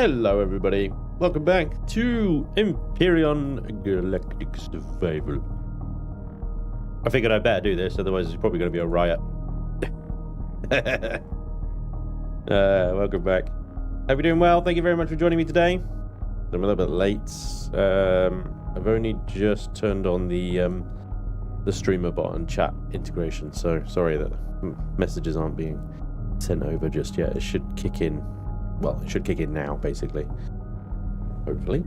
Hello everybody, welcome back to Empyrion Galactic Survival. I figured I'd better do this, otherwise it's probably going to be a riot. Welcome back. Hope you're doing well, thank you very much for joining me today. I'm a little bit late. I've only just turned on the streamer bot and chat integration, so sorry that messages aren't being sent over just yet. It should kick in. Well, it should kick in now, basically. Hopefully.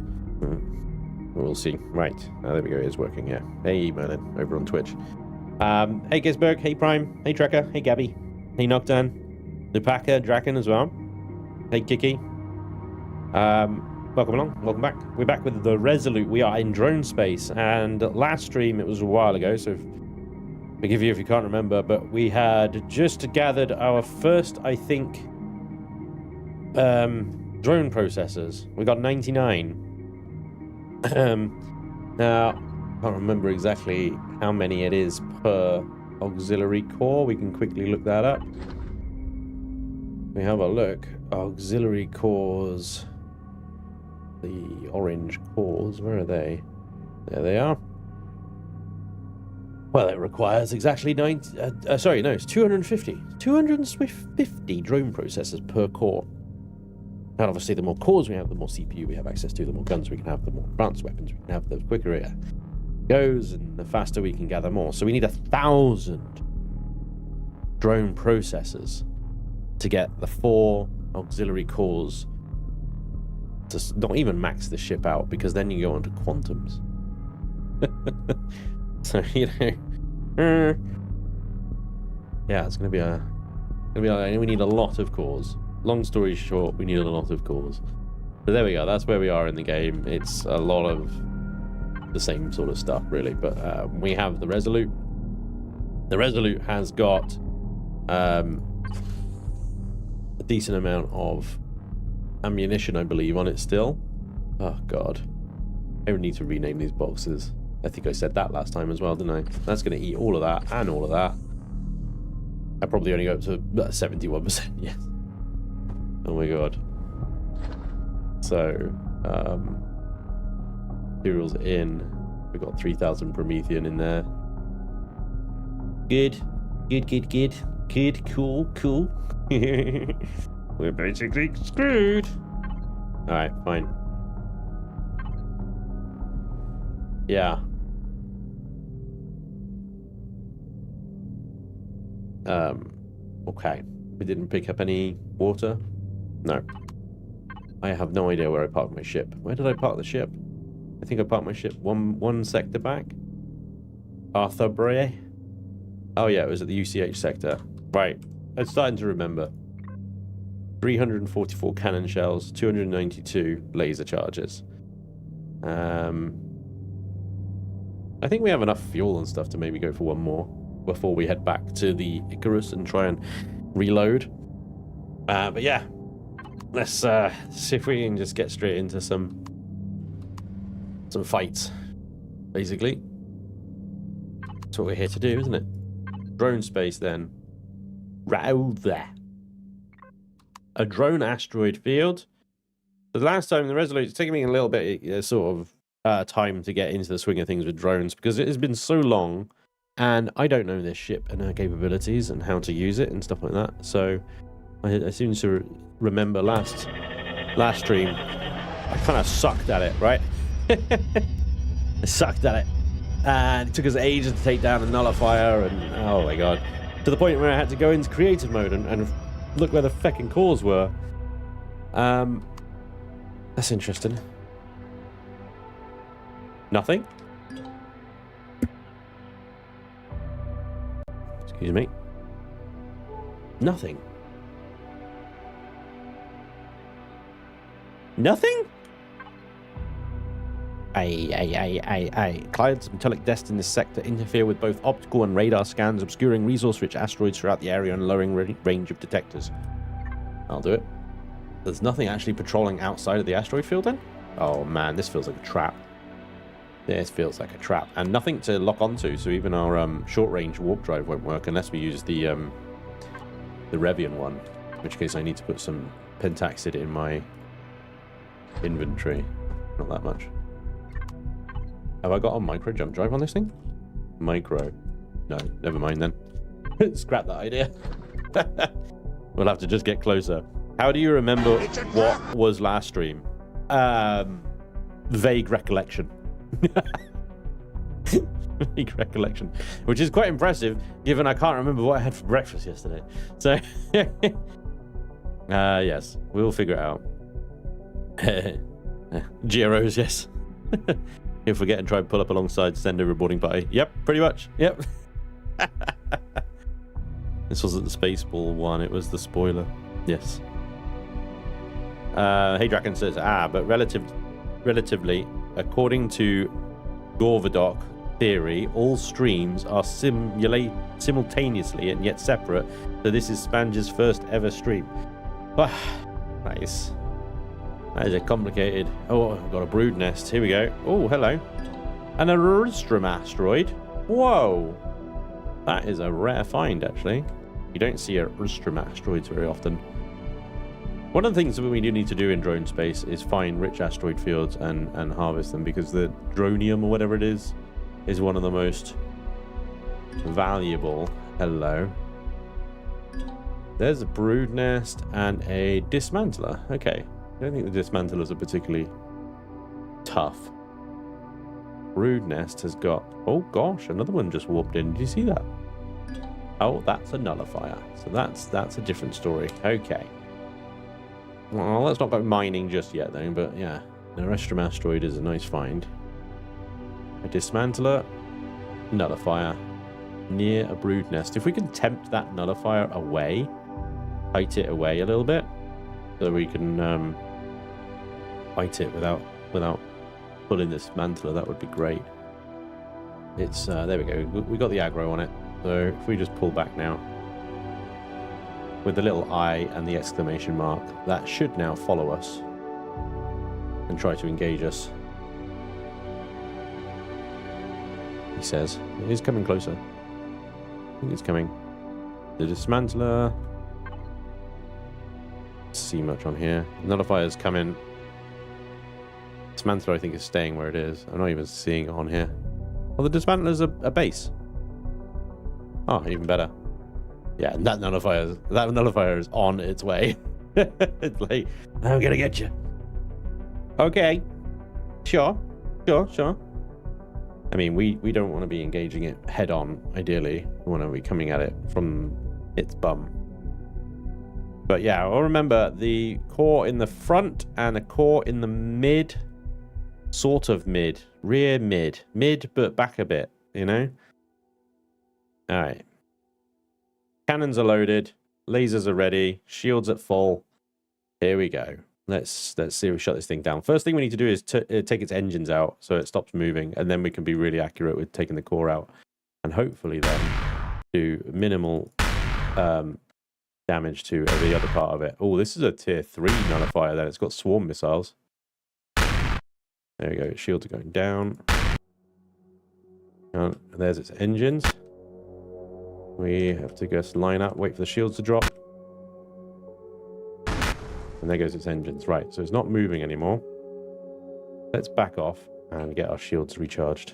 We'll see. Right. There we go. It's working, yeah. Hey, Merlin, over on Twitch. Hey, Gisberg. Hey, Prime. Hey, Trekker. Hey, Gabby. Hey, Nocturne. Lupaka, Draken as well. Hey, Kiki. Welcome along. Welcome back. We're back with the Resolute. We are in drone space. And last stream, it was a while ago, so forgive you if you can't remember, but we had just gathered our first, I think, drone processors. We got 99. Now I can't remember exactly how many it is per auxiliary core. We can quickly look that up. We have a look. Auxiliary cores, the orange cores, where are they? There they are. Well, it requires exactly 90 it's 250 drone processors per core. And obviously, the more cores we have, the more CPU we have access to, the more guns we can have, the more advanced weapons we can have, the quicker it goes, and the faster we can gather more. So we need 1,000 drone processors to get the 4 auxiliary cores to not even max the ship out, because then you go on to quantums. So, you know, yeah, it's going to be we need a lot of cores. Long story short, we need a lot of cores. But there we go. That's where we are in the game. It's a lot of the same sort of stuff, really. But we have the Resolute. The Resolute has got a decent amount of ammunition, I believe, on it still. Oh, God. I need to rename these boxes. I think I said that last time as well, didn't I? That's going to eat all of that and all of that. I probably only go up to 71%, yes. Oh my god. So, materials in. We've got 3,000 Promethean in there. Good. Good. Cool. We're basically screwed. Alright, fine. Yeah. Okay. We didn't pick up any water. No. I have no idea where I parked my ship. Where did I park the ship? I think I parked my ship one sector back. Arthurbury. Oh yeah, it was at the UCH sector. Right. I'm starting to remember. 344 cannon shells, 292 laser charges. I think we have enough fuel and stuff to maybe go for one more before we head back to the Icarus and try and reload. But yeah. Let's see if we can just get straight into some fights, basically. That's what we're here to do, isn't it? Drone space, then. Right there. A drone asteroid field. The last time the Resolute, it's taking me a little bit sort of time to get into the swing of things with drones, because it has been so long, and I don't know this ship and her capabilities and how to use it and stuff like that. So I seem to remember last stream, I kind of sucked at it, right? I sucked at it. And it took us ages to take down a Nullifier, and oh my god. To the point where I had to go into creative mode and look where the feckin' cores were. That's interesting. Nothing? Excuse me. Nothing. Nothing? Aye. Clients of metallic dust in this sector interfere with both optical and radar scans, obscuring resource-rich asteroids throughout the area and lowering range of detectors. I'll do it. There's nothing actually patrolling outside of the asteroid field then? Oh man, this feels like a trap. This feels like a trap. And nothing to lock onto, so even our short-range warp drive won't work unless we use the Revian one. In which case I need to put some pentaxid in my Inventory. Not that much. Have I got a micro jump drive on this thing? Micro. No, never mind then. Scrap that idea. We'll have to just get closer. How do you remember what was last stream? Vague recollection. Vague recollection. Which is quite impressive, given I can't remember what I had for breakfast yesterday. So, yes, we'll figure it out. GROs, yes. If we get and try and pull up alongside, send a reboarding party. Yep, pretty much. Yep. This wasn't the Spaceball one, it was the spoiler. Yes. Hey Draken says, but relatively, according to Gorvadoc theory, all streams are simultaneously and yet separate. So this is Spanj's first ever stream. Nice. That is a complicated... Oh, I've got a brood nest. Here we go. Oh, hello. An Aristrum asteroid. Whoa. That is a rare find, actually. You don't see Aristrum asteroids very often. One of the things that we do need to do in drone space is find rich asteroid fields and harvest them, because the dronium, or whatever it is one of the most valuable. Hello. There's a brood nest and a dismantler. Okay. I don't think the dismantlers are particularly tough. Brood nest has got... Oh gosh, another one just warped in. Did you see that? Oh, that's a nullifier. So that's a different story. Okay. Well, let's not go mining just yet, though. But yeah, an Aristrum asteroid is a nice find. A dismantler, nullifier, near a brood nest. If we can tempt that nullifier away, height it away a little bit, so we can fight it without pulling this mantler, that would be great. It's there we go. We got the aggro on it. So if we just pull back now with the little eye and the exclamation mark, that should now follow us and try to engage us. He says it is coming closer. I think it's coming. The dismantler. See much on here. Nullifier's coming. Dismantler, I think, is staying where it is. I'm not even seeing it on here. Well, the dismantler's a base. Oh, even better. Yeah, that nullifier is on its way. It's like, I'm gonna get you. Okay. Sure. I mean, we don't want to be engaging it head on, ideally. We want to be coming at it from its bum. But yeah, I'll remember the core in the front and a core in the mid. Sort of mid. Rear mid. Mid, but back a bit, you know? Alright. Cannons are loaded. Lasers are ready. Shields at full. Here we go. Let's see if we shut this thing down. First thing we need to do is take its engines out so it stops moving, and then we can be really accurate with taking the core out. And hopefully then do minimal damage to the other part of it. Oh, this is a tier 3 nullifier then. It's got swarm missiles. There we go. Shields are going down. And there's its engines. We have to just line up, wait for the shields to drop. And there goes its engines. Right, so it's not moving anymore. Let's back off and get our shields recharged.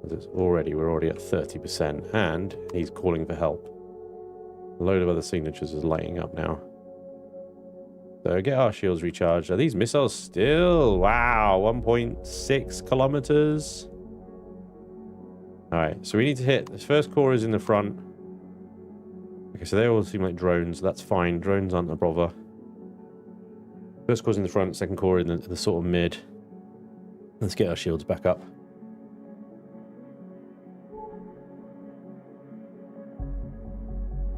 We're already at 30%, and he's calling for help. A load of other signatures is lighting up now. So get our shields recharged. Are these missiles still? Wow, 1.6 kilometers. All right, so we need to hit... This first core is in the front. Okay, so they all seem like drones. That's fine. Drones aren't a bother. First core's in the front, second core in the sort of mid. Let's get our shields back up.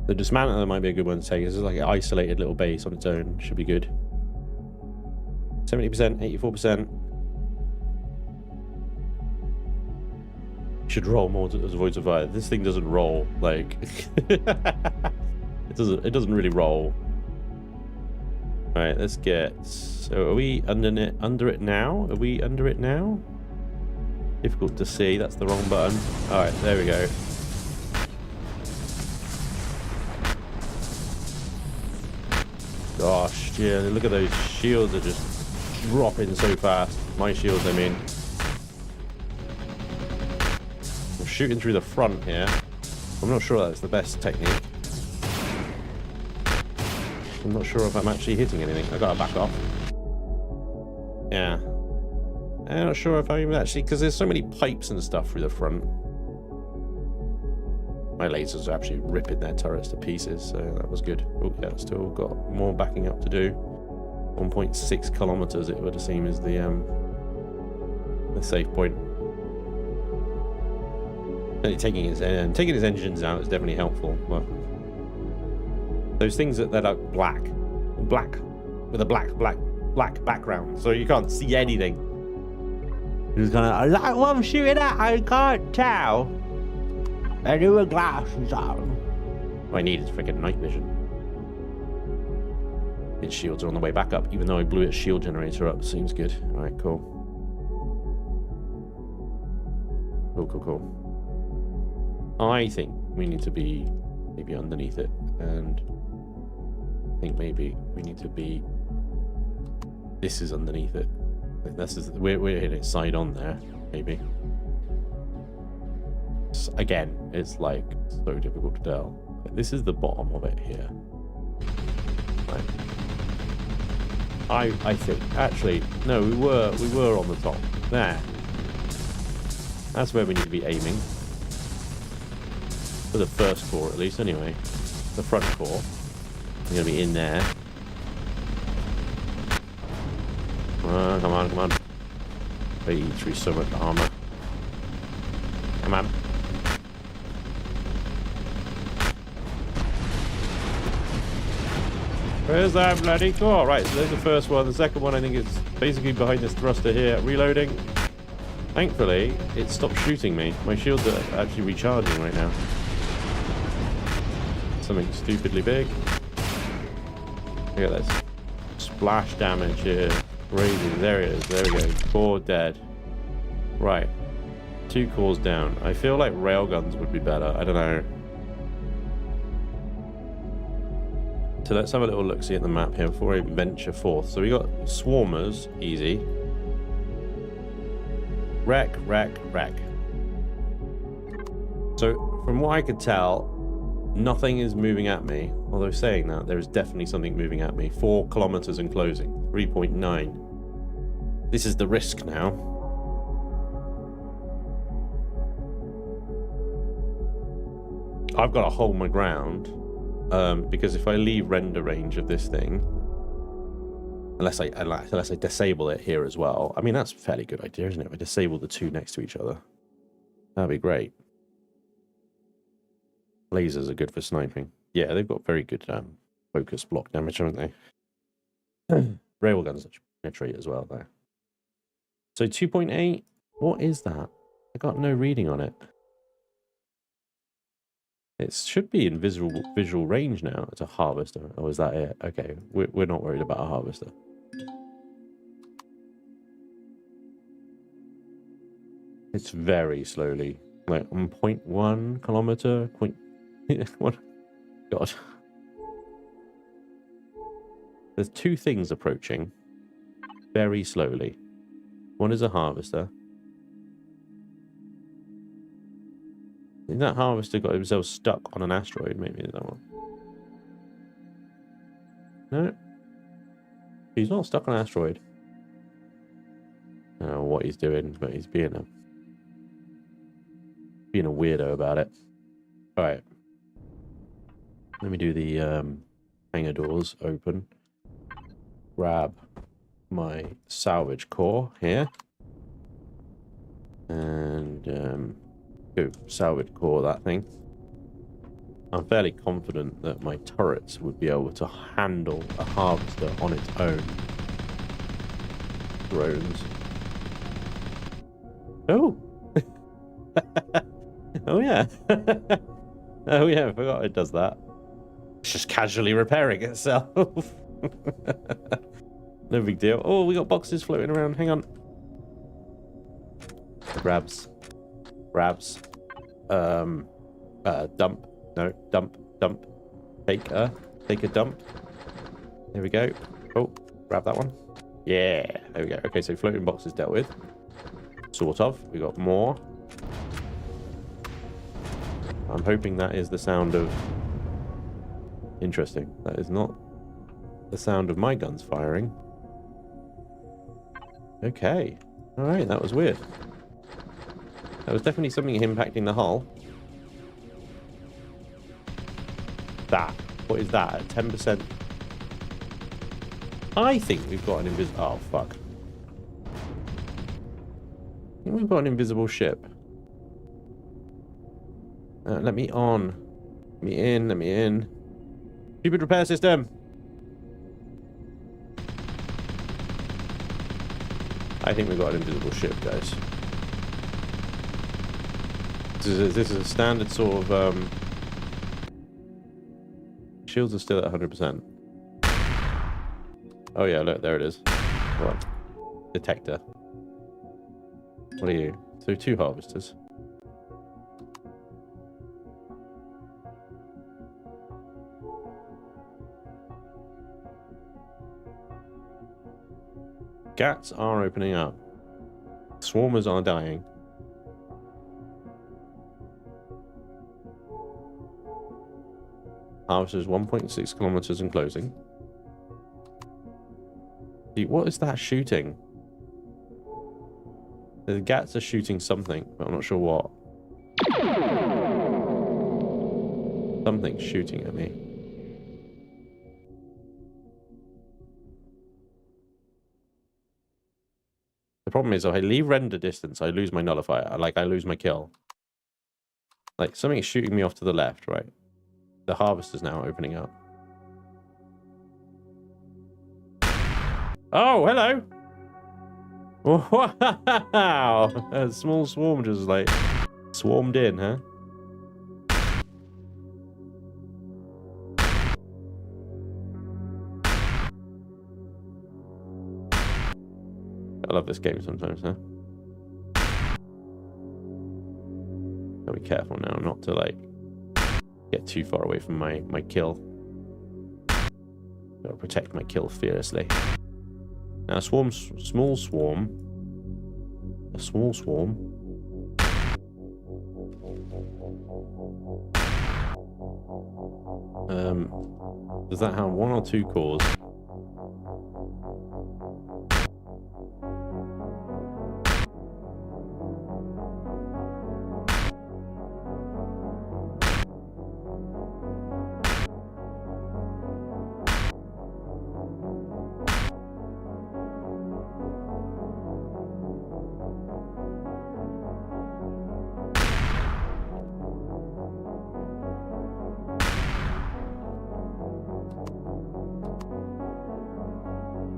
The dismantler might be a good one to take. This is like an isolated little base on its own. Should be good. 70%, 84%. Should roll more to avoid survive. This thing doesn't roll. Like it doesn't really roll. All right, let's get. So are we under it now? Are we under it now? Difficult to see. That's the wrong button. All right, there we go. Gosh, Yeah, look at those shields are just dropping so fast. My shields, I mean. I'm shooting through the front here. I'm not sure that's the best technique. I'm not sure if I'm actually hitting anything. I gotta back off. Yeah. I'm not sure if I'm actually, because there's so many pipes and stuff through the front. My lasers are actually ripping their turrets to pieces, so that was good. Oh yeah, still got more backing up to do. 1.6 kilometers it would seem is the safe point. And taking his engines out is definitely helpful. But those things that are black with a black background, so you can't see anything. It's kind of, I like what I'm shooting at. I can't tell. I do with glasses on. What I need is freaking night vision. Its shields are on the way back up, even though I blew its shield generator up. Seems good. All right, cool. Cool. I think we need to be maybe underneath it, and I think maybe we need to be. This is underneath it. This is we're hitting it side on there, maybe. Again, it's like so difficult to tell. This is the bottom of it here. Right. I think actually no, we were on the top there. That's where we need to be aiming for the first core, at least. Anyway, the front core. We're gonna be in there. Come on, come on. They eat through so much armor. Come on. Where's that bloody core? Right, so there's the first one. The second one, I think it's basically behind this thruster here. Reloading. Thankfully, it stopped shooting me. My shields are actually recharging right now. Something stupidly big. Look at this. Splash damage here. Crazy. There it is. There we go. Core dead. Right. 2 cores down. I feel like railguns would be better. I don't know. So let's have a little look-see at the map here before I venture forth. So we got swarmers, easy. Wreck. So from what I could tell, nothing is moving at me. Although saying that, there is definitely something moving at me. 4 kilometers and closing. 3.9. This is the risk now. I've got to hold my ground. Because if I leave render range of this thing, unless I disable it here as well, I mean that's a fairly good idea, isn't it? If I disable the 2 next to each other, that'd be great. Lasers are good for sniping. Yeah, they've got very good focus block damage, haven't they? Railguns are penetrate as well there. So 2.8. What is that? I got no reading on it. It should be in visual range now. It's a harvester. Oh, is that it? Okay, we're not worried about a harvester. It's very slowly, like on 0.1 kilometer. What? God. There's 2 things approaching very slowly. One is a harvester. I think that harvester got himself stuck on an asteroid, maybe that one. No. He's not stuck on an asteroid. I don't know what he's doing, but he's being a weirdo about it. Alright. Let me do the hangar doors open. Grab my salvage core here. And go salvage core that thing. I'm fairly confident that my turrets would be able to handle a harvester on its own. Drones. Oh! Oh yeah. Oh yeah, I forgot it does that. It's just casually repairing itself. No big deal. Oh, we got boxes floating around. Hang on. Grabs. Dump. No, dump. Take a dump. There we go. Oh, grab that one. Yeah, there we go. Okay, so floating box is dealt with. Sort of. We got more. I'm hoping that is the sound of... Interesting. That is not the sound of my guns firing. Okay. Alright, that was weird. That was definitely something impacting the hull. That. What is that? At 10%? I think we've got an invisible... Oh, fuck. I think we've got an invisible ship. Let me on. Let me in. Let me in. Stupid repair system. I think we've got an invisible ship, guys. This is a standard sort of... Shields are still at 100%. Oh yeah, look, there it is. What? Detector. What are you? So 2 harvesters. Gats are opening up. Swarmers are dying. Harvesters 1.6 kilometers and closing. What is that shooting? The Gats are shooting something, but I'm not sure what. Something's shooting at me. The problem is if I leave render distance, I lose my nullifier. Like, I lose my kill. Like, something's shooting me off to the left, right? The harvester's now opening up. Oh, hello! Wow! A small swarm just, like, swarmed in, huh? I love this game sometimes, huh? Gotta be careful now not to, like, get too far away from my kill. Gotta protect my kill fiercely. Now, a small swarm. Does that have 1 or 2 cores?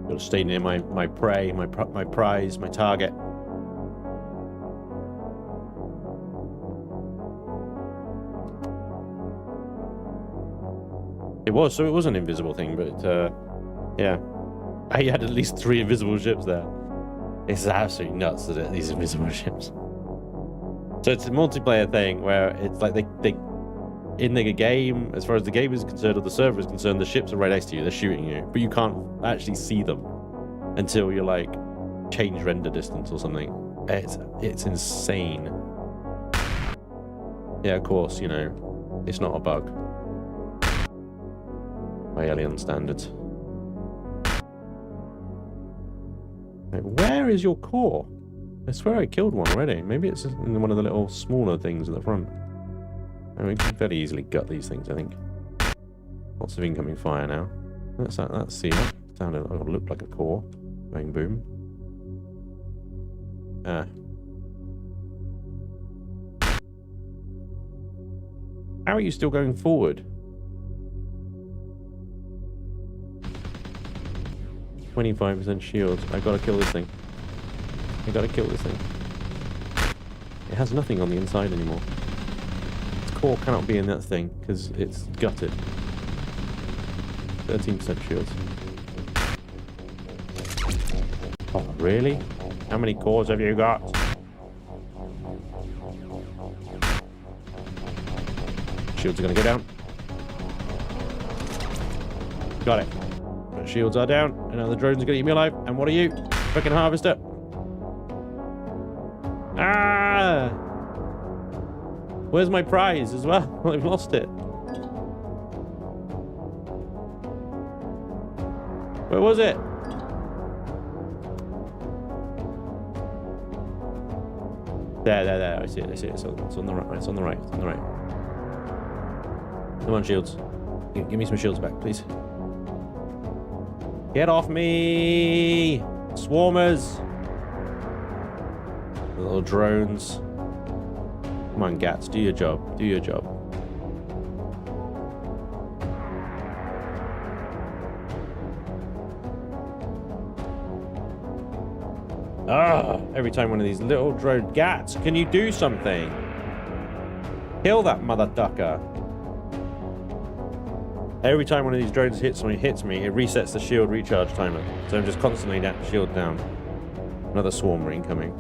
Got to stay near my prey, my prize, my target. It was an invisible thing, but yeah, I had at least 3 invisible ships there. It's absolutely nuts, isn't it? These invisible ships. So it's a multiplayer thing where it's like they in the game, as far as the game is concerned or the server is concerned, the ships are right next to you, they're shooting you, but you can't actually see them until you're like change render distance or something. It's insane. Yeah, of course, you know, it's not a bug by alien standards. Like, where is your core? I swear I killed one already. Maybe it's in one of the little smaller things at the front. I mean, we can fairly easily gut these things, I think. Lots of incoming fire now. That's see that sounded like, looked like a core. Bang boom. How are you still going forward? 25% shields. I gotta kill this thing. I gotta kill this thing. It has nothing on the inside anymore. Its core cannot be in that thing because it's gutted. 13% shields. Oh, really? How many cores have you got? Shields are gonna go down. Got it. The shields are down. And now the drones are going to eat me alive. And what are you? Freaking harvester. Ah! Where's my prize as well? I've lost it. Where was it? There. I see it. It's on the right. It's on the right. Come on, shields. Give me some shields back, please. Get off me! Swarmers! The little drones. Come on, Gats, do your job. Do your job. Ah! Every time one of these little drone Gats, can you do something? Kill that mother ducker. Every time one of these drones hits me, it resets the shield recharge timer. So I'm just constantly shield down. Another swarmer incoming.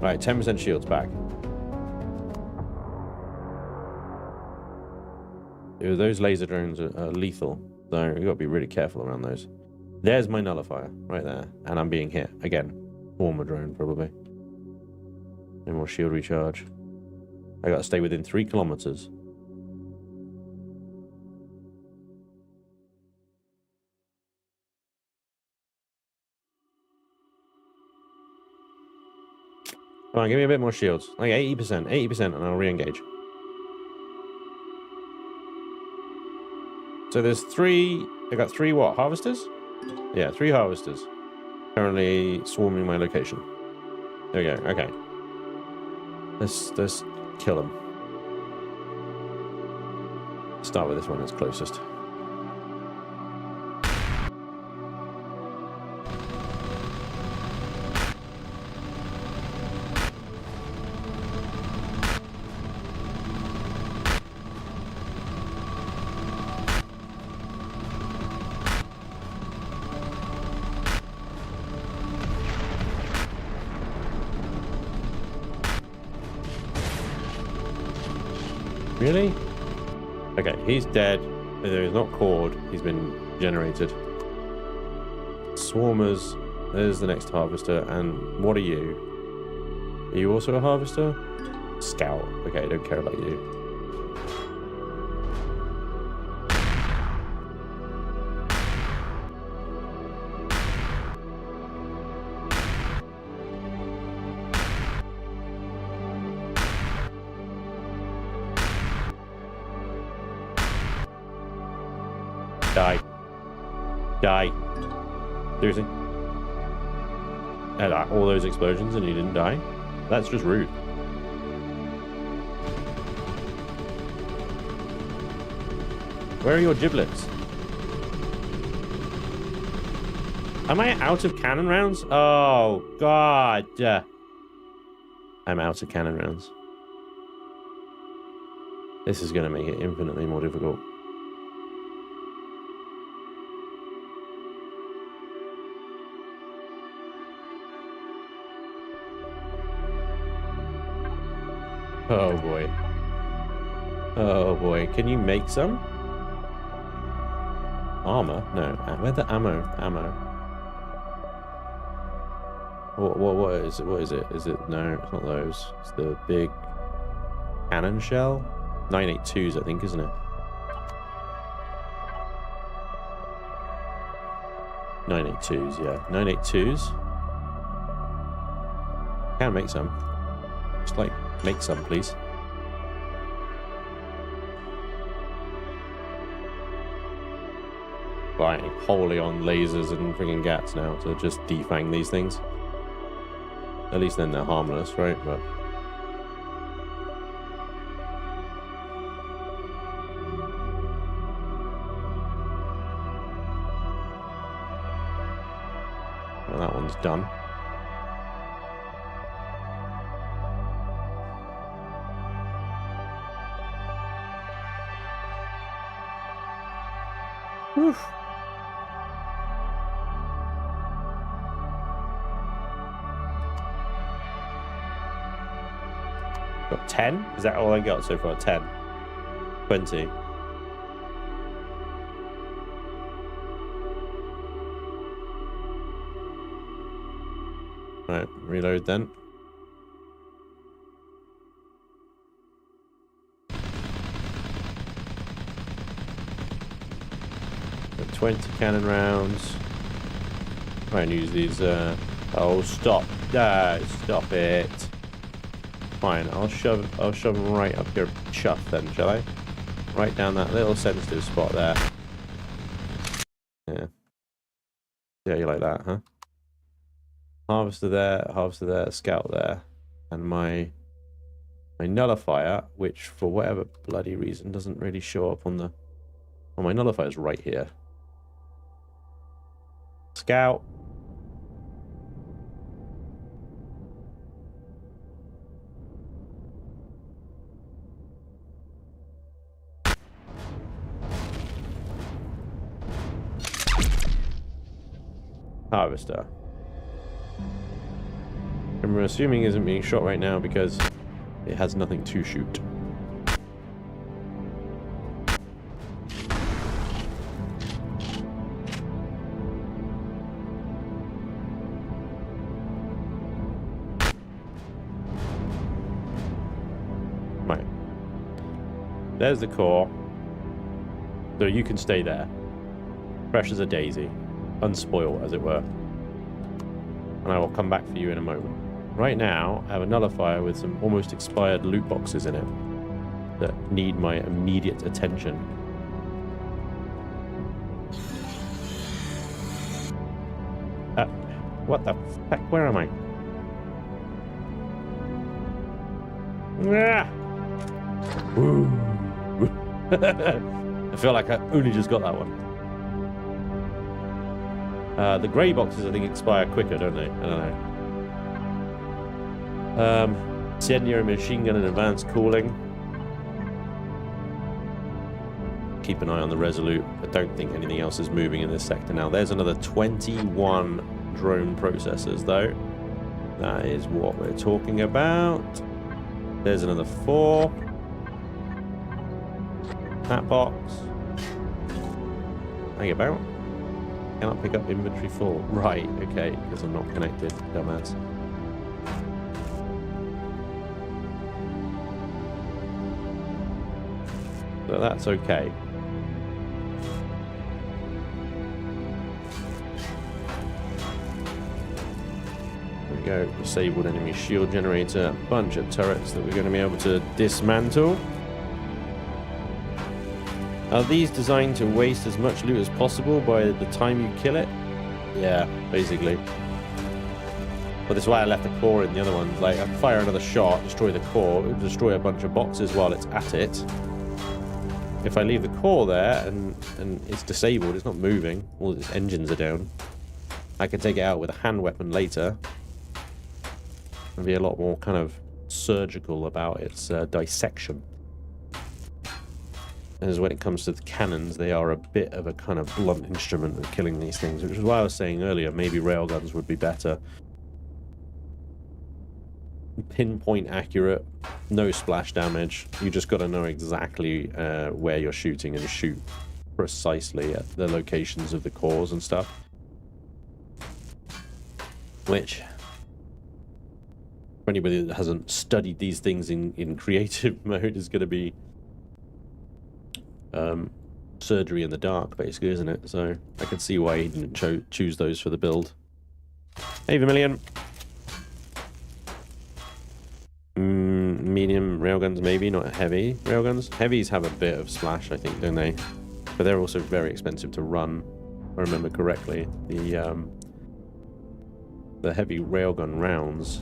Right, 10% shields back. Those laser drones are lethal, so we've got to be really careful around those. There's my nullifier, right there. And I'm being hit. Again, swarmer drone, probably. No more shield recharge. I got to stay within 3 kilometers. Come on, give me a bit more shields. Like 80%, and I'll re-engage. So there's 3... I got 3 what? Harvesters? Yeah, 3 harvesters. Currently swarming my location. There we go, okay. Let's kill them. Start with this one that's closest. Really? Okay, he's dead. He's not cored. He's been generated. Swarmers. There's the next harvester. And what are you? Are you also a harvester? Scout. Okay, I don't care about you. Die. Die. Seriously? And all those explosions and he didn't die? That's just rude. Where are your giblets? Am I out of cannon rounds? Oh, God. I'm out of cannon rounds. This is going to make it infinitely more difficult. Oh boy. Oh boy. Can you make some? Armor? No. Where the ammo? Ammo. What is it? What is it? Is it? No, it's not those. It's the big cannon shell? 982s, I think, isn't it? 982s, yeah. 982s. Can make some. Just like make some, please. Relying wholly on lasers and friggin' gats now to just defang these things. At least then they're harmless, right? But well, that one's done. Oof. Got 10? Is that all I got so far? 10. 20. Right, reload then. Got 20 cannon rounds. Try and use these. Oh, stop! Stop it! Fine, I'll shove them right up your chuff then, shall I? Right down that little sensitive spot there. Yeah, you like that, huh? Harvester there, scout there, and my nullifier, which for whatever bloody reason doesn't really show up on the. Oh, my nullifier's right here. Scout. Harvester. And we're assuming isn't being shot right now because it has nothing to shoot. Right. There's the core. So you can stay there. Fresh as a daisy. Unspoiled, as it were. And I will come back for you in a moment. Right now, I have a nullifier with some almost expired loot boxes in it that need my immediate attention. What the heck? Where am I? I feel like I only just got that one. The grey boxes, I think, expire quicker, don't they? I don't know. Incendiary machine gun and advanced cooling. Keep an eye on the Resolute. I don't think anything else is moving in this sector now. There's another 21 drone processors, though. That is what we're talking about. There's another 4. That box. Hang about. Cannot pick up inventory full. Right, okay, because I'm not connected, dumbass. So that's okay. There we go. Disabled enemy shield generator. A bunch of turrets that we're going to be able to dismantle. Are these designed to waste as much loot as possible by the time you kill it? Yeah, basically. But that's why I left the core in the other ones. Like, I fire another shot, destroy the core, it would destroy a bunch of boxes while it's at it. If I leave the core there and it's disabled, it's not moving, all its engines are down, I can take it out with a hand weapon later and be a lot more kind of surgical about its dissection. As when it comes to the cannons, they are a bit of a kind of blunt instrument of killing these things, which is why I was saying earlier, maybe railguns would be better. Pinpoint accurate, no splash damage. You just got to know exactly where you're shooting and shoot precisely at the locations of the cores and stuff. Which, for anybody that hasn't studied these things in creative mode, is going to be surgery in the dark, basically, isn't it? So I can see why he didn't choose those for the build. Hey, Vermilion. Medium railguns, maybe, not heavy railguns. Heavies have a bit of splash, I think, don't they? But they're also very expensive to run, if I remember correctly. The heavy railgun rounds,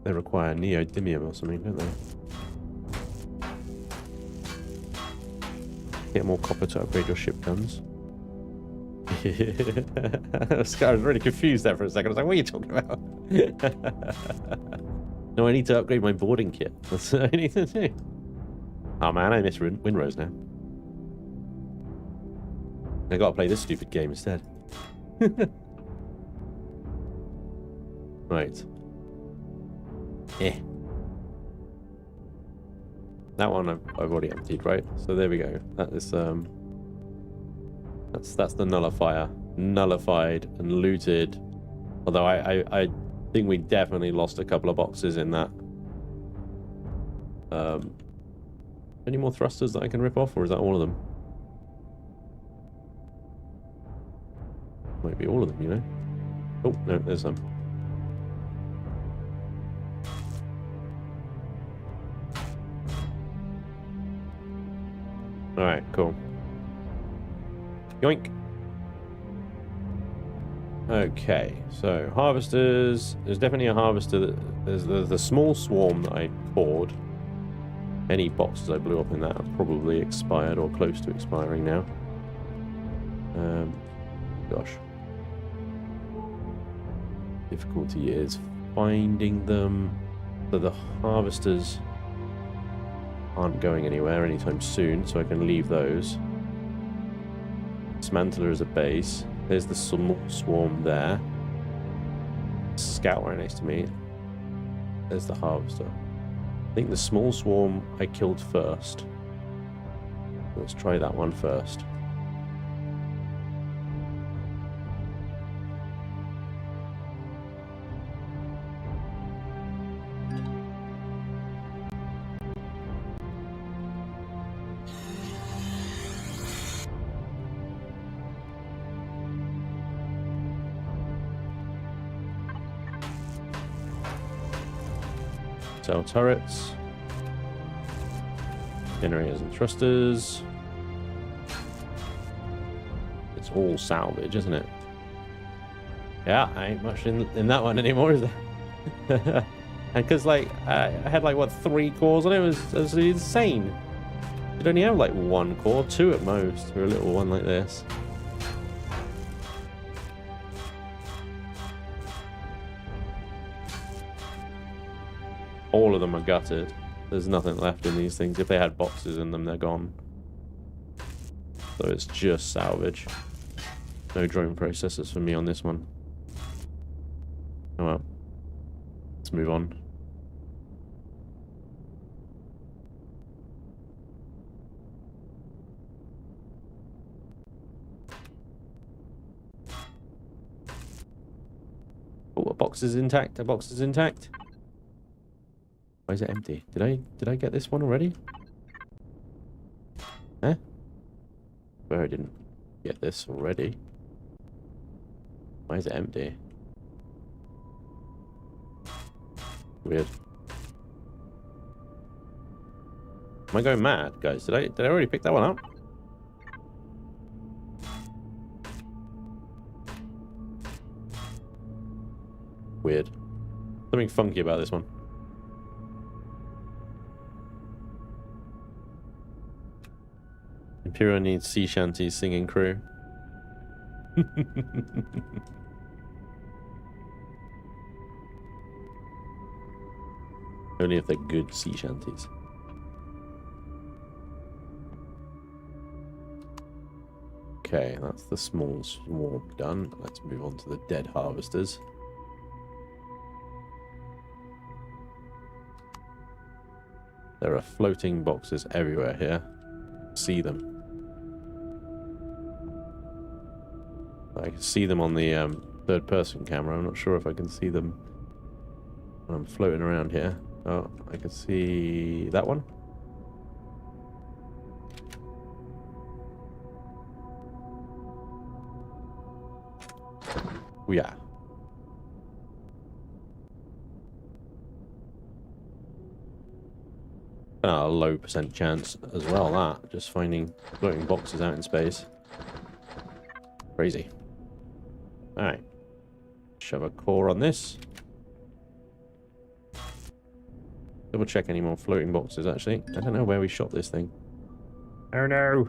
they require neodymium or something, don't they? Get more copper to upgrade your ship guns. I was really confused there for a second. I was like, what are you talking about? No, I need to upgrade my boarding kit. That's what I need to do. Oh man, I miss Windrose now. I gotta play this stupid game instead. Right. Yeah. That one I've already emptied, right? So there we go. That is that's the nullifier. nullified and looted. Although I think we definitely lost a couple of boxes in that. Any more thrusters that I can rip off, or is that all of them? Might be all of them, you know? Oh, no, there's some. Alright, cool. Yoink. Okay, so harvesters. There's definitely a harvester. There's the small swarm that I poured. Any boxes I blew up in that are probably expired or close to expiring now. Gosh. Difficulty is finding them. So the harvesters aren't going anywhere anytime soon, so I can leave those. Dismantler as a base. There's the small swarm there. Scout right next to me. There's the harvester. I think the small swarm I killed first. Let's try that one first. Cell turrets, generators and thrusters. It's all salvage, isn't it? Yeah, I ain't much in that one anymore, is there? And because like I had like what 3 cores on it, it was insane. You'd only have like 1 core, 2 at most for a little one like this. All of them are gutted. There's nothing left in these things. If they had boxes in them, they're gone. So it's just salvage. No drone processors for me on this one. Oh well. Let's move on. Oh, a box is intact. A box is intact. Why is it empty? Did I get this one already? Huh? Where I didn't get this already. Why is it empty? Weird. Am I going mad, guys? Did I already pick that one up? Weird. Something funky about this one. Empyrion needs sea shanties singing crew. Only if they're good sea shanties. Okay, that's the small swarm done. Let's move on to the dead harvesters. There are floating boxes everywhere here. See them. I can see them on the third-person camera. I'm not sure if I can see them when I'm floating around here. Oh, I can see that one. Oh, yeah. A low % chance as well, that. Just finding floating boxes out in space. Crazy. Alright. Shove a core on this. Double check any more floating boxes, actually. I don't know where we shot this thing. Oh no!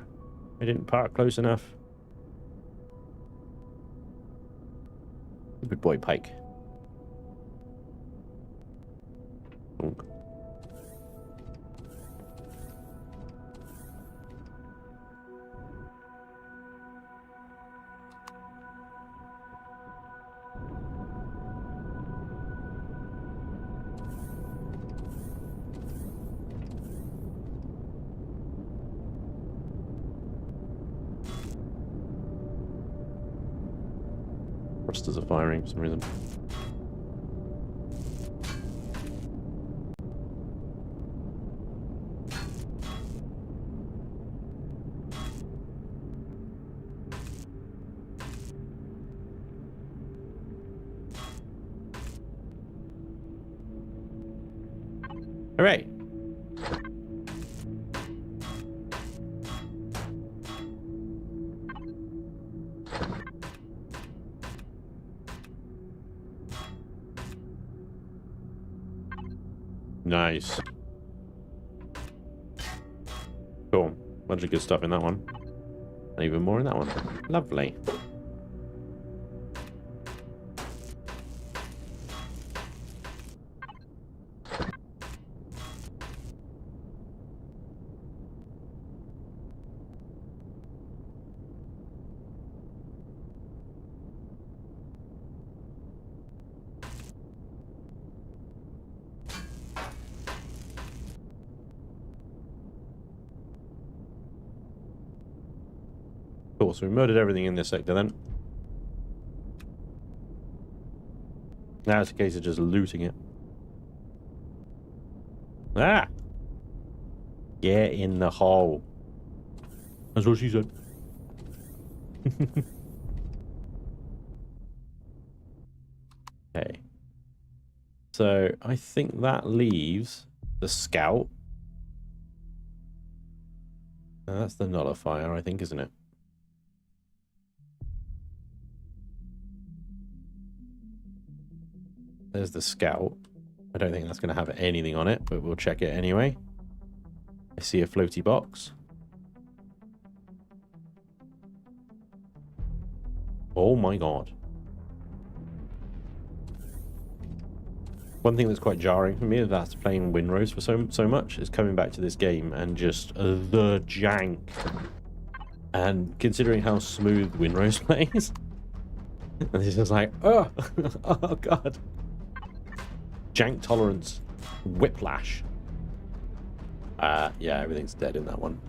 I didn't park close enough. Good boy, Pike. Bonk. Thrusters are firing for some reason. Hooray! Nice. Cool. Bunch of good stuff in that one. And even more in that one. Lovely. Cool, so we murdered everything in this sector then. Now it's a case of just looting it. Ah! Get in the hole. That's what she said. Okay. So I think that leaves the scout. That's the nullifier, I think, isn't it? There's the scout. I don't think that's going to have anything on it, but we'll check it anyway. I see a floaty box. Oh my god. One thing that's quite jarring for me is after playing Winrose for so much is coming back to this game and just the jank. And considering how smooth Winrose plays, and this is like, oh, oh god. Jank tolerance. Whiplash. Yeah, everything's dead in that one.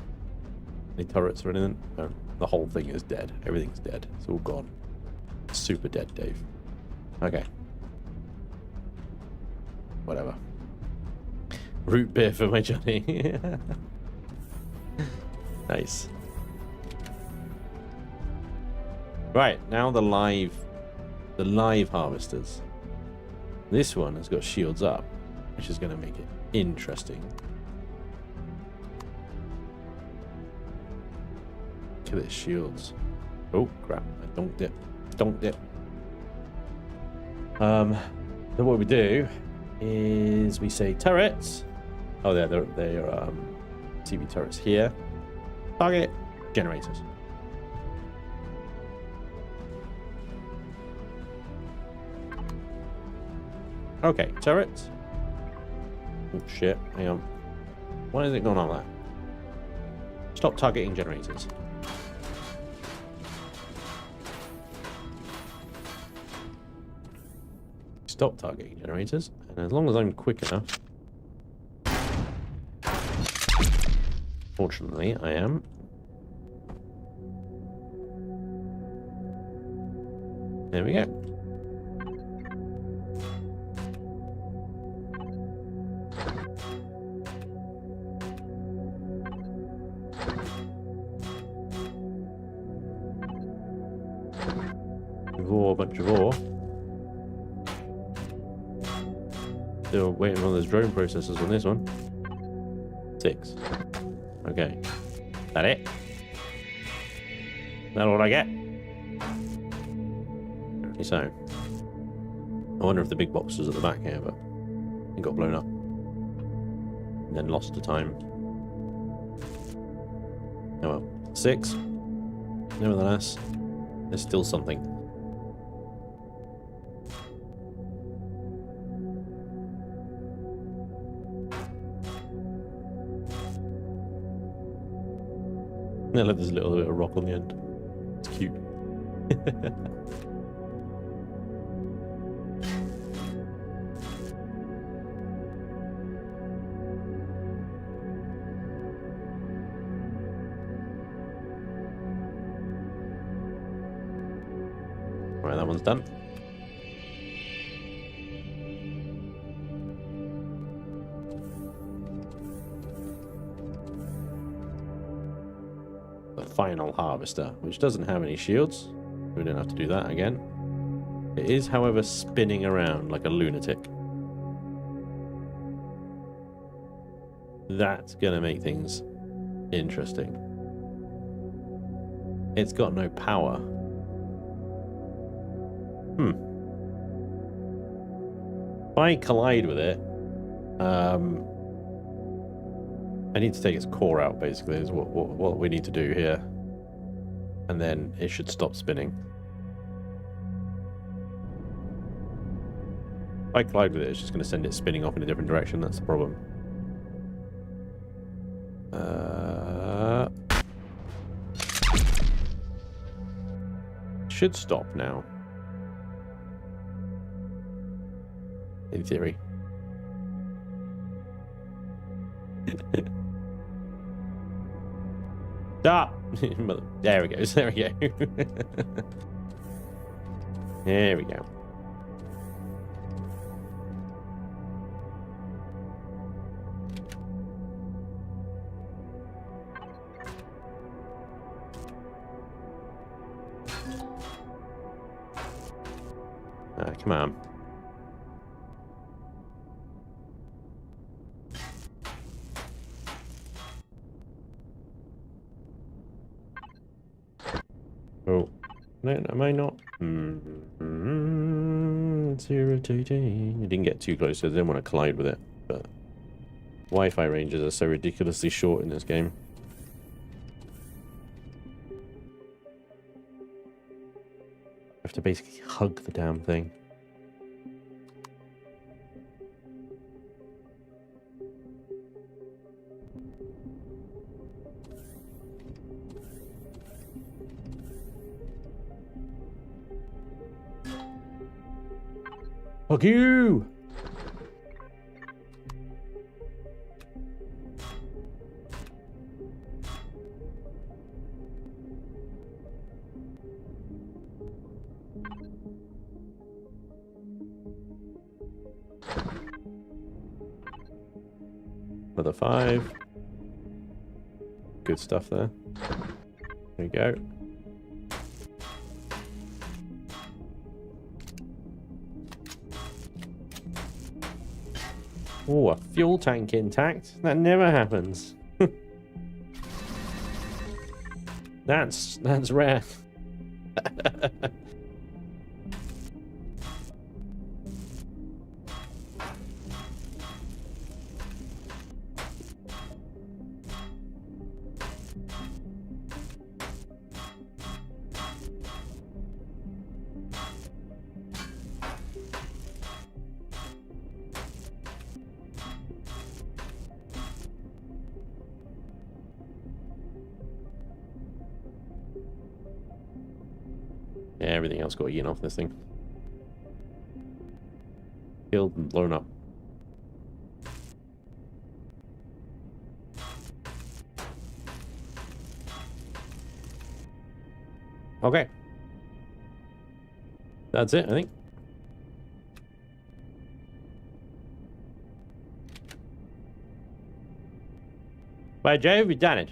Any turrets or anything? No, the whole thing is dead. Everything's dead. It's all gone. Super dead, Dave. Okay. Whatever. Root beer for my Johnny. Nice. Right, now the live harvesters. This one has got shields up, which is going to make it interesting. Look at its shields. Oh crap! I donked it. Donked it. So what we do is we say turrets. Oh, they're TV turrets here. Target generators. Okay, turrets. Oh shit, hang on. Why is it going on like that? Stop targeting generators. Stop targeting generators, and as long as I'm quick enough. Fortunately, I am. There we go. A bunch of ore. Still waiting on those drone processors on this one. 6. Okay. That it? That all I get? Apparently so. I wonder if the big box was at the back here, but it got blown up. And then lost to time. Oh well. 6. Nevertheless, there's still something. I love this little bit of rock on the end. It's cute. Right, that one's done. The final harvester, which doesn't have any shields. We don't have to do that again. It is, however, spinning around like a lunatic. That's going to make things interesting. It's got no power. If I collide with it, I need to take its core out, basically, is what we need to do here. And then it should stop spinning. If I collide with it, it's just going to send it spinning off in a different direction. That's the problem. Should stop now. In theory. Stop! There we go. There we go. There we go. Come on. Oh, no, am I not? It's irritating. You didn't get too close, so I didn't want to collide with it. But Wi-Fi ranges are so ridiculously short in this game. I have to basically hug the damn thing. Fuck you! Another 5. Good stuff there. There we go. Oh, a fuel tank intact? That never happens. That's rare. Yeah, everything else got eaten off this thing. Killed and blown up. Okay. That's it, I think. By Jove, we've done it.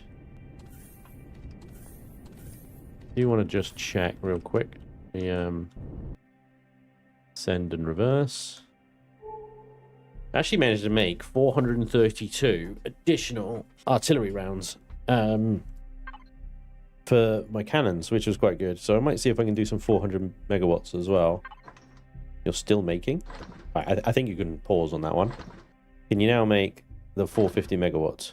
Do you want to just check real quick? The send and reverse. I actually managed to make 432 additional artillery rounds for my cannons, which was quite good. So I might see if I can do some 400 megawatts as well. You're still making? I think you can pause on that one. Can you now make the 450 megawatts?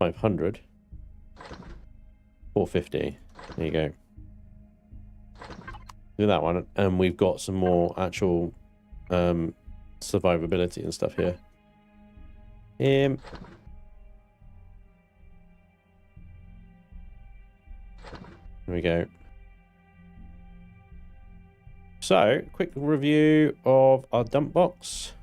500. 450. There you go. Do that one, and we've got some more actual survivability and stuff here. There we go. So, quick review of our dump box.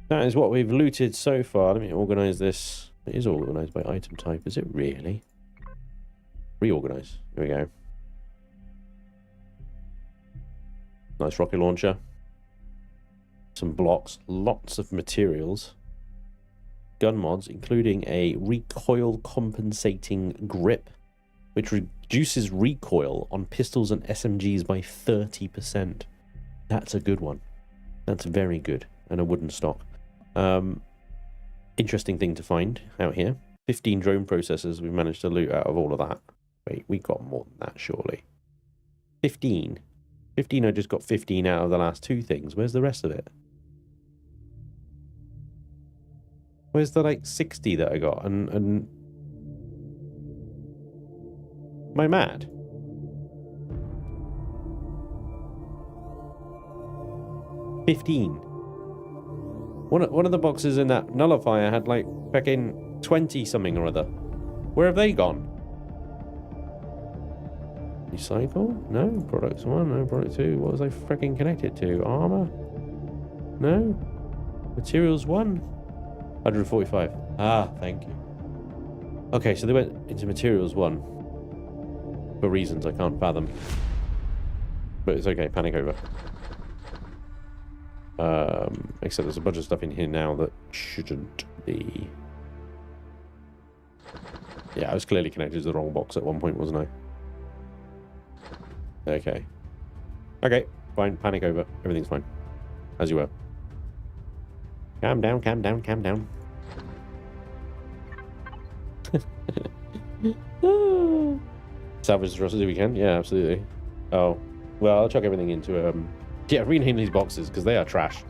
That is what we've looted so far. Let me organize this. It is organized by item type, is it really? Reorganize. There we go. Nice rocket launcher. Some blocks, lots of materials. Gun mods, including a recoil compensating grip, which reduces recoil on pistols and SMGs by 30%. That's a good one. That's very good. And a wooden stock. Interesting thing to find out here. 15 drone processors we've managed to loot out of all of that. Wait, we got more than that, surely. 15. 15, I just got 15 out of the last 2 things. Where's the rest of it? Where's the, like, 60 that I got? And am I mad? One of the boxes in that nullifier had, like, fucking 20 something or other. Where have they gone? Recycle? No. Products 1, no. Product 2. What was I freaking connected to? Armor? No. Materials 1. 145. Ah, thank you. Okay, so they went into materials 1 for reasons I can't fathom. But it's okay, panic over. Except there's a bunch of stuff in here now that shouldn't be. Yeah, I was clearly connected to the wrong box at one point, wasn't I? Okay. Okay, fine, panic over. Everything's fine. As you were. Calm down, calm down, calm down. Salvage as we can? Yeah, absolutely. Oh, well, I'll chuck everything into yeah, rename these boxes because they are trash.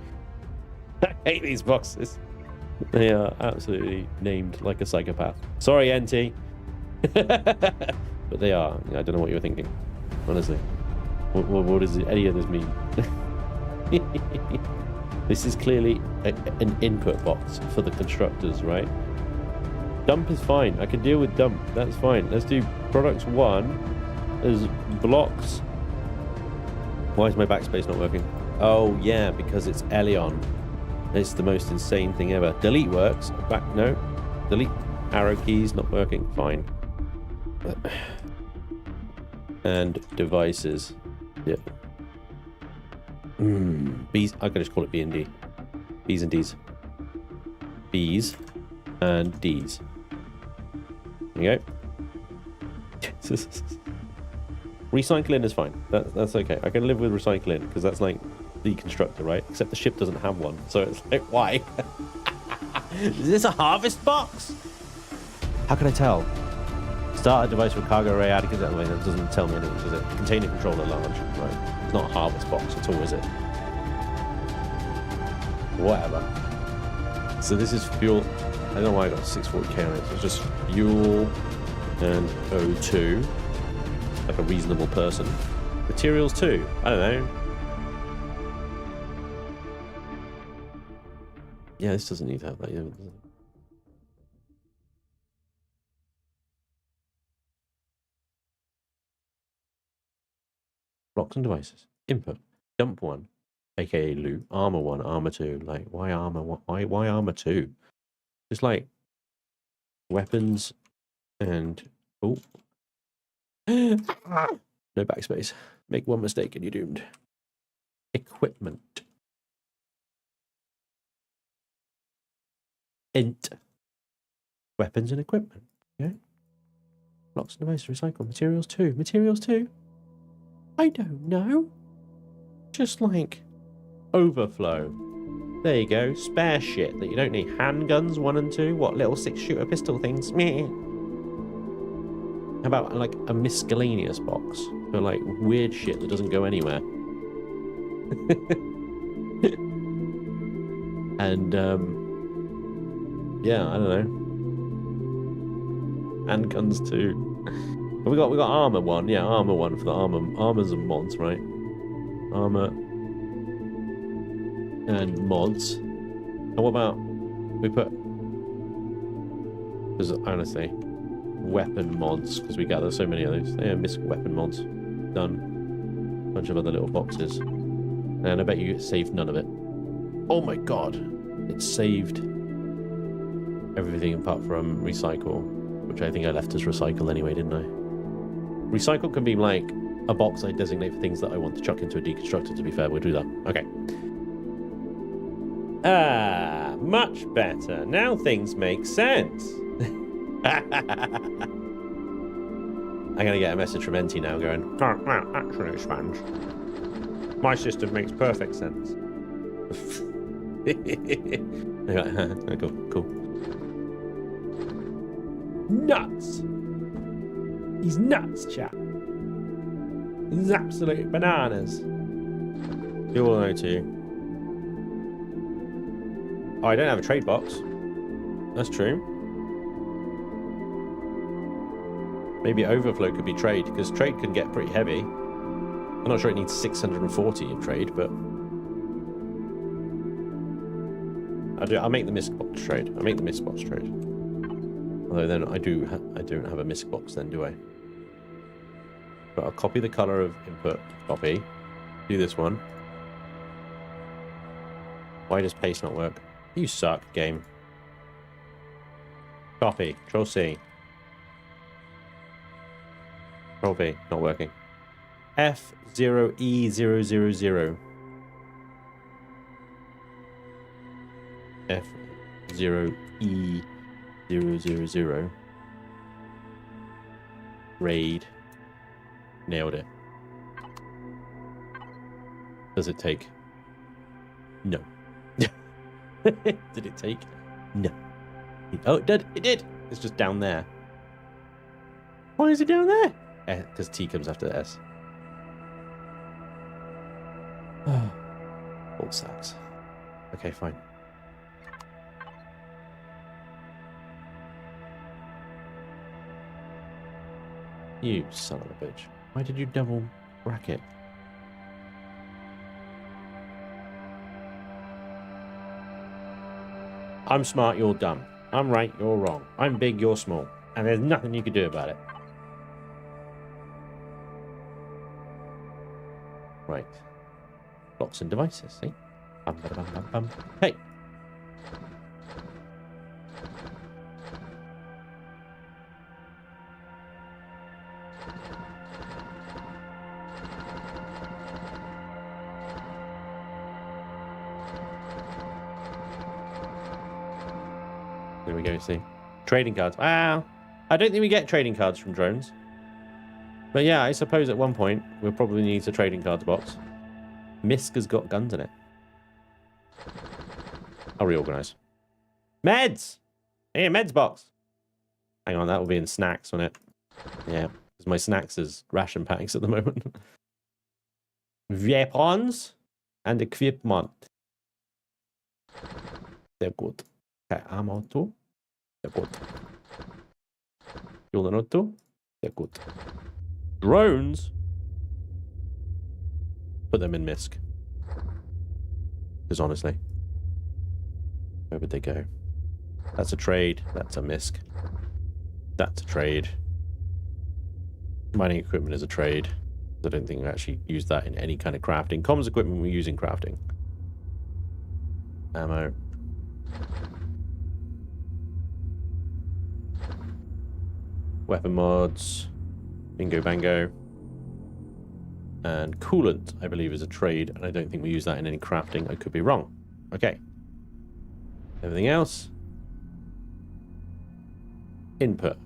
I hate these boxes. They are absolutely named like a psychopath. Sorry, NT. But they are. I don't know what you were thinking. Honestly. What does any of this mean? This is clearly an input box for the constructors, right? Dump is fine. I can deal with dump. That's fine. Let's do products 1 as blocks. Why is my backspace not working? Oh, yeah, because it's Elion. It's the most insane thing ever. Delete works. Back, no. Delete. Arrow keys not working. Fine. And devices. Yeah. B's. I can just call it B and D. B's and D's. B's and D's. There you go. Recycling is fine. That's okay. I can live with recycling because that's like the constructor, right? Except the ship doesn't have one, so it's like, why? Is this a harvest box? How can I tell? Start a device with cargo array added. That way, that doesn't tell me anything, does it? Container controller large, right? It's not a harvest box at all, is it? Whatever. So this is fuel. I don't know why I got 640k on it. So it's just fuel and O2. Like a reasonable person. Materials 2. I don't know. Yeah, this doesn't need to have that either, does it? Blocks and devices. Input. Dump 1. AKA loot. Armor 1. Armor 2. Like, why armor 1? Why armor 2? Just like weapons and... Oh. No backspace. Make one mistake and you're doomed. Equipment. Int. Weapons and equipment. Okay. Blocks and devices. Recycle. Materials 2. Materials 2? I don't know. Just like overflow. There you go. Spare shit that you don't need. Handguns 1 and 2. What, little 6-shooter pistol things? Meh. How about like a miscellaneous box for like weird shit that doesn't go anywhere? And yeah, I don't know. Handguns 2. We got armor 1. Yeah, armor 1 for the armors and mods, right? Armor and mods. And what about we put? Because honestly. Weapon mods, because we gather so many of those. Yeah, misc weapon mods. Done. Bunch of other little boxes. And I bet you it saved none of it. Oh my god. It saved everything apart from recycle, which I think I left as recycle anyway, didn't I? Recycle can be like a box I designate for things that I want to chuck into a deconstructor, to be fair. We'll do that. Okay. Ah, much better. Now things make sense. I'm going to get a message from NT now going, oh, actually, Spanj, my system makes perfect sense. Cool. Nuts. He's nuts, chap. He's absolute bananas. You all know too. Oh, I don't have a trade box. That's true. Maybe overflow could be trade, because trade can get pretty heavy. I'm not sure it needs 640 of trade, but I'll make the misc box trade. I'll make the misc box trade. Although then I don't have a misc box then, do I? But I'll copy the color of input. Copy. Do this one. Why does paste not work? You suck, game. Copy. Control C. Control V. Not working. F0E000. F0E000. Raid. Nailed it. Does it take? No. Did it take? No. Oh, it did. It did. It's just down there. Why is it down there? Because T comes after S. All sucks. Okay, fine. You son of a bitch. Why did you double bracket? I'm smart, you're dumb. I'm right, you're wrong. I'm big, you're small. And there's nothing you can do about it. Right. Blocks and devices, see? Bum, ba, bum, bum, bum. Hey! There we go, see? Trading cards. Wow. I don't think we get trading cards from drones. But yeah, I suppose at one point we'll probably need a trading cards box. Misk has got guns in it. I'll reorganize. Meds! Hey, meds box. Hang on, that will be in snacks, won't it? Yeah, because my snacks is ration packs at the moment. Weapons and equipment. They're good. Okay, ammo too. They're good. You'll know too. They're good. Drones. Put them in MISC. Because honestly, where would they go? That's a trade. That's a MISC. That's a trade. Mining equipment is a trade. I don't think we actually use that in any kind of crafting. Comms equipment we use in crafting. Ammo. Weapon mods. Bingo bango. And coolant, I believe, is a trade, and I don't think we use that in any crafting. I could be wrong. Okay. Everything else? Input.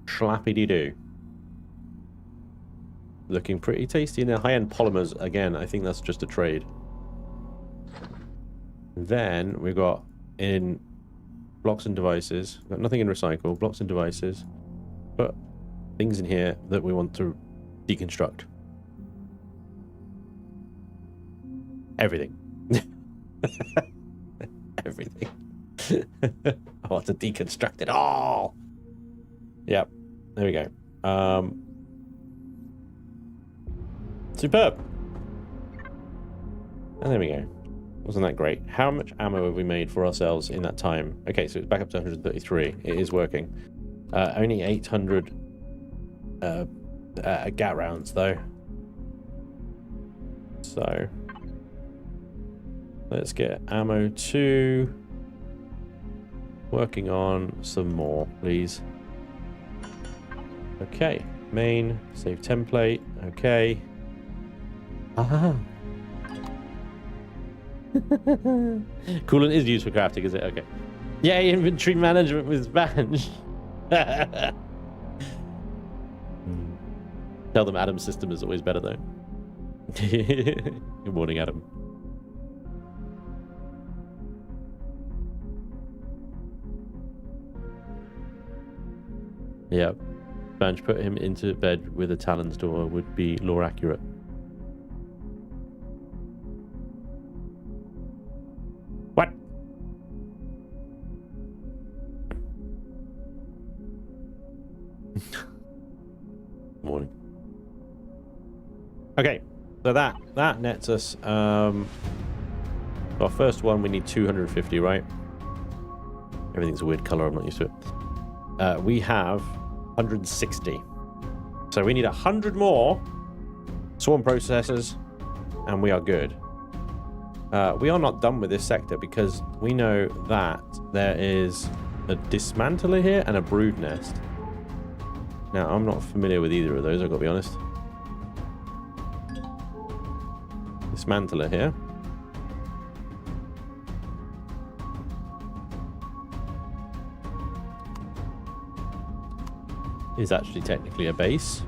Schlappy-dee-doo. Looking pretty tasty. Now, high-end polymers, again, I think that's just a trade. Then we've got in blocks and devices. Got nothing in recycle. Blocks and devices. But things in here that we want to deconstruct. Everything. Everything. I want to deconstruct it all. Yep. There we go. Superb. And there we go. Wasn't that great? How much ammo have we made for ourselves in that time? Okay, so it's back up to 133. It is working. Only 800 GAT rounds, though. So let's get ammo 2. Working on some more, please. Okay, Main, save template. Okay. Aha. Coolant is used for crafting, is it? Okay. Yay, inventory management with Spanj. Tell them Adam's system is always better, though. Good morning, Adam. Yeah. Spanj put him into bed with a Talon's door would be lore accurate. What? Morning. Okay, so that nets us. Our first one, we need 250, right? Everything's a weird color. I'm not used to it. We have 160. So we need 100 more swarm processors, and we are good. We are not done with this sector because we know that there is a dismantler here and a brood nest. Now, I'm not familiar with either of those, I've got to be honest. Dismantler here. Is actually technically a base,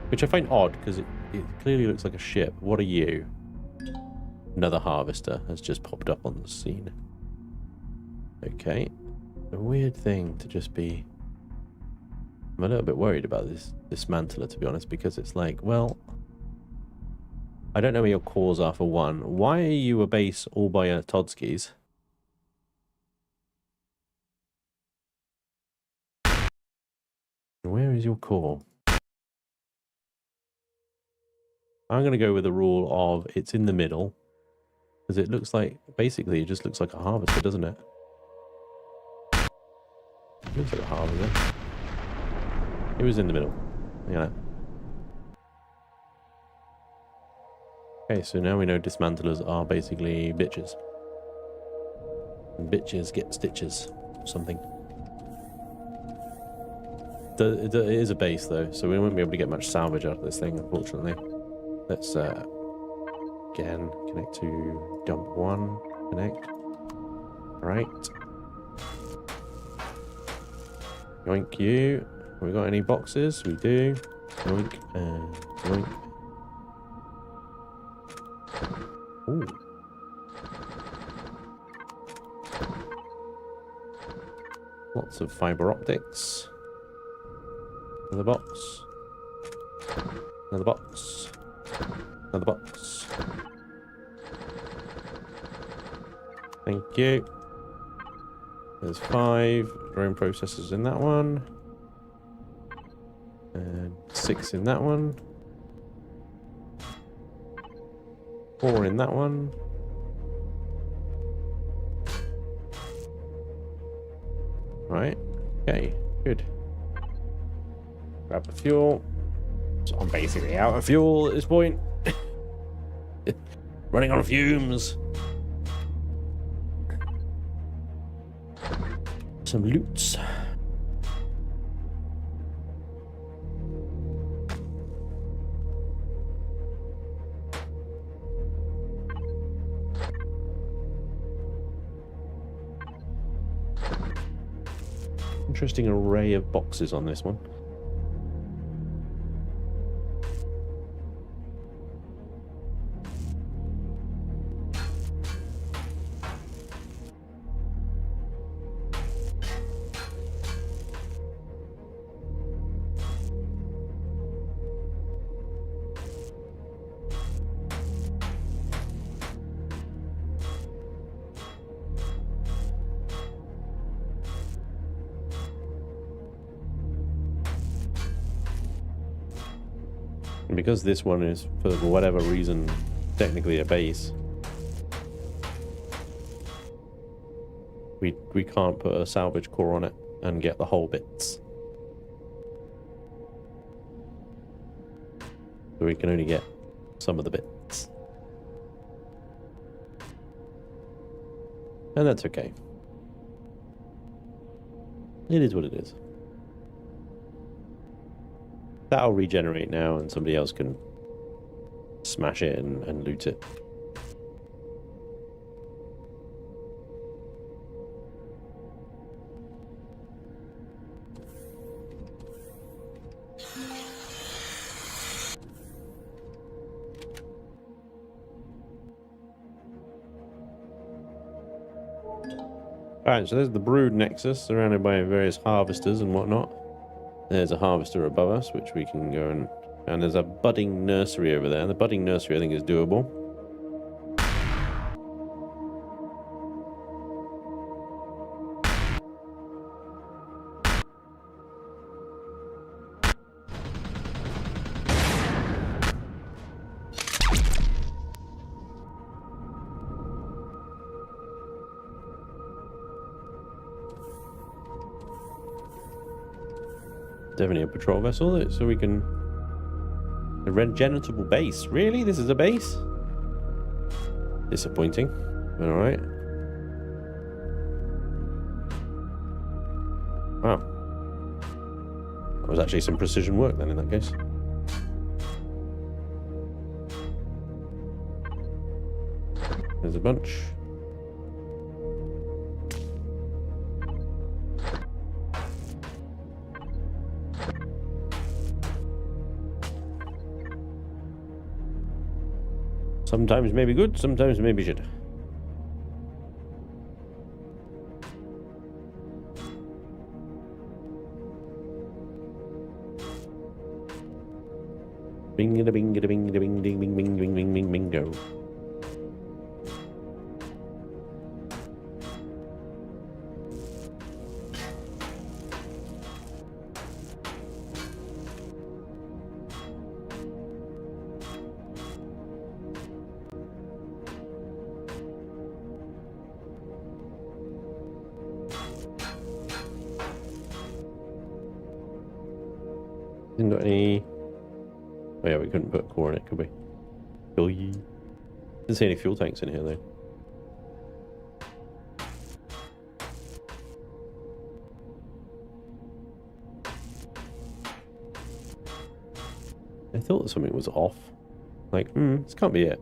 which I find odd because it clearly looks like a ship. What are you? Another harvester has just popped up on the scene. Okay, a weird thing to just be. I'm a little bit worried about this dismantler, to be honest, because it's like, well, I don't know where your cores are for one. Why are you a base all by Todskis? Where is your core? I'm going to go with the rule of it's in the middle. Because it looks like, basically, it just looks like a harvester, doesn't it? It looks like a harvester. It was in the middle. Yeah. Okay, so now we know dismantlers are basically bitches. And bitches get stitches or something. It is a base though, so we won't be able to get much salvage out of this thing, unfortunately. Let's again connect to dump 1. Connect. Right. Yoink you. Have we got any boxes? We do. Yoink and yoink. Ooh. Lots of fiber optics. Another box. Another box. Another box. Thank you. There's 5 drone processors in that one. And 6 in that one. 4 in that one. Right. Okay. Good. Grab the fuel. So I'm basically out of fuel at this point. Running on fumes. Some loots. Interesting array of boxes on this one. And because this one is, for whatever reason, technically a base, we can't put a salvage core on it and get the whole bits. So we can only get some of the bits. And that's okay. It is what it is. That'll regenerate now, and somebody else can smash it and loot it. Alright, so there's the brood nexus surrounded by various harvesters and whatnot. There's a harvester above us, which we can go and there's a budding nursery over there. The budding nursery, I think, is doable. Definitely a patrol vessel, so we can... A regeneratable base. Really? This is a base? Disappointing. But alright. Wow. That was actually some precision work then in that case. There's a bunch. Sometimes maybe good, sometimes maybe shit. Bing da bing da bing da bing ding bing bing bing bing bing bingo. Hasn't got any... Oh yeah, we couldn't put a core in it, could we? Oh yeah. Didn't see any fuel tanks in here though. I thought something was off. Like, this can't be it.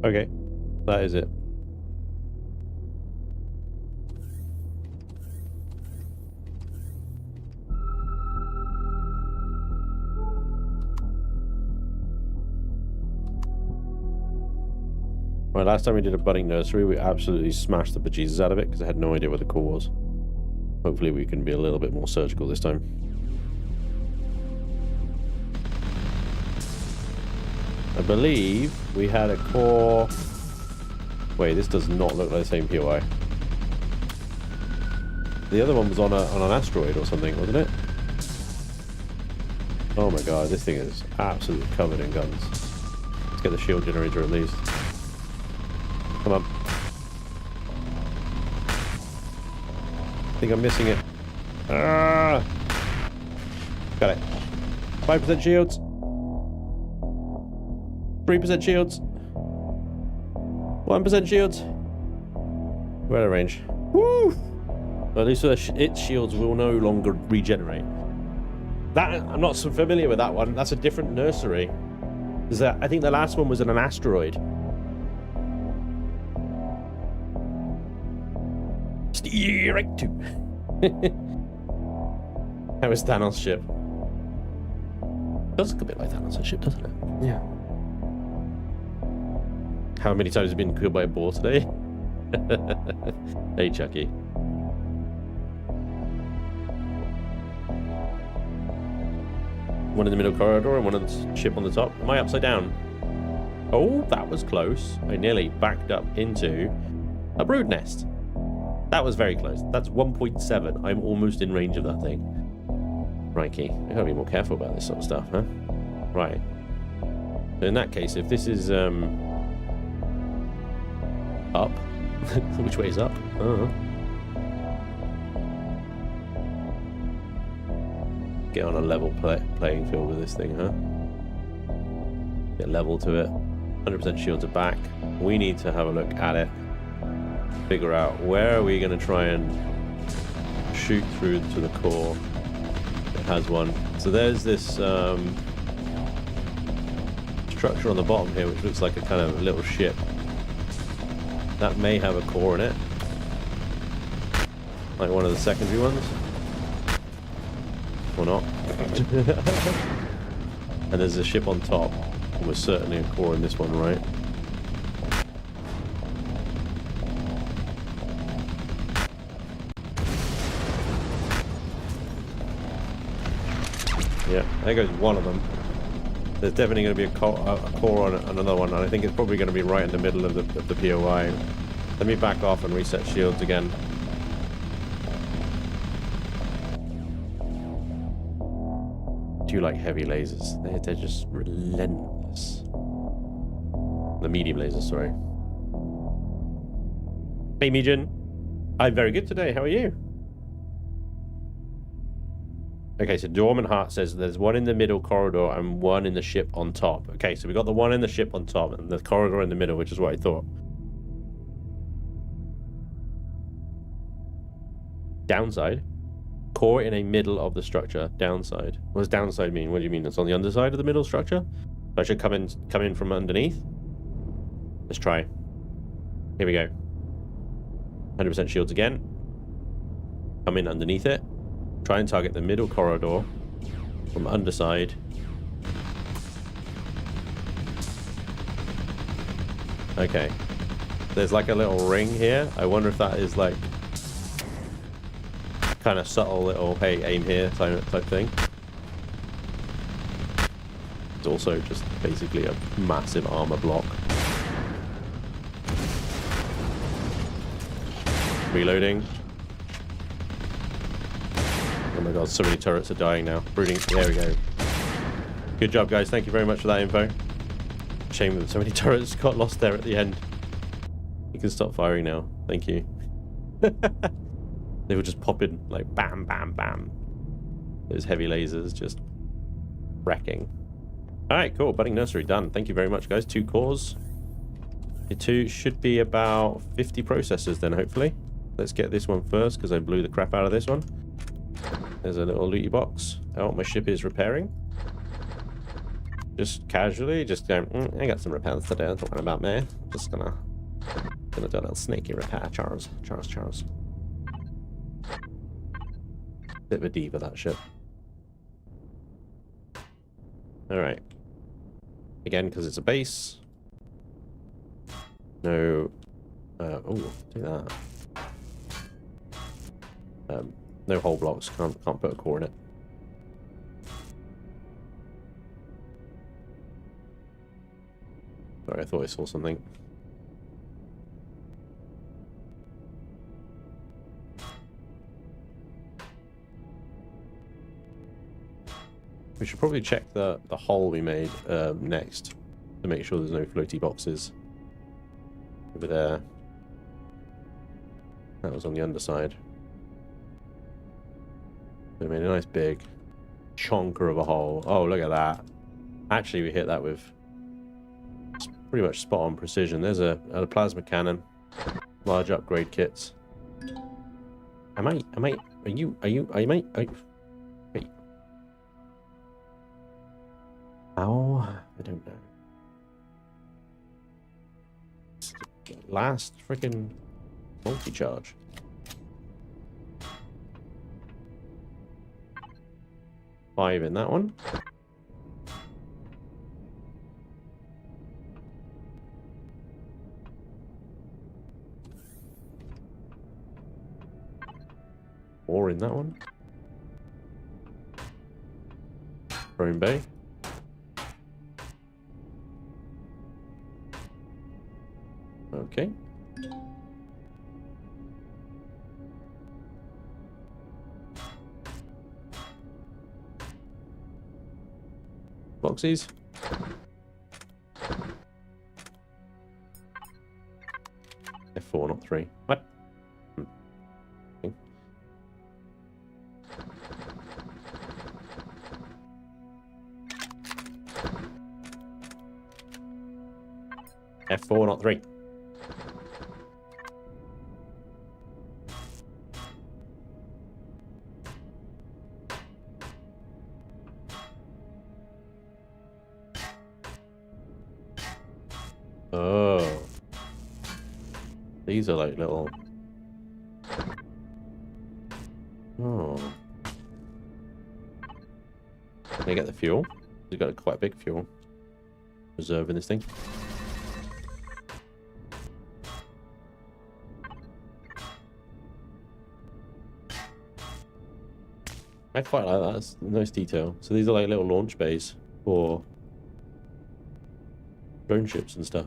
Okay, that is it. Right, last time we did a budding nursery, we absolutely smashed the bejesus out of it because I had no idea what the core was. Hopefully we can be a little bit more surgical this time. I believe we had a core... Wait, this does not look like the same POI. The other one was on an asteroid or something, wasn't it? Oh my god, this thing is absolutely covered in guns. Let's get the shield generator at least. Come on. I think I'm missing it. Ah! Got it. 5% shields. 3% shields. 1% shields. We're out of range. Woo! Well, at least its shields will no longer regenerate. That I'm not so familiar with that one. That's a different nursery. I think the last one was in an asteroid. Strike 2. How is Thanos' ship? Does look a bit like Thanos' ship, doesn't it? Yeah. How many times have you been killed by a boar today? Hey, Chucky. One in the middle corridor and one on the ship on the top. Am I upside down? Oh, that was close. I nearly backed up into a brood nest. That was very close. That's 1.7. I'm almost in range of that thing. Crikey. I gotta be more careful about this sort of stuff, huh? Right. In that case, if this is up, which way is up? I don't know. Get on a level playing field with this thing, huh? Get level to it. 100% shields are back. We need to have a look at it. Figure out where are we going to try and shoot through to the core. It has one. So there's this structure on the bottom here, which looks like a kind of little ship. That may have a core in it. Like one of the secondary ones. Or not. And there's a ship on top. Almost certainly a core in this one, right? Yeah, there goes one of them. There's definitely going to be a core on another one, and I think it's probably going to be right in the middle of the POI. Let me back off and reset shields again. Do you like heavy lasers? They're just relentless. The medium lasers, sorry. Hey, Mejan. I'm very good today. How are you? Okay, so Dormant Heart says there's one in the middle corridor and one in the ship on top. Okay, so we got the one in the ship on top and the corridor in the middle, which is what I thought. Downside. Core in a middle of the structure. Downside. What does downside mean? What do you mean? It's on the underside of the middle structure? So I should come in from underneath? Let's try. Here we go. 100% shields again. Come in underneath it. Try and target the middle corridor from underside. Okay. There's like a little ring here. I wonder if that is like kind of subtle little, hey, aim here type thing. It's also just basically a massive armor block. Reloading. Oh my god, so many turrets are dying now. Brooding. There we go. Good job, guys. Thank you very much for that info. Shame that so many turrets got lost there at the end. You can stop firing now. Thank you. They were just popping like bam, bam, bam. Those heavy lasers just wrecking. Alright, cool. Budding Nursery done. Thank you very much, guys. 2 cores. Your 2 should be about 50 processors then, hopefully. Let's get this one first because I blew the crap out of this one. There's a little looty box. Oh, my ship is repairing. Just casually, just going, I got some repairs to do. Don't worry about me. Just gonna do a little snaky repair, Charles. Bit of a diva, that ship. Alright. Again, because it's a base. No. Oh, do that. No hull blocks. Can't put a core in it. Sorry, I thought I saw something. We should probably check the hull we made next to make sure there's no floaty boxes over there. That was on the underside. We made a nice big chonker of a hole. Oh, look at that. Actually, we hit that with pretty much spot on precision. There's a plasma cannon. Large upgrade kits. Wait. How? I don't know. Last freaking multi-charge. Five in that one. Four in that one. Drone bay. Okay. Boxies. F4, not 3. What? Okay. F4, not 3. Oh. These are like little... Oh. Can I get the fuel? We've got quite a big fuel reserve in this thing. I quite like that. It's nice detail. So these are like little launch bays for drone ships and stuff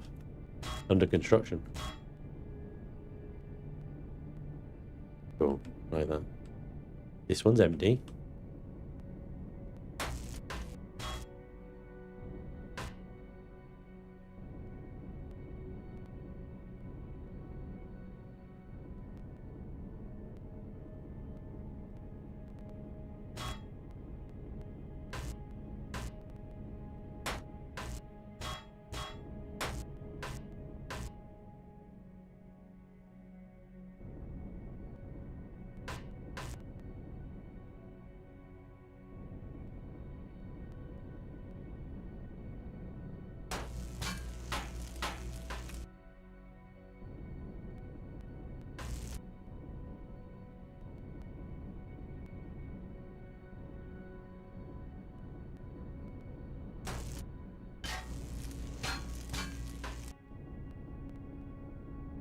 under construction. Cool, like that. This one's empty.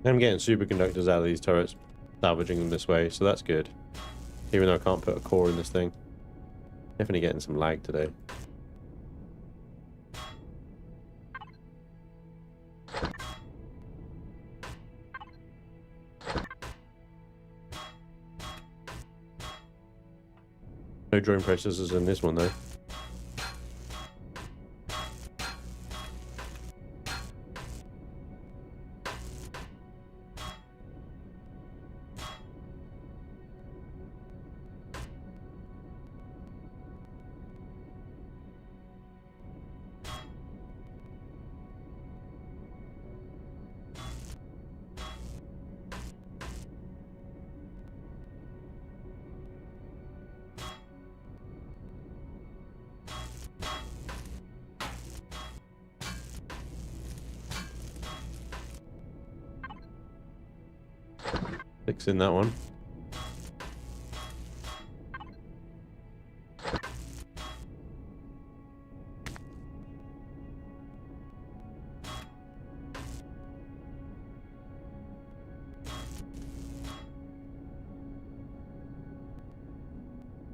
I'm getting superconductors out of these turrets, salvaging them this way, so that's good. Even though I can't put a core in this thing. Definitely getting some lag today. No drone processors in this one though. Fixing that one.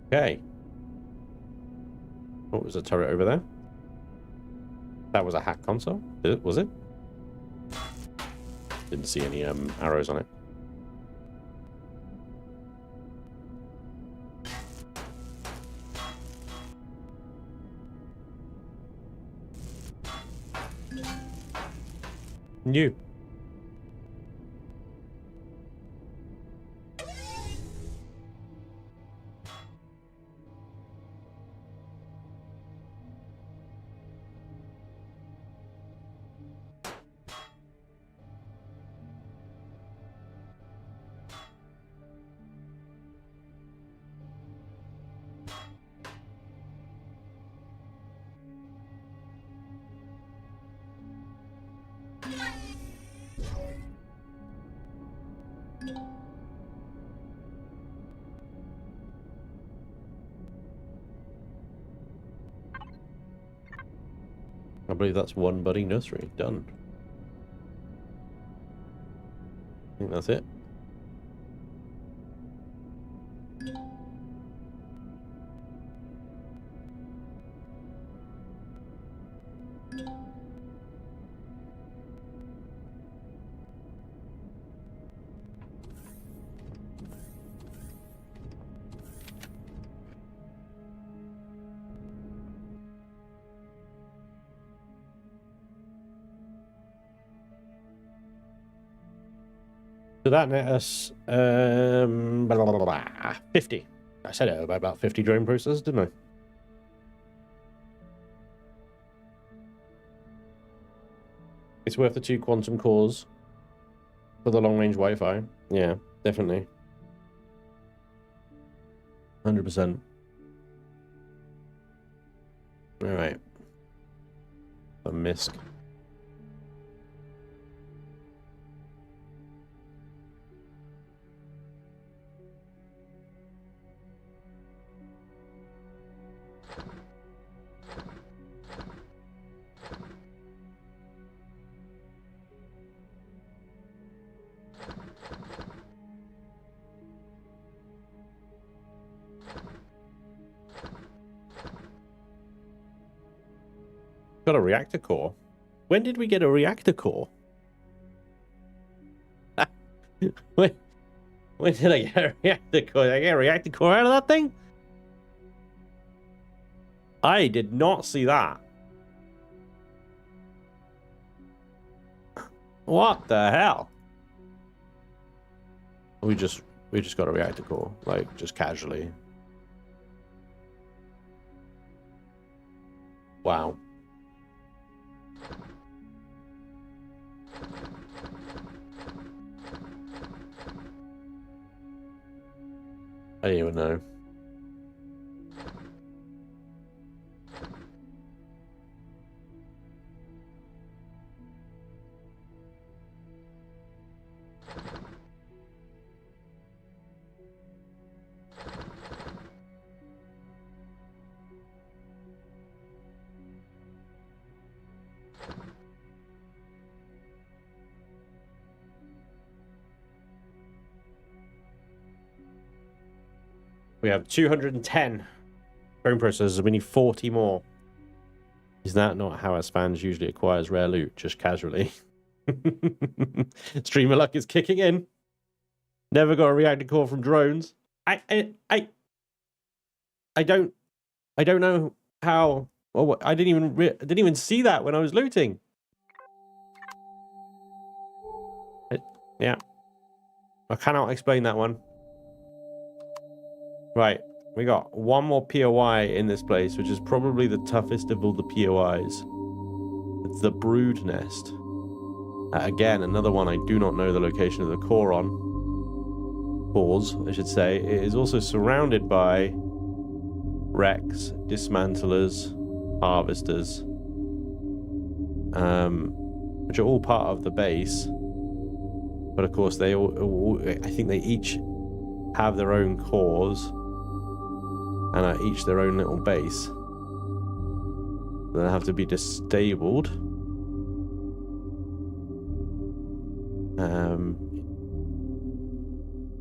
Okay. What was the turret over there? That was a hack console? Was it? Didn't see any arrows on it. New. I believe that's one budding nursery. Done. I think that's it. So that net us 50. I said it about 50 drone processors, didn't I? It's worth the 2 quantum cores for the long-range Wi-Fi. Yeah, definitely. 100%. All right. A misc. Got a reactor core. When did we get a reactor core? when did I get a reactor core? Did I get a reactor core out of that thing? I did not see that. What the hell? We just got a reactor core, like just casually. Wow. I don't even know. We have 210 drone processors. We need 40 more. Is that not how a Spanj usually acquires rare loot? Just casually. Streamer luck is kicking in. Never got a reactor core from drones. I don't know how. Well, I didn't even see that when I was looting. Yeah, I cannot explain that one. Right, we got one more POI in this place, which is probably the toughest of all the POIs. It's the Brood Nest. Again, another one I do not know the location of the core on. Cores, I should say. It is also surrounded by wrecks, dismantlers, harvesters, which are all part of the base. But of course, they all I think they each have their own cores and are each their own little base. They have to be disabled.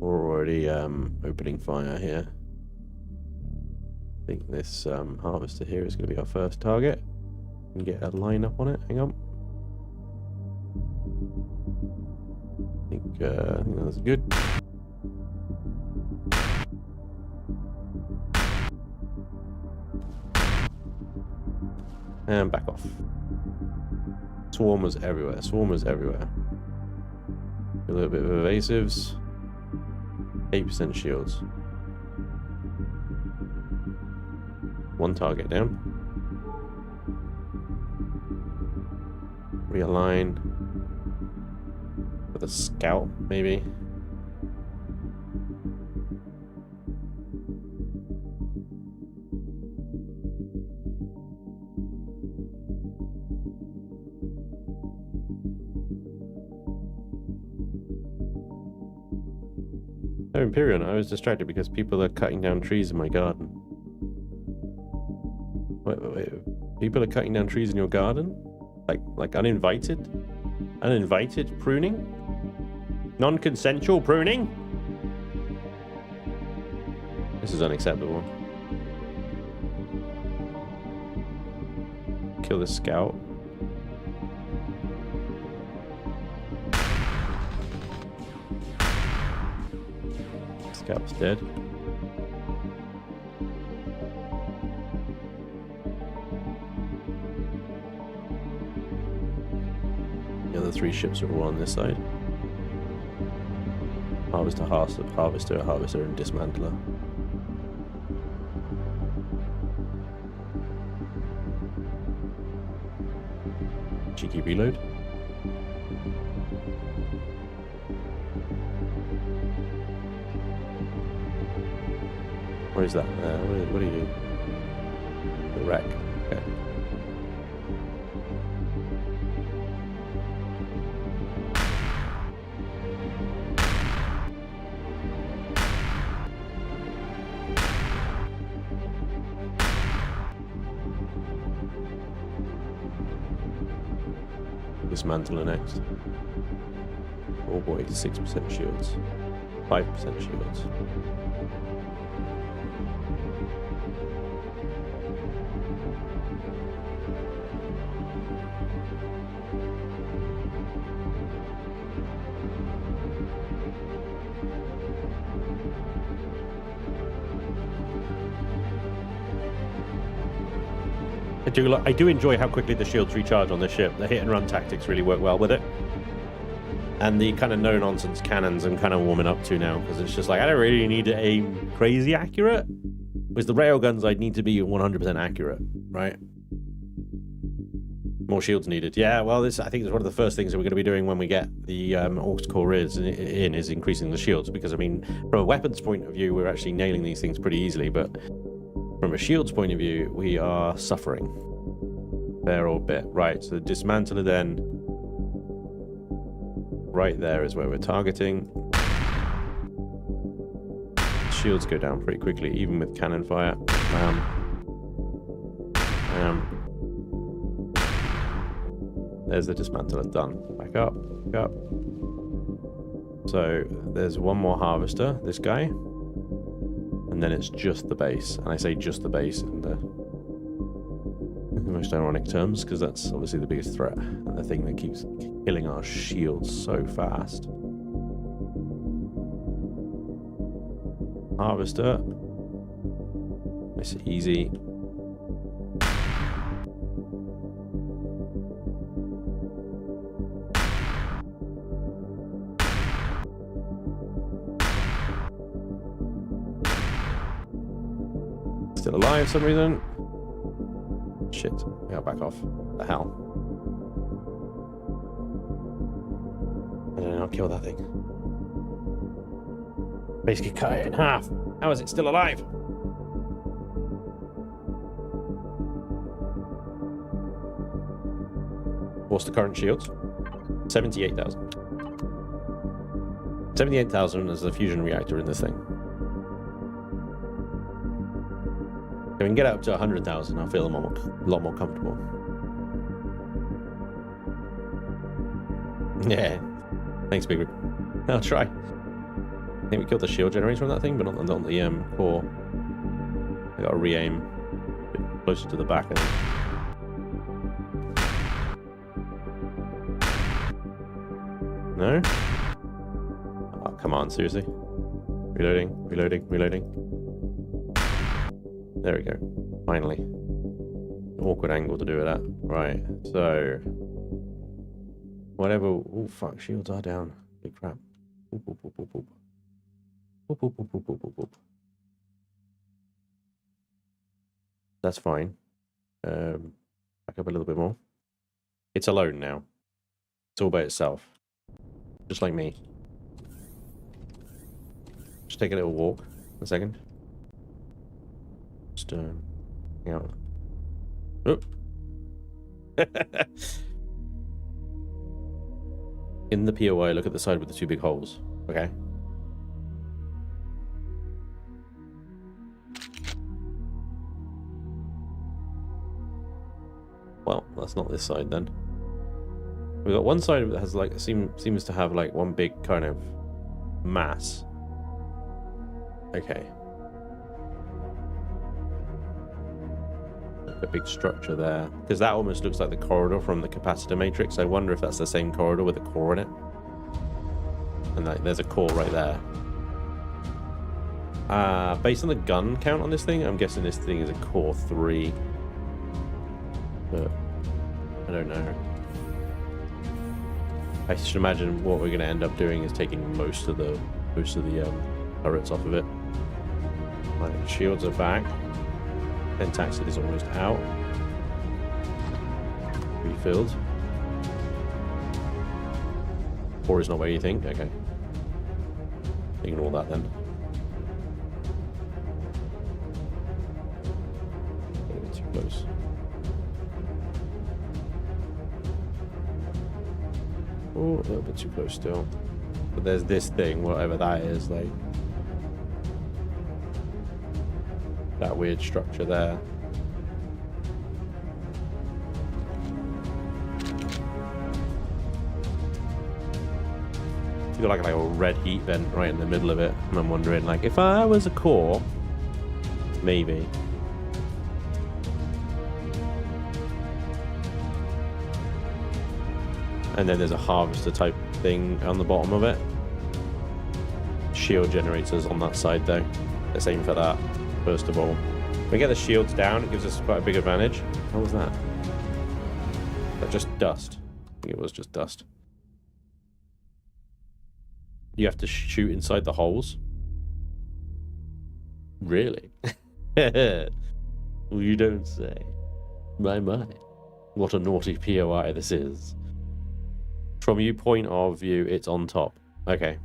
We're already opening fire here. I think this harvester here is going to be our first target. We can get a line up on it. Hang on. I think that's good. And back off. Swarmers everywhere. Swarmers everywhere. A little bit of evasives. 8% shields. One target down. Realign. With a scout, maybe. Oh, Empyrion, I was distracted because people are cutting down trees in my garden. Wait. People are cutting down trees in your garden? Like uninvited? Uninvited pruning? Non-consensual pruning? This is unacceptable. Kill this scout. Scout's dead. The other 3 ships are all on this side. Harvester, harvester, and dismantler. Cheeky reload. Where is that? What do you do? The wreck. Okay. Dismantler next. Oh boy, 6% shields. 5% shields. I do enjoy how quickly the shields recharge on this ship. The hit and run tactics really work well with it. And the kind of no-nonsense cannons I'm kind of warming up to now, because it's just like, I don't really need to aim crazy accurate. With the railguns, I'd need to be 100% accurate, right? More shields needed. Yeah, well, this I think is one of the first things that we're going to be doing when we get the AUX core is increasing the shields, because, I mean, from a weapons point of view, we're actually nailing these things pretty easily, but from a shields point of view, we are suffering. Fair old bit. Right, so the dismantler then. Right there is where we're targeting. Shields go down pretty quickly, even with cannon fire. There's the dismantler done. Back up, back up. So there's one more harvester, this guy. And then it's just the base. And I say just the base in the most ironic terms, because that's obviously the biggest threat and the thing that keeps killing our shields so fast. Harvester. Nice and easy. Still alive for some reason. Shit. I gotta back off. What the hell? I don't know, I'll kill that thing. Basically cut it in half. How is it still alive? What's the current shields? 78,000. 78,000 is the fusion reactor in this thing. If we can get up to 100,000, I'll feel a lot more comfortable. Yeah. Thanks, Big Rip. I'll try. I think we killed the shield generator on that thing, but not on the core. I gotta re-aim a bit closer to the back, I think. No? Oh, come on, seriously? Reloading, reloading, reloading. There we go. Finally. Awkward angle to do it at. Right, so... Whatever... Oh, fuck, shields are down. Big crap. Boop, boop, boop, boop, boop. Boop, boop, boop, boop, boop, boop, boop. That's fine. Back up a little bit more. It's alone now. It's all by itself. Just like me. Just take a little walk. A second. Just, hang on. Oop. In the POI, look at the side with the two big holes. Okay. Well, that's not this side then. We've got one side that has like seems to have like one big kind of mass. Okay. A big structure there, because that almost looks like the corridor from the capacitor matrix. I wonder if that's the same corridor with a core in it. And like, there's a core right there. Based on the gun count on this thing, I'm guessing this thing is a core 3. But I don't know. I should imagine what we're going to end up doing is taking most of the most of the turrets off of it. Right, shields are back. Pentaxid is almost out. Refilled. Or is not where you think? Okay. Ignore that then. A bit too close. Oh, a little bit too close still. But there's this thing, whatever that is, like that weird structure there. You got like a red heat vent right in the middle of it, and I'm wondering, like, if I was a core, maybe. And then there's a harvester type thing on the bottom of it. Shield generators on that side though. Let's aim for that first of all. When we get the shields down, it gives us quite a big advantage. What was that? That just dust. I think it was just dust. You have to shoot inside the holes. Really? Well, you don't say. My. What a naughty POI this is. From your point of view, it's on top. Okay.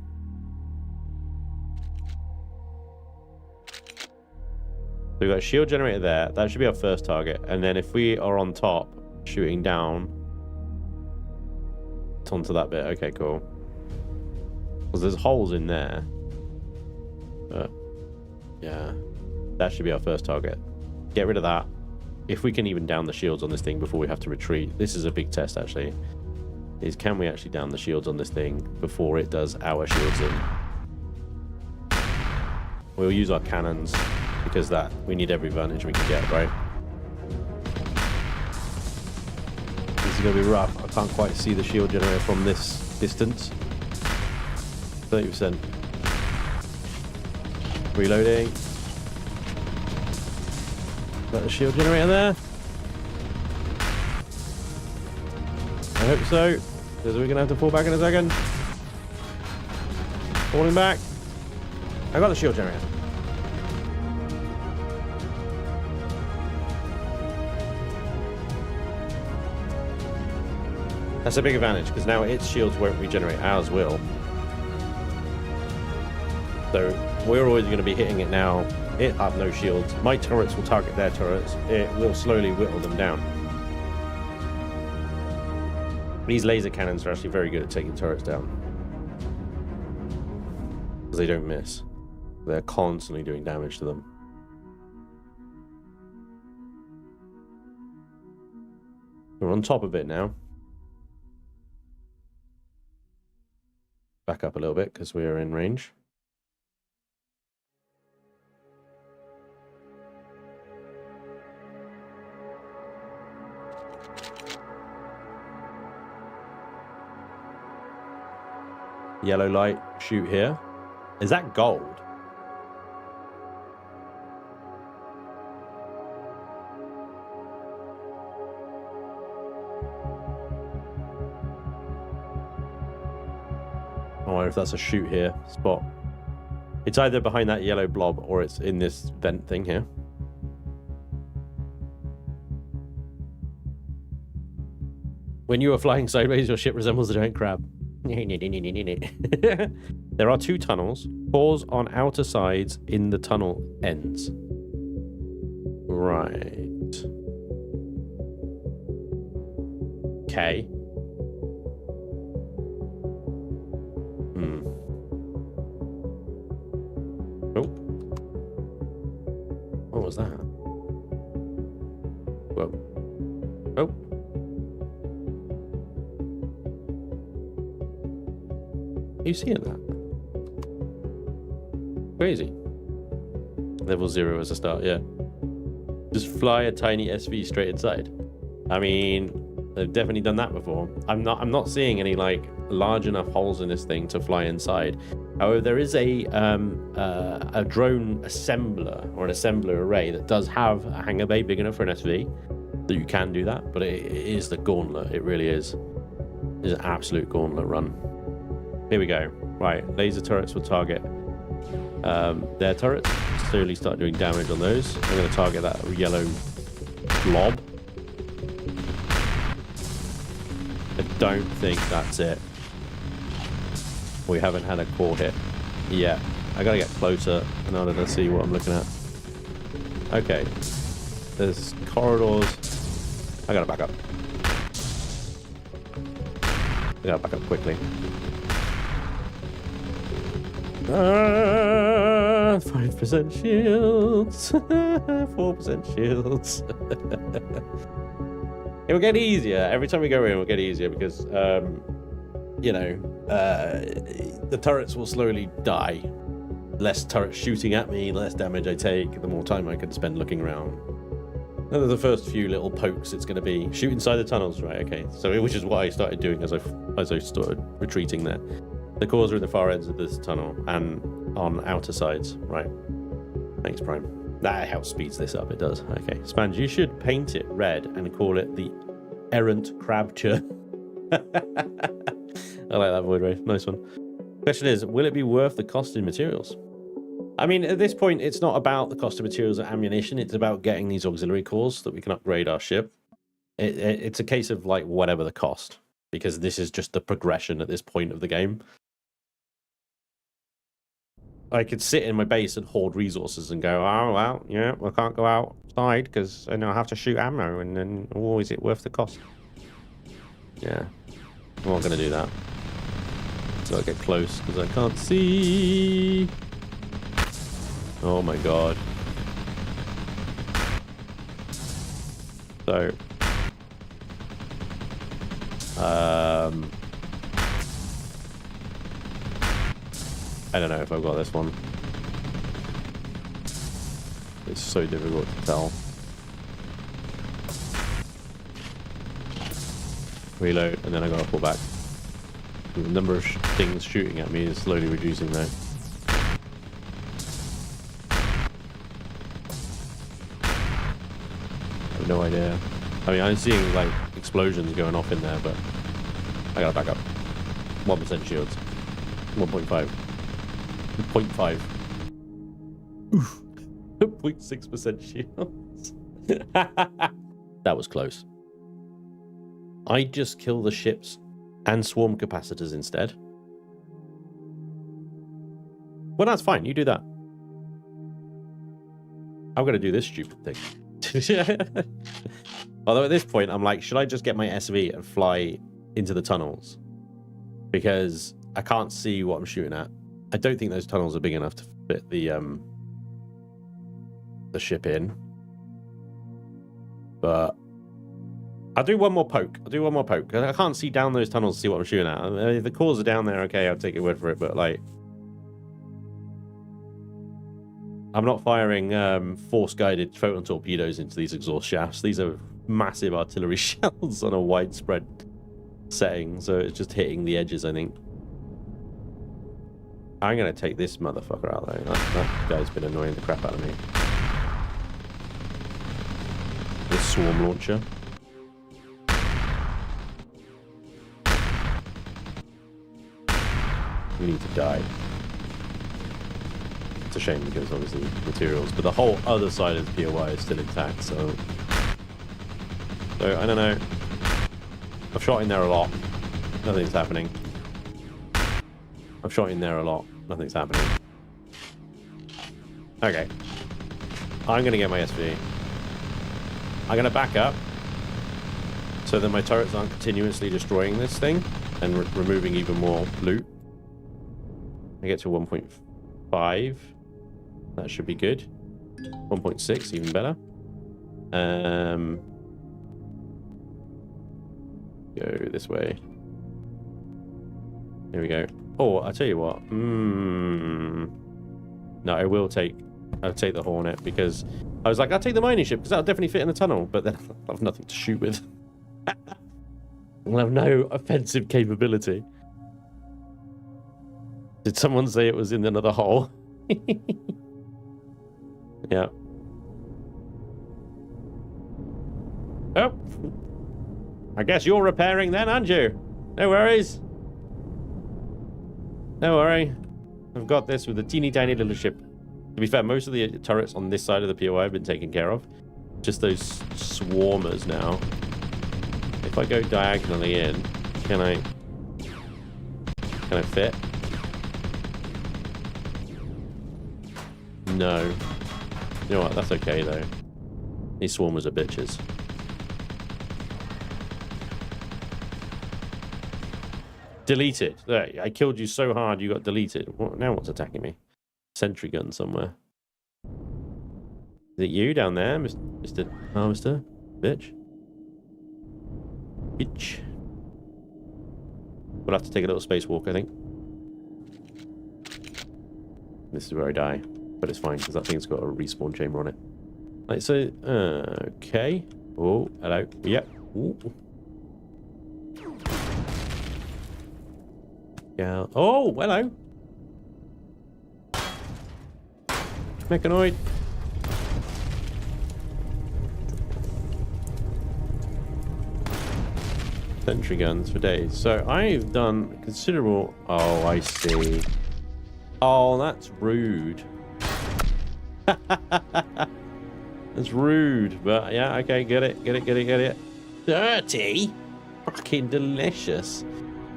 So we've got a shield generator there. That should be our first target. And then if we are on top, shooting down, it's onto that bit. Okay, cool. Because there's holes in there. Yeah. That should be our first target. Get rid of that. If we can even down the shields on this thing before we have to retreat. This is a big test, actually. Is can we actually down the shields on this thing before it does our shields in? We'll use our cannons because that we need every advantage we can get, right? This is going to be rough. I can't quite see the shield generator from this distance. 30%. Reloading. Got the shield generator there. I hope so. Because we're going to have to fall back in a second. Falling back. I got the shield generator. That's a big advantage because now its shields won't regenerate. Ours will. So we're always going to be hitting it now. It have no shields. My turrets will target their turrets. It will slowly whittle them down. These laser cannons are actually very good at taking turrets down. Because they don't miss. They're constantly doing damage to them. We're on top of it now. Back up a little bit because we are in range. Yellow light, shoot here. Is that gold? I wonder if that's a shoot here spot. It's either behind that yellow blob or it's in this vent thing here. When you are flying sideways, your ship resembles a giant crab. There are two tunnels. Pause on outer sides in the tunnel ends. Right. Okay. Oh. What was that? Whoa. Oh. Are you seeing that? Crazy. Level 0 as a start, yeah. Just fly a tiny SV straight inside. I mean, they've definitely done that before. I'm not seeing any like large enough holes in this thing to fly inside. However, there is a drone assembler or an assembler array that does have a hangar bay big enough for an SV that you can do that, but it is the gauntlet. It really is. It's an absolute gauntlet run. Here we go. Right, laser turrets will target their turrets. Slowly start doing damage on those. I'm going to target that yellow blob. I don't think that's it. We haven't had a core hit yet. I gotta get closer in order to see what I'm looking at. Okay. There's corridors. I gotta back up. I gotta back up quickly. 5% shields. 4% shields. It will get easier. Every time we go in, it will get easier because, you know, the turrets will slowly die. Less turrets shooting at me, less damage I take, the more time I can spend looking around. And the first few little pokes it's going to be shoot inside the tunnels, right? Okay, so which is what I started doing as I started retreating there. The cores are in the far ends of this tunnel and on outer sides, right? Thanks, Prime. That helps speeds this up. It does. Okay, Spanj, you should paint it red and call it the Errant Crabture. I like that void ray. Nice one. Question is, will it be worth the cost in materials? I mean, at this point, it's not about the cost of materials or ammunition. It's about getting these auxiliary cores so that we can upgrade our ship. It's a case of, like, whatever the cost, because this is just the progression at this point of the game. I could sit in my base and hoard resources and go, oh, well, yeah, I can't go outside because I have to shoot ammo, and then, oh, is it worth the cost? Yeah, I'm not going to do that. So I get close because I can't see. Oh my god. So, I don't know if I've got this one. It's so difficult to tell. Reload, and then I gotta pull back. The number of things shooting at me is slowly reducing though. I have no idea. I mean, I'm seeing like explosions going off in there, but I gotta back up. 1% shields. 1.5. 0.5. Oof. 0.6% shields. That was close. I just kill the ships and swarm capacitors instead. Well, that's fine. You do that. I'm going to do this stupid thing. Although at this point, I'm like, should I just get my SV and fly into the tunnels? Because I can't see what I'm shooting at. I don't think those tunnels are big enough to fit the ship in. But I'll do one more poke. I can't see down those tunnels to see what I'm shooting at. I mean, if the cores are down there, okay, I'll take your word for it. But like, I'm not firing force-guided photon torpedoes into these exhaust shafts. These are massive artillery shells on a widespread setting, so it's just hitting the edges, I think. I'm going to take this motherfucker out, though. That guy's been annoying the crap out of me. This swarm launcher. We need to die. It's a shame because obviously materials, but the whole other side of the POI is still intact, so I don't know. I've shot in there a lot. Nothing's happening. I've shot in there a lot. Nothing's happening. Okay. I'm going to get my SV. I'm going to back up so that my turrets aren't continuously destroying this thing and removing even more loot. I get to 1.5. That should be good. 1.6, even better. Go this way. Here we go. Oh, I'll tell you what. No, I'll take the Hornet because I was like, I'll take the mining ship because that'll definitely fit in the tunnel, but then I'll have nothing to shoot with. I'll have no offensive capability. Did someone say it was in another hole? Yeah. Oh. I guess you're repairing then, aren't you? No worries. Don't worry. I've got this with a teeny tiny little ship. To be fair, most of the turrets on this side of the POI have been taken care of. Just those swarmers now. If I go diagonally in, can I fit? No. You know what? That's okay though. These swarmers are bitches. Deleted. There, I killed you so hard you got deleted. Now what's attacking me? Sentry gun somewhere. Is it you down there, Mr. Harvester? Bitch. Bitch. We'll have to take a little spacewalk, I think. This is where I die. But it's fine, because that thing's got a respawn chamber on it. Like, so, okay. Oh, hello. Yep. Ooh. Yeah. Oh, hello. Mechanoid. Sentry guns for days. So I've done considerable... Oh, I see. Oh, that's rude. That's rude. But yeah, okay, get it. Dirty? Fucking delicious.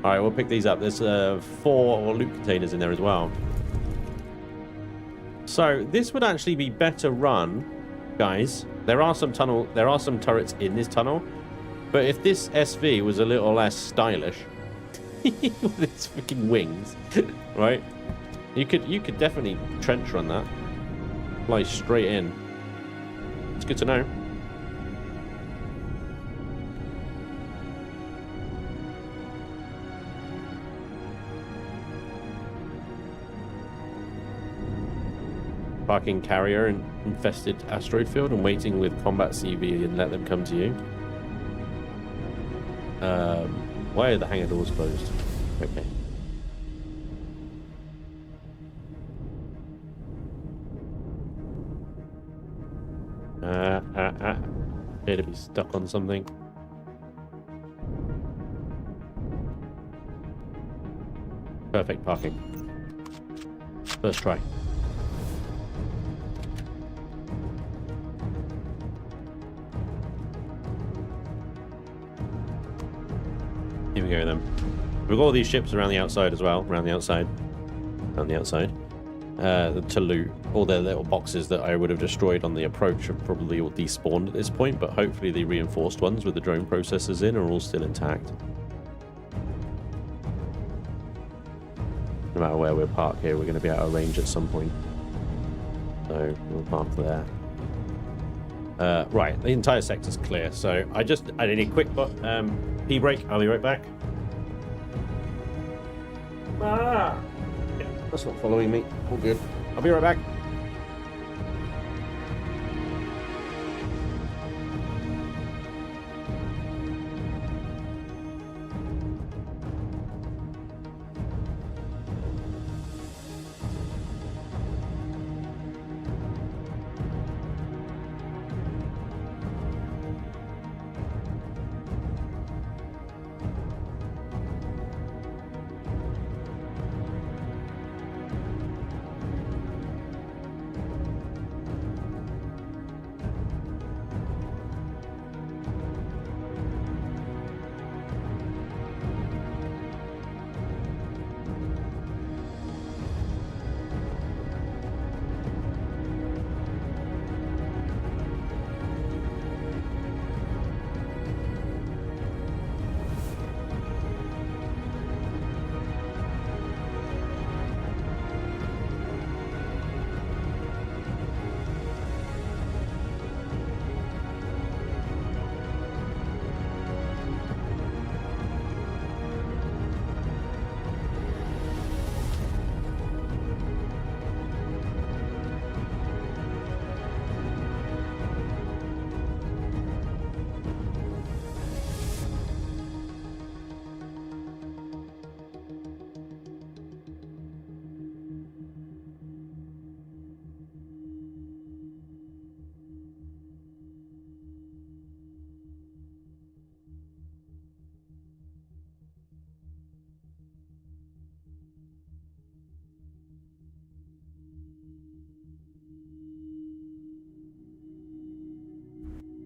Alright, we'll pick these up. There's 4 loot containers in there as well. So this would actually be better run, guys. There are some turrets in this tunnel. But if this SV was a little less stylish with its freaking wings, right? You could definitely trench run that. Fly straight in. It's good to know. Parking carrier in infested asteroid field and waiting with combat CV and let them come to you. Why are the hangar doors closed? Okay. Appear to be stuck on something. Perfect parking. First try. Here we go then. We've got all these ships around the outside as well. Around the outside. To loot. All their little boxes that I would have destroyed on the approach are probably all despawned at this point, but hopefully the reinforced ones with the drone processors in are all still intact. No matter where we're parked here, we're going to be out of range at some point. So we'll park there. Right, the entire sector's clear. So I need a quick pee break. I'll be right back. Yeah, that's not following me. All good. I'll be right back.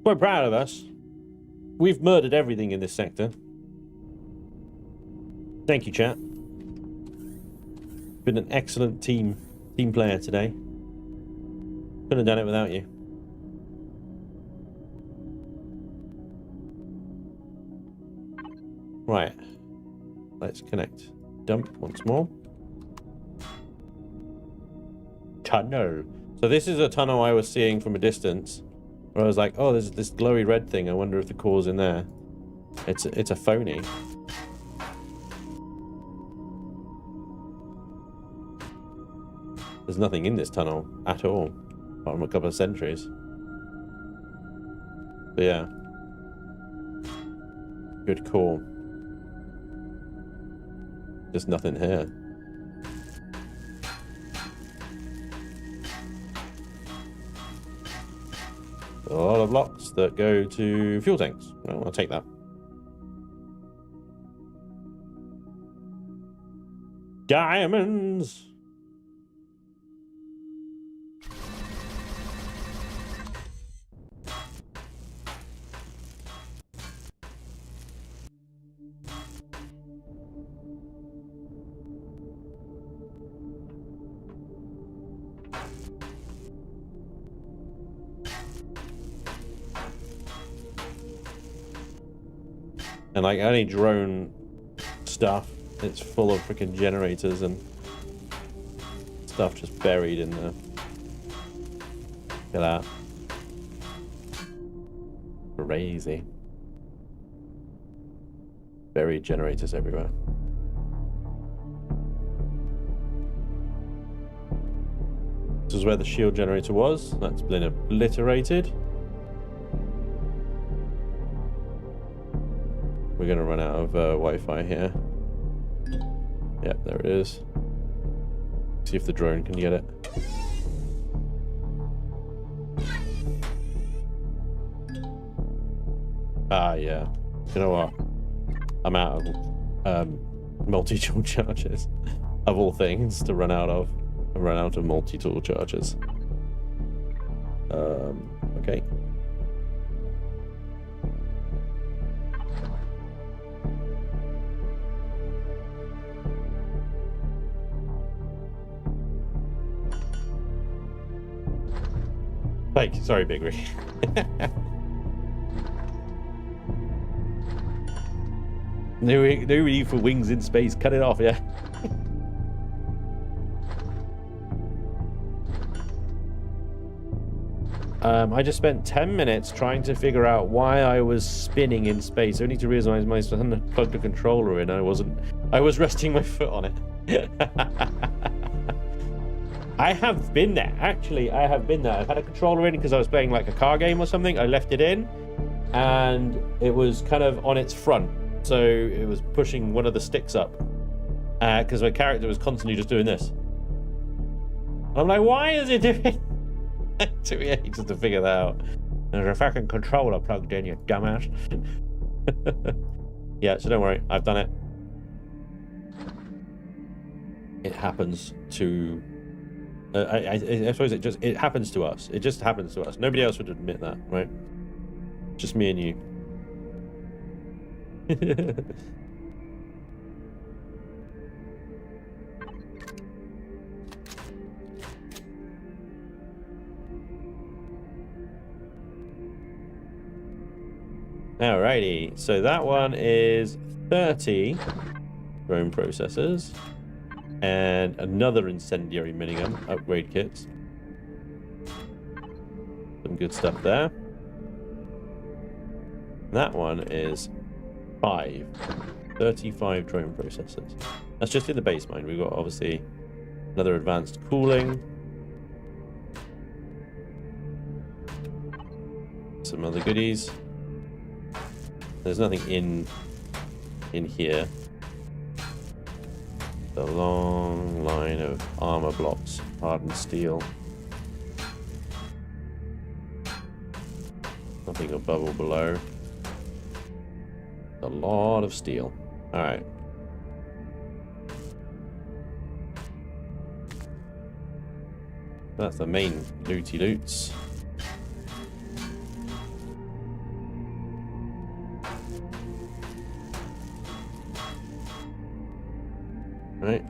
Quite proud of us. We've murdered everything in this sector. Thank you, chat. Been an excellent team player today. Couldn't have done it without you. Right. Let's connect. Dump once more. Tunnel. So this is a tunnel I was seeing from a distance, where I was like, oh, there's this glowy red thing. I wonder if the core's in there. It's a phony. There's nothing in this tunnel at all, apart from a couple of sentries. But yeah. Good core. There's nothing here. A lot of blocks that go to fuel tanks. Well, I'll take that. Diamonds! And like any drone stuff, it's full of freaking generators and stuff just buried in there. Look at that. Crazy. Buried generators everywhere. This is where the shield generator was. That's been obliterated. We're going to run out of Wi-Fi here. Yep, there it is. See if the drone can get it. Ah, yeah. You know what? I'm out of multi-tool charges. Of all things to run out of. I ran out of multi-tool charges. Okay. Like, sorry, Big Rig. No need for wings in space. Cut it off, yeah. I just spent 10 minutes trying to figure out why I was spinning in space, only to realize my son had plugged a controller in. I was resting my foot on it. I have been there. Actually, I have been there. I've had a controller in because I was playing like a car game or something. I left it in and it was kind of on its front. So it was pushing one of the sticks up because my character was constantly just doing this. And I'm like, why is it doing it? Took me ages to figure that out. There's a fucking controller plugged in, you dumbass. Yeah, so don't worry. I've done it. It happens to... I suppose it happens to us. It just happens to us. Nobody else would admit that, right? Just me and you. Alrighty, so that one is 30 drone processors and another incendiary minigun upgrade kits. Some good stuff there. That one is 35 drone processors. That's just in the base mine. We've got obviously another advanced cooling, some other goodies. There's nothing in here. A long line of armor blocks, hardened steel. Nothing above or below. A lot of steel. All right. That's the main looty loots. Right.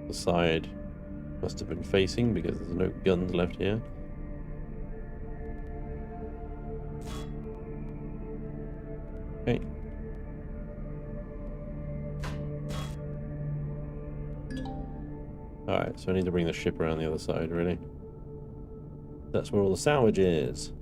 The side must have been facing because there's no guns left here. Okay. Alright, so I need to bring the ship around the other side, really. That's where all the salvage is.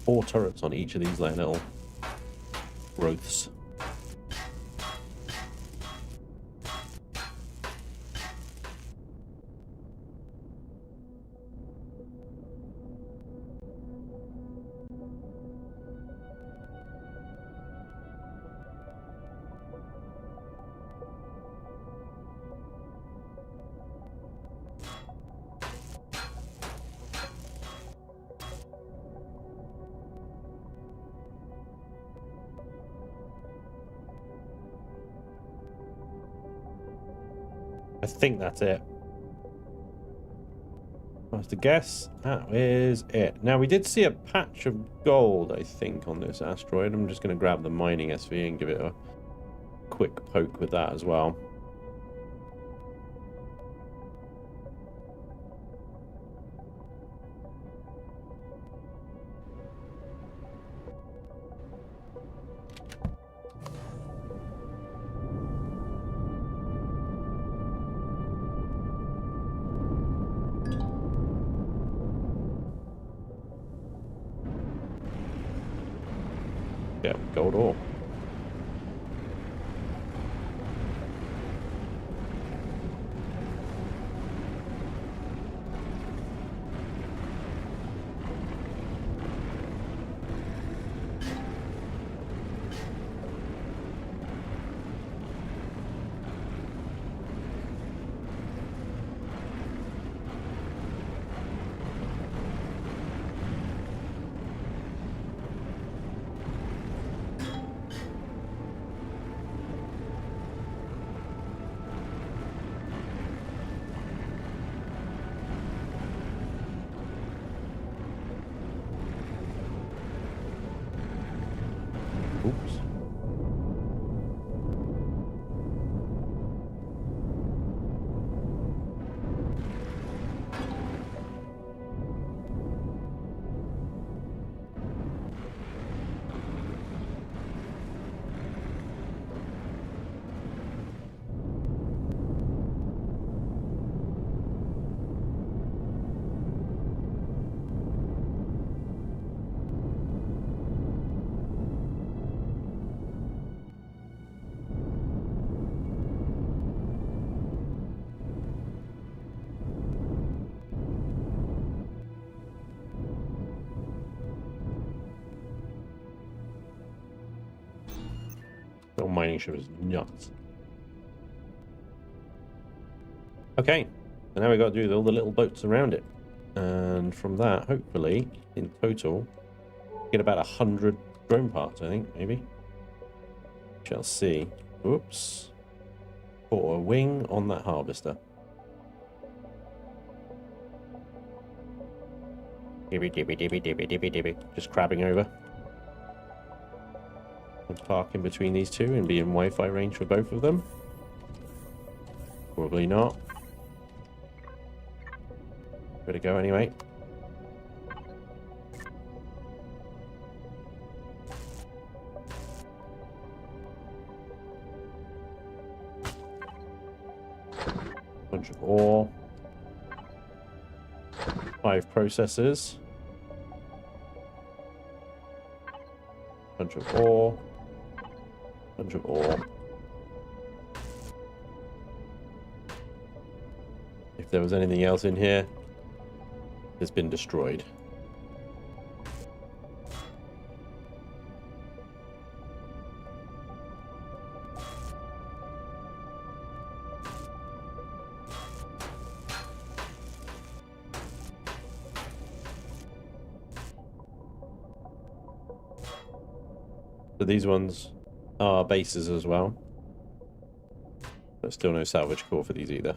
Four turrets on each of these like little growths. I think that's it. I have to guess. That is it. Now, we did see a patch of gold, I think, on this asteroid. I'm just going to grab the mining SV and give it a quick poke with that as well. Yeah, gold ore. Oops. Little mining ship is nuts. Okay, so now we've got to do all the little boats around it. And from that, hopefully, in total, get about 100 drone parts, I think, maybe. Shall see. Oops. Put a wing on that harvester. Dibby, dibby, dibby, dibby, dibby, dibby. Just crabbing over. And park in between these two and be in Wi-Fi range for both of them. Probably not. Give it a go anyway. Bunch of ore. 5 processors. Bunch of ore. Bunch of ore. If there was anything else in here, it's been destroyed. So these ones are bases as well. But still no salvage core for these either.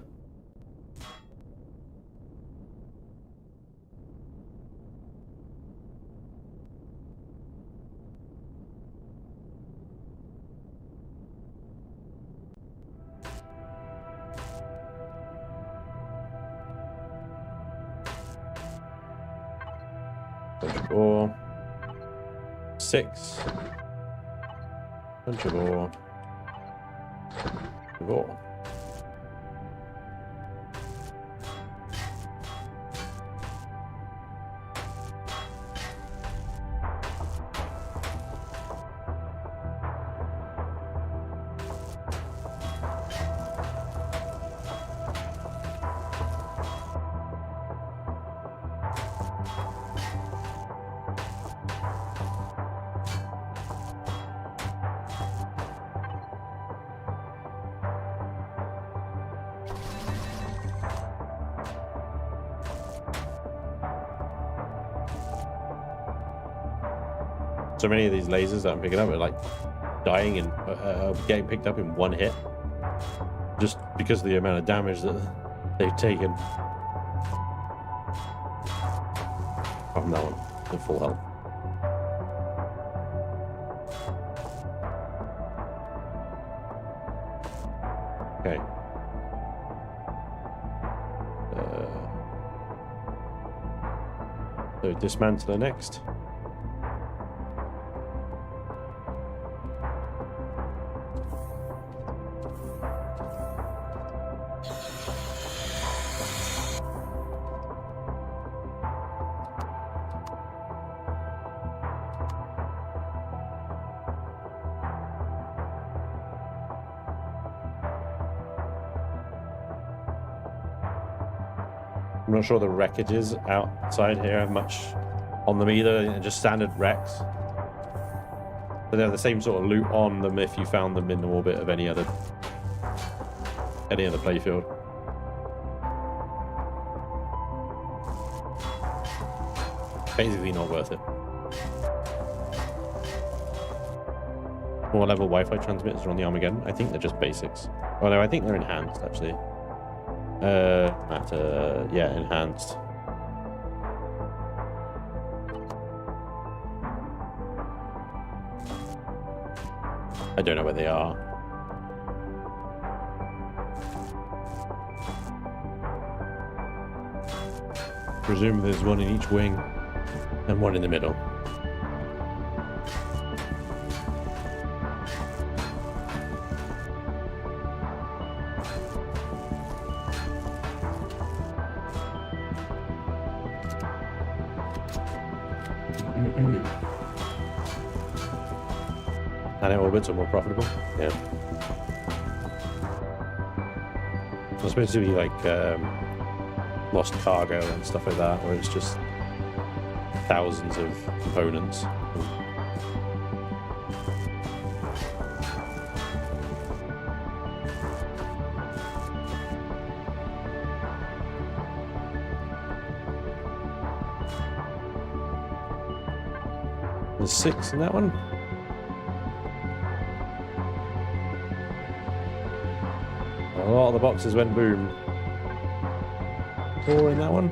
Bunch of ore. 6. Bunch of ore. Bunch of ore. So many of these lasers that I'm picking up are like dying and getting picked up in one hit, just because of the amount of damage that they've taken from that one. The full health. Okay. So dismantler next. I'm not sure the wreckages outside here have much on them either. They're just standard wrecks. But they have the same sort of loot on them if you found them in the orbit of any other playfield. Basically not worth it. More level Wi-Fi transmitters are on the Armageddon. I think they're just basics. Although I think they're enhanced actually. Yeah, enhanced. I don't know where they are. Presume there's one in each wing and one in the middle. Planet orbits are more profitable. Yeah. It's supposed to be like lost cargo and stuff like that, where it's just thousands of components. There's 6 in that one. A lot of the boxes went boom. 4 in that one.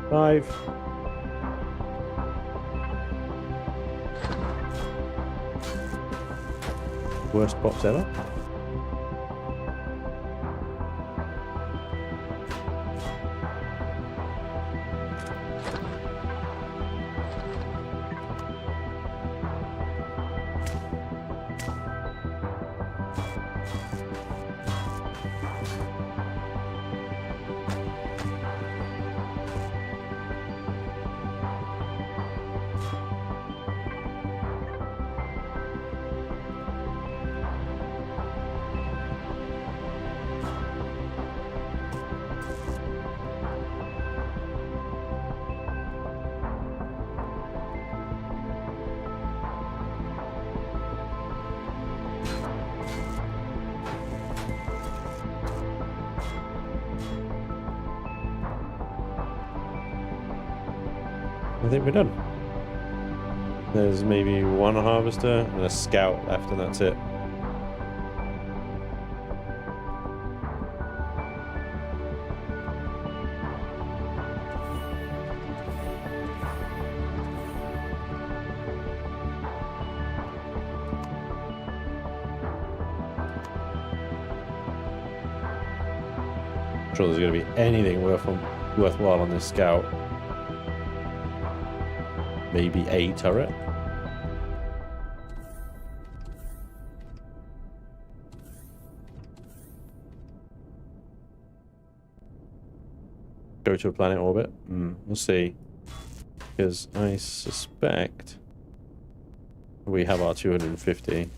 Five. Worst box ever. I think we're done. There's maybe one harvester and a scout left, and that's it. I'm sure there's going to be anything worthwhile on this scout. Maybe a turret. Go to a planet orbit. We'll see. Because I suspect we have our 250.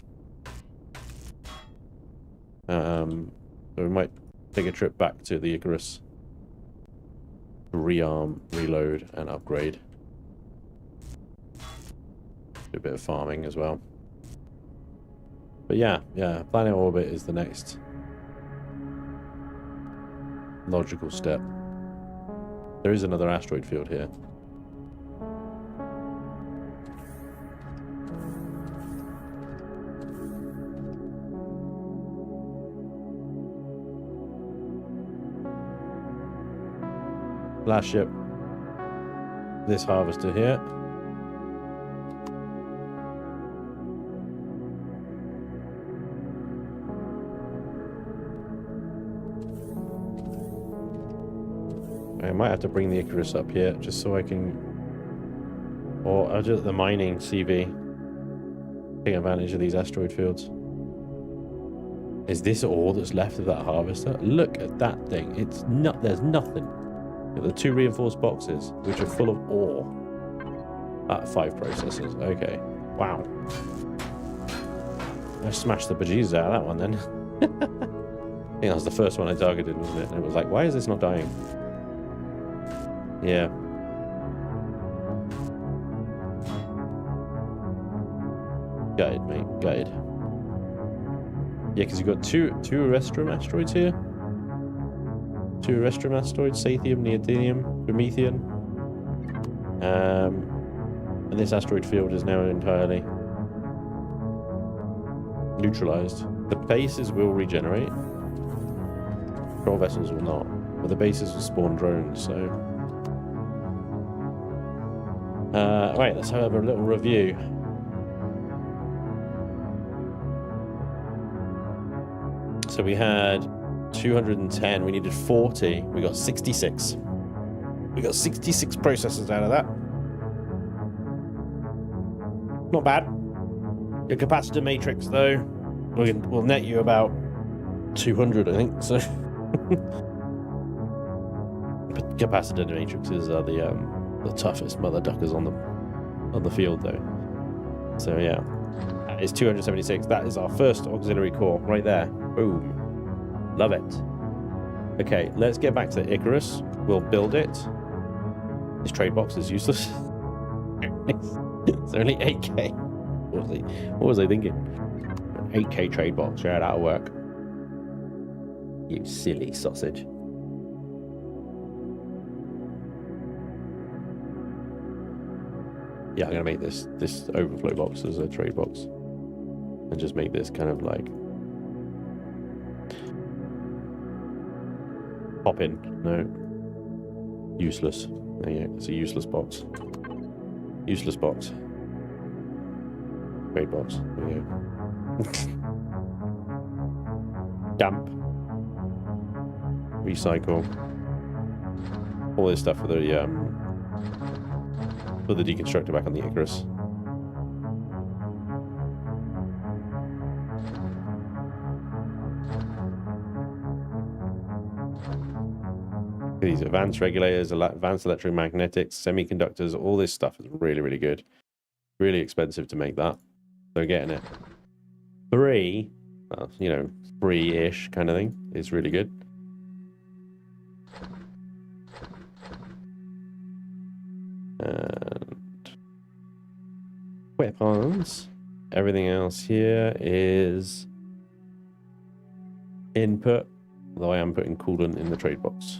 So we might take a trip back to the Icarus. Rearm, reload, and upgrade. Do a bit of farming as well. But yeah, planet orbit is the next logical step. There is another asteroid field here. Last ship. This harvester here. I might have to bring the Icarus up here just so I can, or I'll just the mining CV, take advantage of these asteroid fields. Is this all that's left of that harvester? Look at that thing. It's not. There's nothing. The 2 reinforced boxes, which are full of ore. 5 processors. Okay. Wow. I smashed the bejesus out of that one then. I think that was the first one I targeted, wasn't it? And it was like, why is this not dying? Yeah. Gutted, mate. Gutted. Yeah, because you've got two Restrum asteroids here. 2 Restrum asteroids, Sathium, Neodymium, Promethean. And this asteroid field is now entirely neutralized. The bases will regenerate. Patrol vessels will not. But the bases will spawn drones, so... right, let's have a little review. So we had 210, we needed 40, we got 66. We got 66 processors out of that. Not bad. Your capacitor matrix, though, will net you about 200, I think, so. Capacitor matrices are the toughest mother duckers on the field, though. So yeah, that is 276. That is our first auxiliary core right there. Boom, love it. Okay, let's get back to the Icarus. We'll build it. This trade box is useless. It's only 8K. What was I thinking? 8K trade box. Yeah, that'll work. You silly sausage. Yeah, I'm gonna make this overflow box as a trade box, and just make this kind of like pop in. No, useless. There you go. It's a useless box. Useless box. Trade box. There you go. Damp. Recycle. All this stuff for the deconstructor back on the Icarus. These advanced regulators, advanced electromagnetics, semiconductors, all this stuff is really, really good. Really expensive to make that. So getting it free, well, you know, free-ish kind of thing is really good. And weapons. Everything else here is input, although I am putting coolant in the trade box.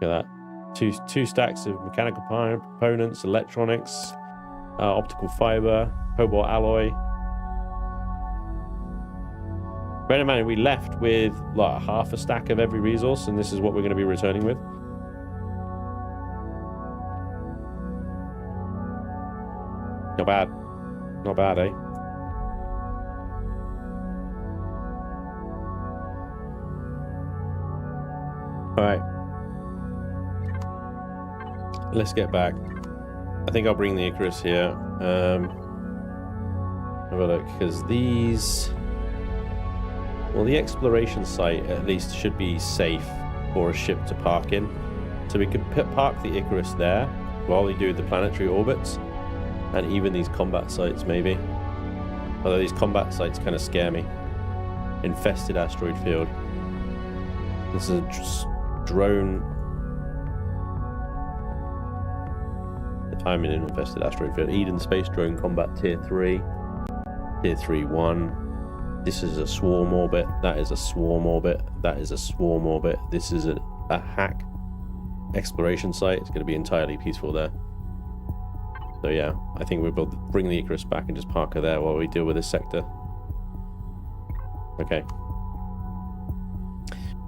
Look at that. Two stacks of mechanical components, electronics, optical fiber, cobalt alloy. Bear in mind, we left with like half a stack of every resource, and this is what we're going to be returning with. Not bad. Not bad, eh? All right. Let's get back. I think I'll bring the Icarus here. Have a look, because these... Well, the exploration site at least should be safe for a ship to park in. So we could park the Icarus there while we do the planetary orbits. And even these combat sites, maybe. Although these combat sites kind of scare me. Infested asteroid field. This is a drone... I'm in an infested asteroid field. Eden Space Drone Combat Tier 3. Tier 3 1. This is a swarm orbit. That is a swarm orbit. That is a swarm orbit. This is a hack exploration site. It's going to be entirely peaceful there. So yeah, I think we'll bring the Icarus back and just park her there while we deal with this sector. Okay.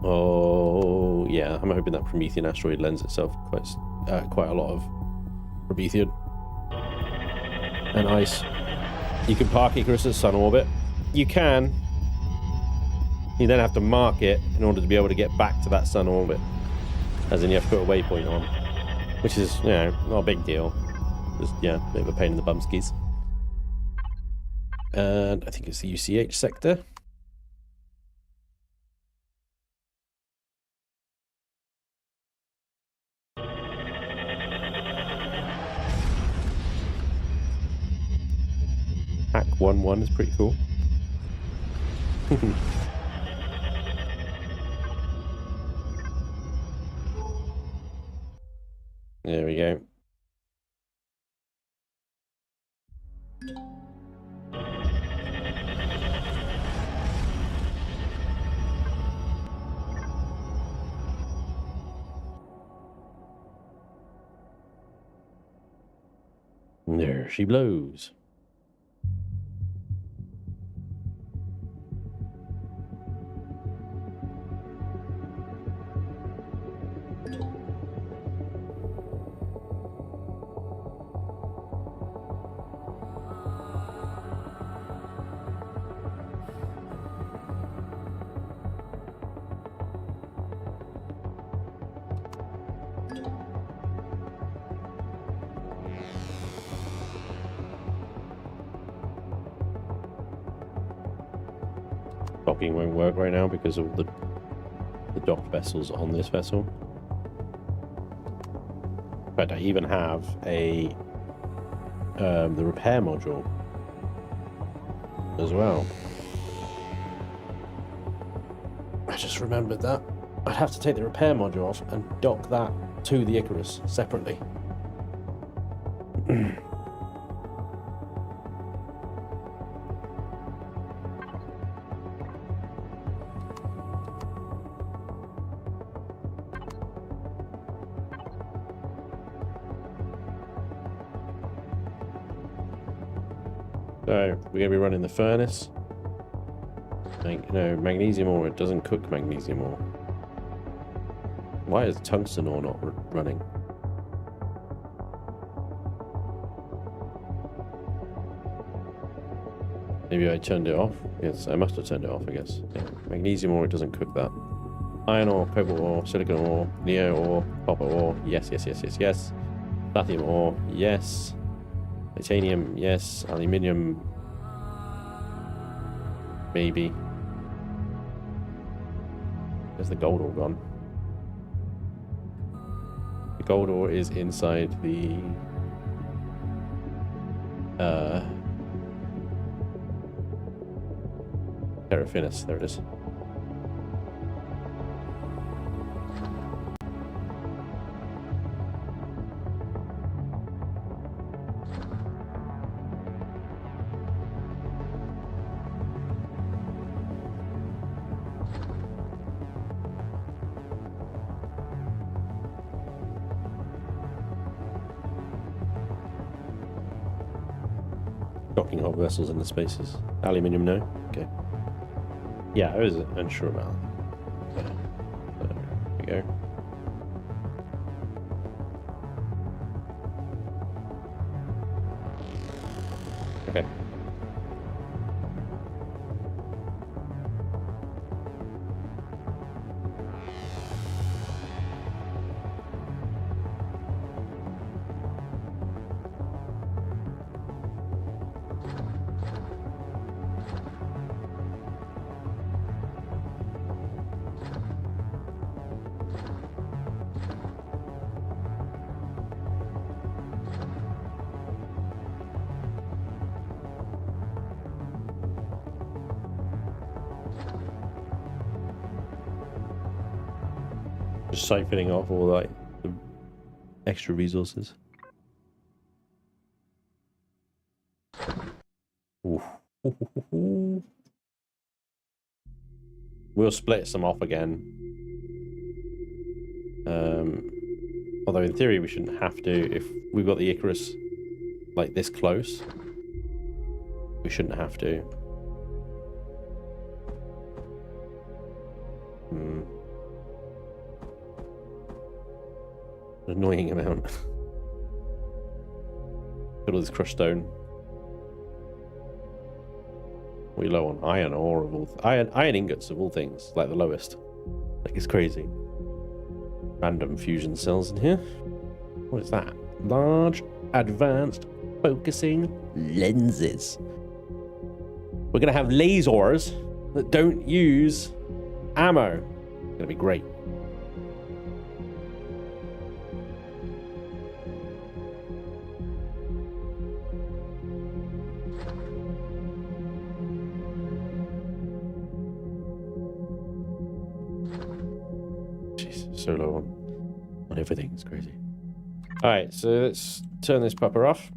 Oh yeah, I'm hoping that Promethean asteroid lends itself quite a lot of Promethean and ice. You can park Icarus at sun orbit. You can. You then have to mark it in order to be able to get back to that sun orbit. As in, you have to put a waypoint on, which is, you know, not a big deal. Just, yeah, a bit of a pain in the bumskis. And I think it's the UCH sector. Hack 1-1 is pretty cool. There we go. There she blows. Docking won't work right now because of the docked vessels on this vessel. But I even have a the repair module as well. I just remembered that. I'd have to take the repair module off and dock that to the Icarus separately. So, we're going to be running the furnace. No, magnesium ore, it doesn't cook magnesium ore. Why is tungsten ore not running? Maybe I turned it off? Yes, I must have turned it off, I guess. Yeah. Magnesium ore, it doesn't cook that. Iron ore, cobalt ore, silicon ore, neo ore, copper ore, yes, yes, yes, yes, yes. Lithium ore, yes. Titanium, yes. Aluminium, maybe. Where's the gold ore gone? The gold ore is inside the Terrafinis. There it is. Docking hot vessels in the spaces. Aluminium, no? Okay. Yeah, I was unsure about that. So, there we go. Okay. Just siphoning off all like the extra resources. Oof. We'll split some off again. Although in theory we shouldn't have to. If we've got the Icarus like this close, we shouldn't have to. An annoying amount. Got all this crushed stone. We low on iron ore of all iron ingots of all things, like the lowest. Like it's crazy. Random fusion cells in here. What is that? Large advanced focusing lenses. We're gonna have lasers that don't use ammo. It's gonna be great. So low on everything. It's crazy. Alright, so let's turn this pupper off.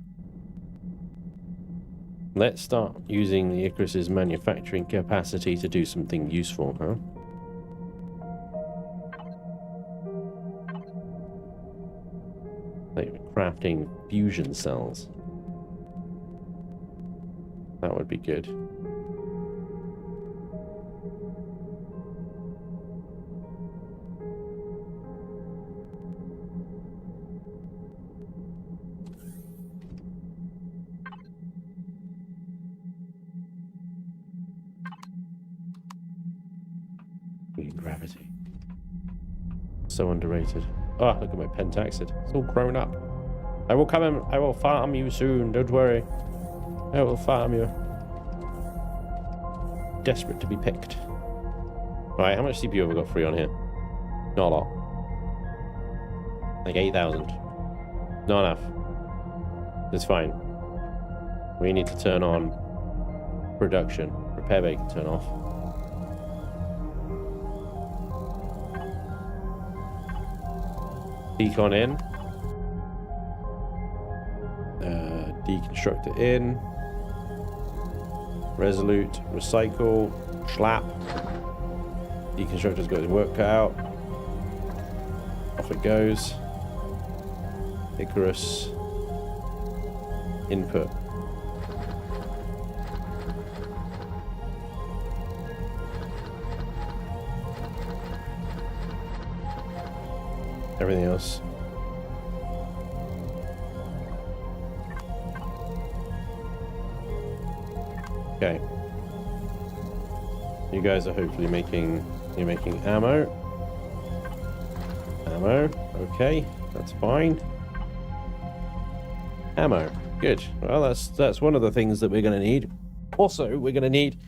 Let's start using the Icarus's manufacturing capacity to do something useful, huh? Like crafting fusion cells. That would be good. Gravity. So underrated. Oh, look at my pentaxid. It's all grown up. I will come and I will farm you soon. Don't worry. I will farm you. Desperate to be picked. Right, how much CPU have we got free on here? Not a lot. Like 8,000. Not enough. That's fine. We need to turn on production. Repair bay can turn off. Decon in. Deconstructor in. Resolute. Recycle. Schlap. Deconstructor's got his work cut out. Off it goes. Icarus. Input. Everything else. Okay. You guys are hopefully making ammo. Ammo. Okay, that's fine. Ammo. Good. Well, that's one of the things that we're going to need. Also, we're going to need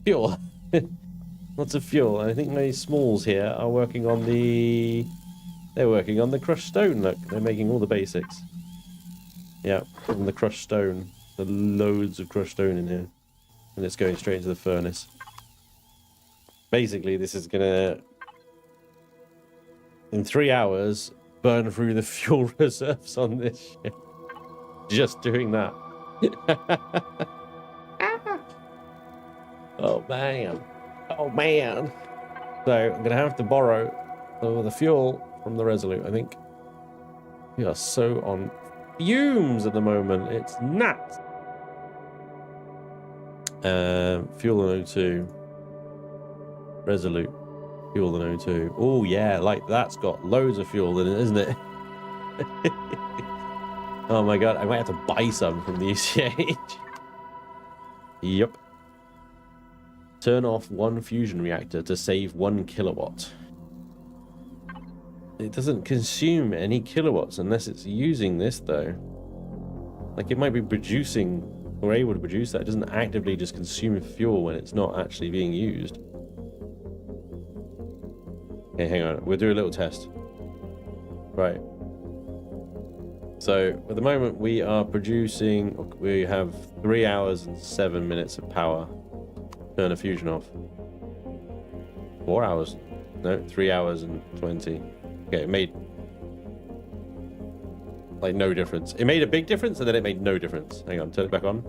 fuel. Lots of fuel. I think my smalls here are working on the... They're working on the crushed stone. Look, they're making all the basics. Yeah, from the crushed stone. There's loads of crushed stone in here. And it's going straight into the furnace. Basically, this is gonna, in 3 hours, burn through the fuel reserves on this ship. Just doing that. Oh, man. Oh, man. So, I'm gonna have to borrow the fuel from the Resolute, I think. We are so on fumes at the moment. It's nuts. Fuel and O2. Resolute. Fuel and O2. Oh, yeah, like that's got loads of fuel in it, isn't it? Oh my god, I might have to buy some from the ECH. Yep. Turn off one fusion reactor to save 1 kilowatt. It doesn't consume any kilowatts unless it's using this, though. Like, it might be producing, or able to produce that. It doesn't actively just consume fuel when it's not actually being used. Okay, hang on. We'll do a little test. Right. So, at the moment, we are producing... We have 3 hours and 7 minutes of power. Turn a fusion off. 4 hours. No, 3 hours and 20. Okay, it made... like, no difference. It made a big difference, and then it made no difference. Hang on, turn it back on.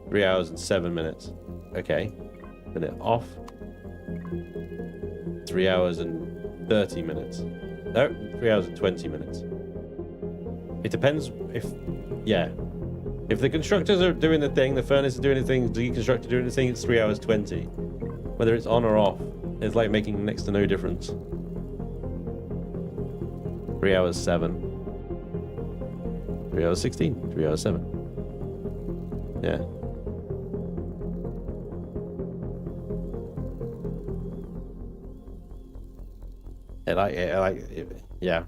3 hours and 7 minutes. Okay. Turn it off. 3 hours and 30 minutes. No, 3 hours and 20 minutes. It depends if... yeah. If the constructors are doing the thing, the furnace is doing the thing, the deconstructor doing the thing, it's 3 hours 20. Whether it's on or off, it's like making next to no difference. 3 hours 7. 3 hours 16. 3 hours 7. Yeah. Yeah.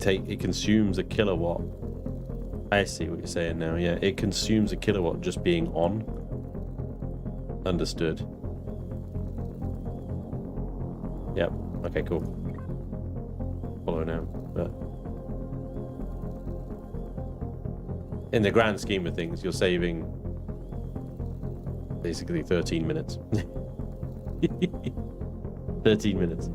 It consumes a kilowatt. I see what you're saying now. Yeah, it consumes a kilowatt just being on. Understood. Yep. Okay, cool. Follow now. But in the grand scheme of things, you're saving basically 13 minutes. 13 minutes.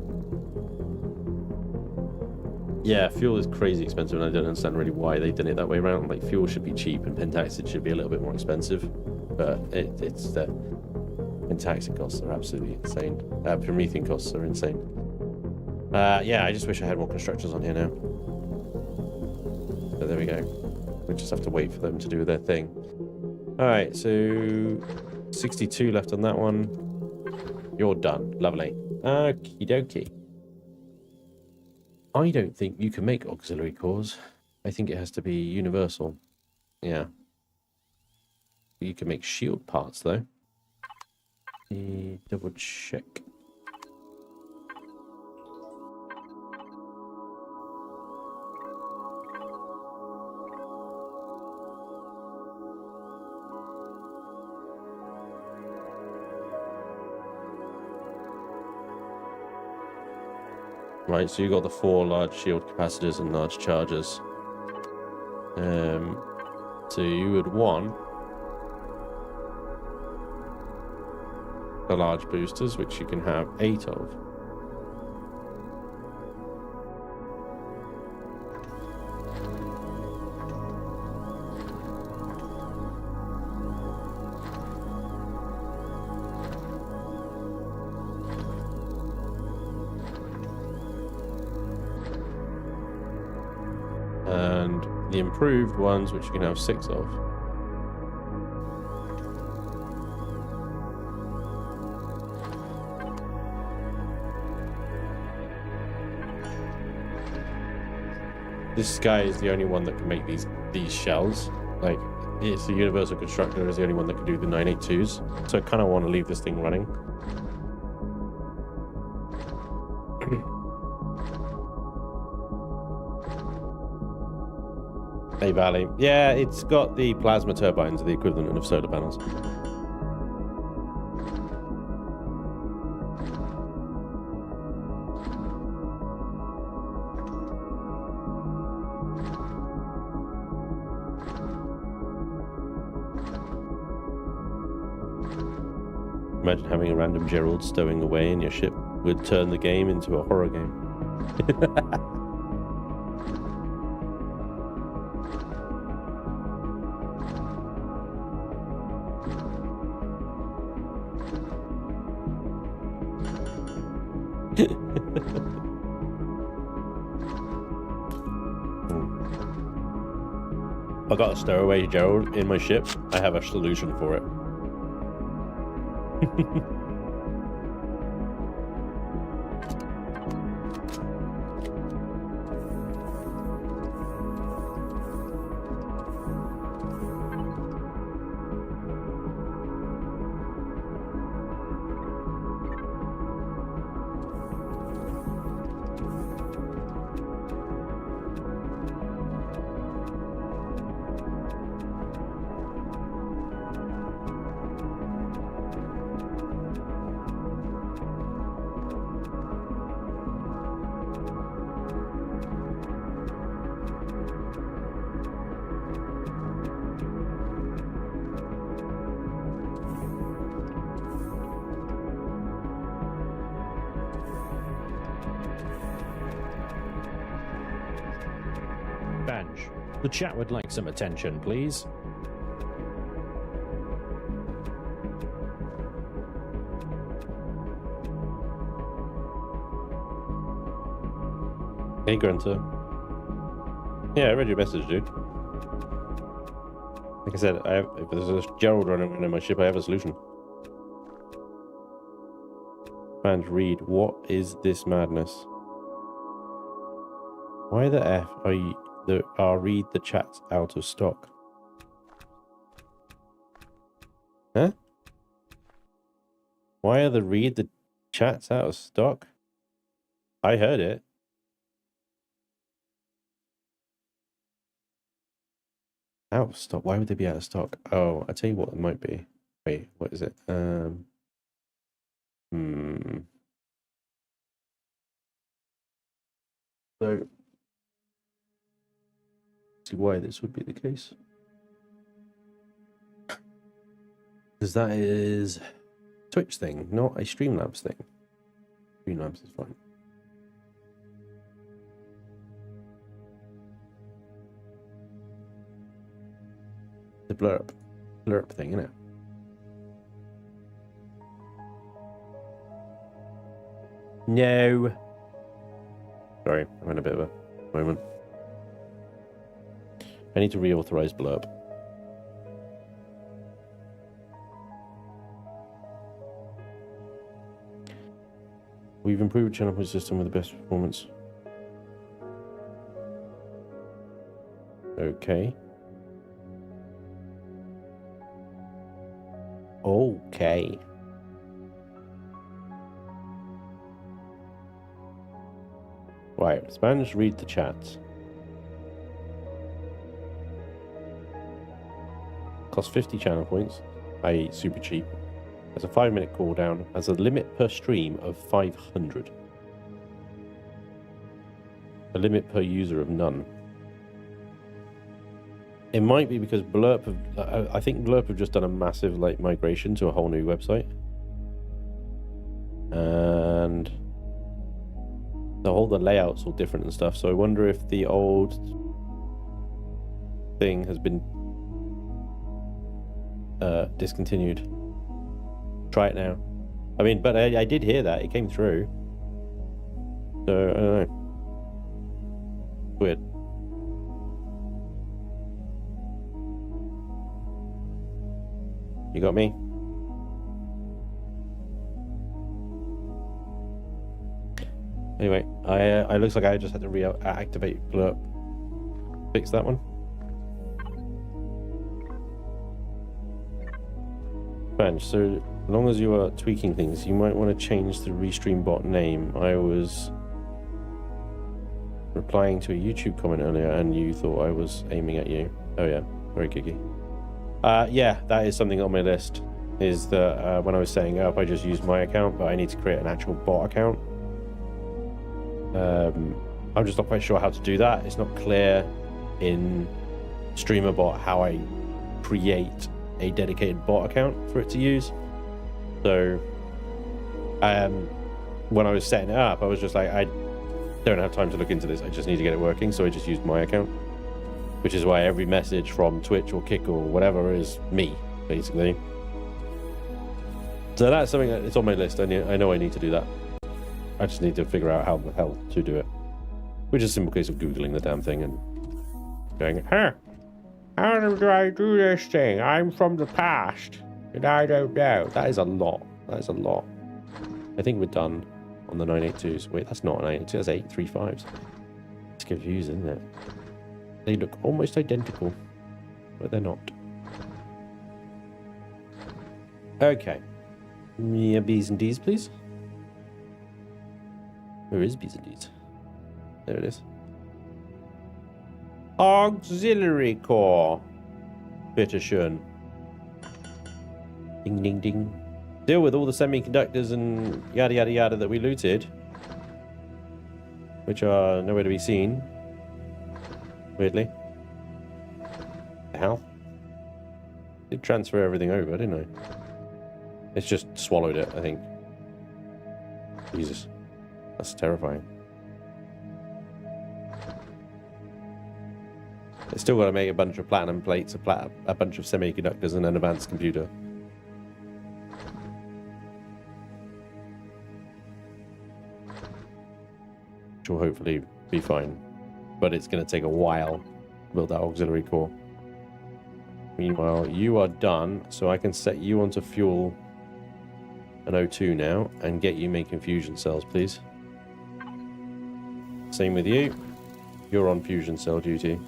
Yeah, fuel is crazy expensive, and I don't understand really why they've done it that way around. Like, fuel should be cheap, and pentaxid should be a little bit more expensive. But it's the pentaxid costs are absolutely insane. Promethean costs are insane. Yeah, I just wish I had more constructors on here now. But there we go. We just have to wait for them to do their thing. Alright, so 62 left on that one. You're done. Lovely. Okie dokie. I don't think you can make auxiliary cores. I think it has to be universal. Yeah. You can make shield parts, though. Double check. Right, so you got the 4 large shield capacitors and large chargers. So you would want the large boosters, which you can have 8 of. And the improved ones, which you can have 6 of. This guy is the only one that can make these shells. Like, it's the universal constructor is the only one that can do the 982s. So I kind of want to leave this thing running. Hey Valley. Yeah, it's got the plasma turbines, the equivalent of solar panels. Imagine having a random Gerald stowing away in your ship would turn the game into a horror game. I got a stowaway Gerald in my ship. I have a solution for it. Spanj, the chat would like some attention, please. Hey, Grunter. Yeah, I read your message, dude. Like I said, if there's a Gerald running in my ship, I have a solution. Spanj, read. What is this madness? Why the F are you... read the chats out of stock? Huh? Why are the read the chats out of stock? I heard it. Out of stock? Why would they be out of stock? Oh, I'll tell you what it might be. Wait, what is it? So, see why this would be the case. Because that is a Twitch thing, not a Streamlabs thing. Streamlabs is fine. The blurb thing, isn't it? No. Sorry, I'm in a bit of a moment. I need to reauthorize blurb. We've improved channel push system with the best performance. Okay. Okay. Right, Spanj, read the chat. Costs 50 channel points, i.e. super cheap. Has a 5-minute cooldown. Has a limit per stream of 500. A limit per user of none. It might be because Blurp have, I think Blurp have just done a massive migration to a whole new website. And the layout's all different and stuff, so I wonder if the old thing has been discontinued. Try it now. I mean, but I did hear that. It came through. So, I don't know. Weird. You got me? Anyway, I looks like I just had to reactivate Blurp. Fix that one. Spanj, so long as you are tweaking things, you might want to change the Restream bot name. I was replying to a YouTube comment earlier and you thought I was aiming at you. Oh yeah, very geeky. Yeah, that is something on my list. Is that when I was setting it up, I just used my account, but I need to create an actual bot account. I'm just not quite sure how to do that. It's not clear in StreamerBot how I create a dedicated bot account for it to use. So when I was setting it up, I was just like, I don't have time to look into this. I just need to get it working. So I just used my account, which is why every message from Twitch or Kick or whatever is me, basically. So that's something that it's on my list. I know I need to do that. I just need to figure out how the hell to do it. Which is a simple case of Googling the damn thing and going, How do I do this thing? I'm from the past, and I don't know. That is a lot. That is a lot. I think we're done on the 982s. Wait, that's not a 982. That's 835s. It's confusing, isn't it? They look almost identical, but they're not. Okay. Yeah, B's and D's, please. Where is B's and D's? There it is. Auxiliary core. Bitteschön. Ding, ding, ding. Deal with all the semiconductors and yada, yada, yada that we looted, which are nowhere to be seen. Weirdly. The hell? Did transfer everything over, didn't I? It's just swallowed it, I think. Jesus. That's terrifying. It's still got to make a bunch of platinum plates, a bunch of semiconductors, and an advanced computer. Which will hopefully be fine. But it's going to take a while to build that auxiliary core. Meanwhile, you are done, so I can set you onto fuel an O2 now and get you making fusion cells, please. Same with you. You're on fusion cell duty.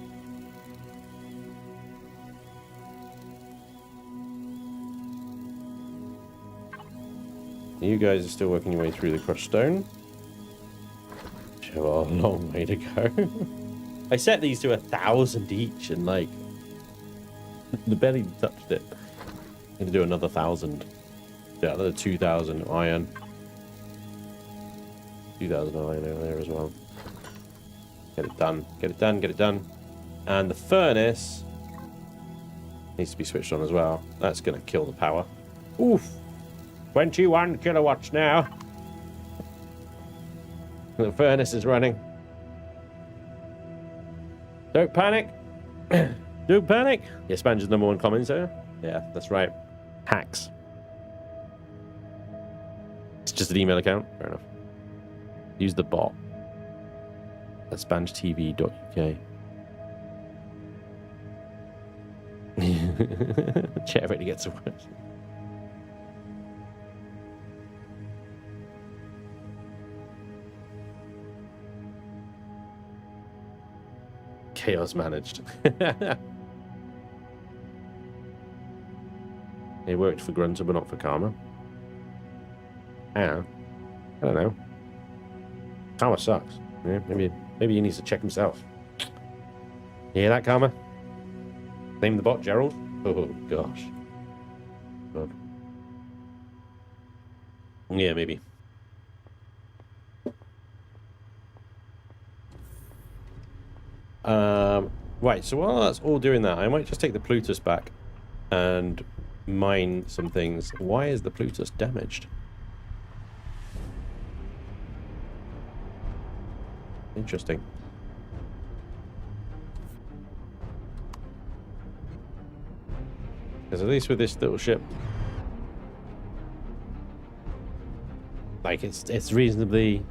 You guys are still working your way through the crushed stone. A long way to go. I set these to 1,000 each, and like the barely touched it. I'm gonna do another 1,000. Yeah, another 2,000 iron. 2,000 iron over there as well. Get it done. Get it done. Get it done. And the furnace needs to be switched on as well. That's gonna kill the power. Oof. 21 kilowatts now. The furnace is running. Don't panic. Don't panic. Yeah, Spanj is #1 commentator. Yeah, that's right. Hacks. It's just an email account. Fair enough. Use the bot at spanjtv.uk. Chat ready to get some work. Chaos managed. It worked for Grunter, but not for Karma. I don't know. Karma sucks. Yeah, maybe he needs to check himself. You hear that, Karma? Name the bot Gerald? Oh gosh. God. Yeah, maybe. Right, so while that's all doing that, I might just take the Plutus back and mine some things. Why is the Plutus damaged? Interesting. Because at least with this little ship, like it's reasonably,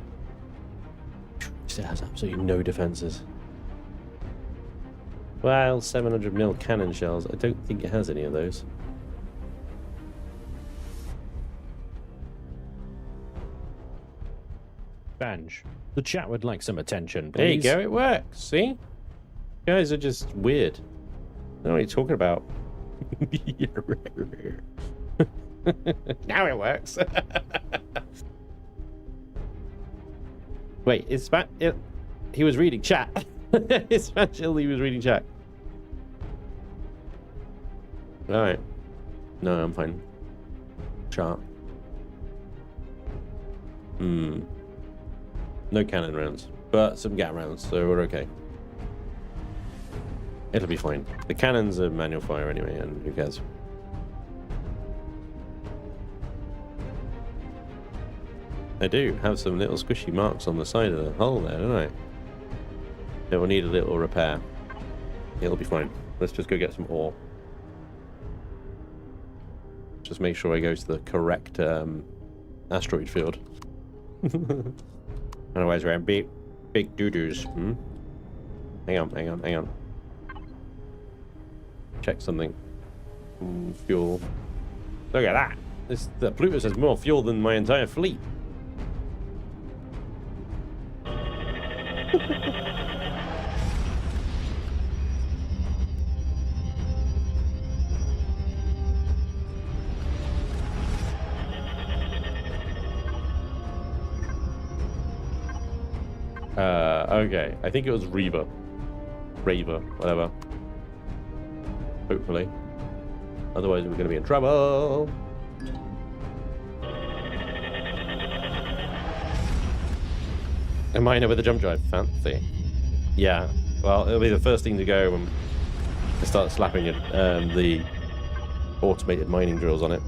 it has absolutely no defenses. Well, 700mm cannon shells. I don't think it has any of those. Spanj, the chat would like some attention, please. There you go, it works. See? You guys are just weird. I don't know what you're talking about. Now it works. Wait, is he was reading chat. It's actually he was reading chat. Alright. No, I'm fine. Sharp. No cannon rounds, but some gat rounds, so we're okay. It'll be fine. The cannons are manual fire anyway, and who cares? I do have some little squishy marks on the side of the hull there, don't I? It will need a little repair. It'll be fine. Let's just go get some ore. Just make sure I go to the correct asteroid field. Otherwise we're in big doo-doos. Hang on. check something. Fuel. Look at that. The Plutus has more fuel than my entire fleet. Okay. I think it was Raver, whatever. Hopefully. Otherwise, we're going to be in trouble. A miner with a jump drive. Fancy. Yeah. Well, it'll be the first thing to go when they start slapping it, the automated mining drills on it.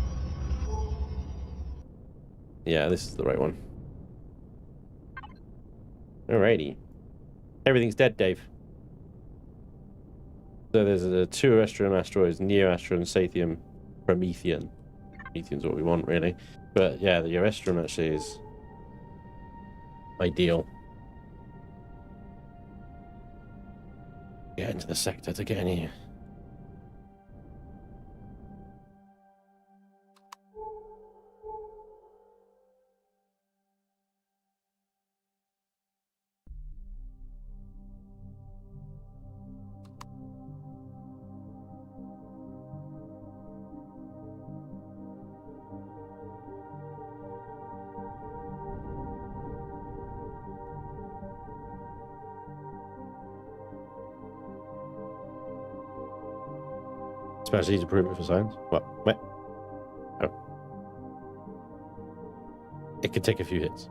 Yeah, this is the right one. Alrighty. Everything's dead, Dave. So there's two Terrestrial asteroids, Neo-Astron, Sathium, Promethean. Promethean's what we want, really. But yeah, the Terrestrial actually is ideal. Get into the sector to get in here. Spanj needs improvement for science. What? Wait. Oh. It could take a few hits.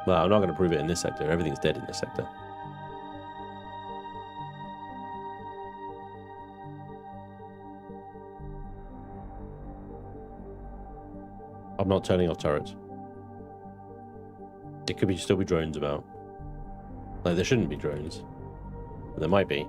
Well, I'm not going to prove it in this sector. Everything's dead in this sector. I'm not turning off turrets. It could still be drones about. Like, there shouldn't be drones. But there might be.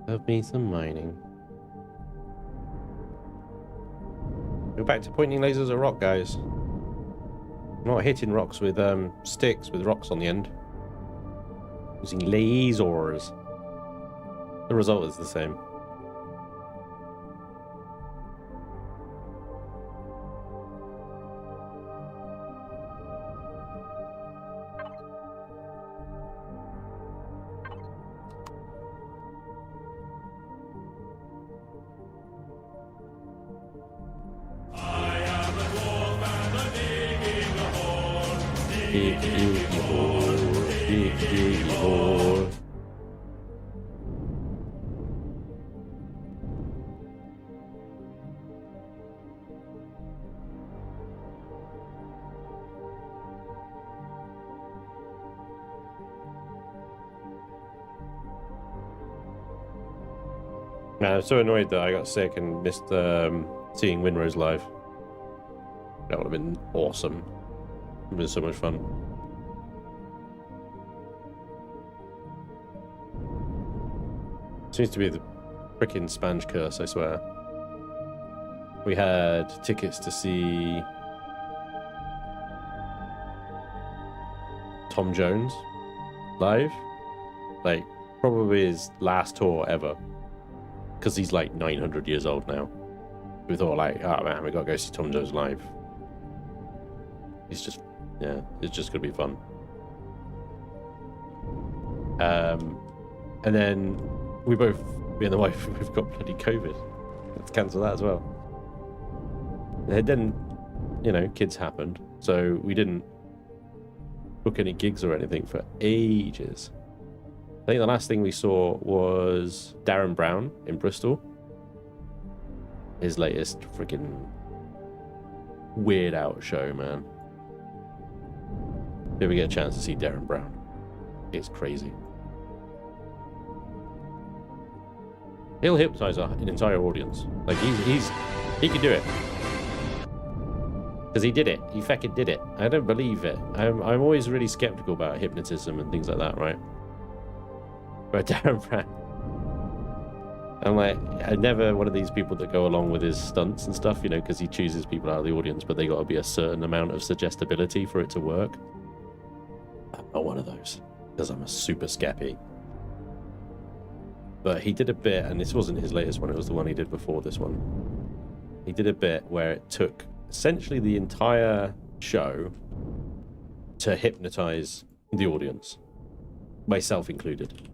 Love me some mining. Go back to pointing lasers at rock, guys. I'm not hitting rocks with sticks with rocks on the end. Using lasers. The result is the same. I'm so annoyed that I got sick and missed seeing Winrose live. That would have been awesome. It would have been so much fun. Seems to be the freaking Spanj curse, I swear. We had tickets to see Tom Jones live. Like, probably his last tour ever. Because he's like 900 years old now. We thought like, oh man, we gotta go see Tom Jones live. He's just, yeah, it's just gonna be fun. And then me and the wife, we've got bloody COVID. Let's cancel that as well. And then, you know, kids happened. So we didn't book any gigs or anything for ages. I think the last thing we saw was Darren Brown in Bristol. His latest freaking weird out show, man. If you ever get a chance to see Darren Brown, it's crazy. He'll hypnotize an entire audience. Like he can do it. Because he did it. He fucking did it. I don't believe it. I'm always really skeptical about hypnotism and things like that, right? But Darren Brown, I'm like, I'm never one of these people that go along with his stunts and stuff, you know, because he chooses people out of the audience, but they got to be a certain amount of suggestibility for it to work. I'm not one of those, because I'm a super skeppy. But he did a bit, and this wasn't his latest one, it was the one he did before this one. He did a bit where it took essentially the entire show to hypnotize the audience, myself included.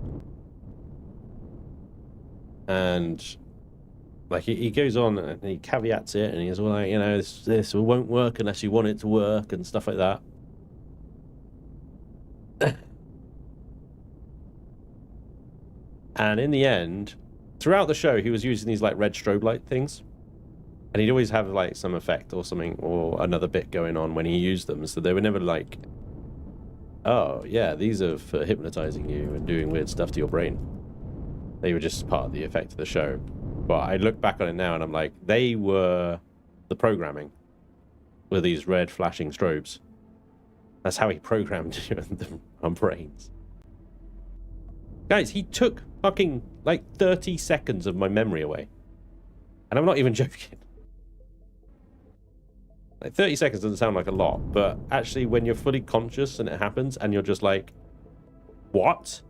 And like he goes on and he caveats it, and he's all like, you know, this won't work unless you want it to work and stuff like that. And in the end, throughout the show, he was using these like red strobe light things. And he'd always have like some effect or something or another bit going on when he used them. So they were never like, oh yeah, these are for hypnotizing you and doing weird stuff to your brain. They were just part of the effect of the show. But I look back on it now and I'm like, they were the programming with these red flashing strobes. That's how he programmed them on brains. Guys, he took fucking like 30 seconds of my memory away. And I'm not even joking. Like 30 seconds doesn't sound like a lot, but actually when you're fully conscious and it happens and you're just like, what?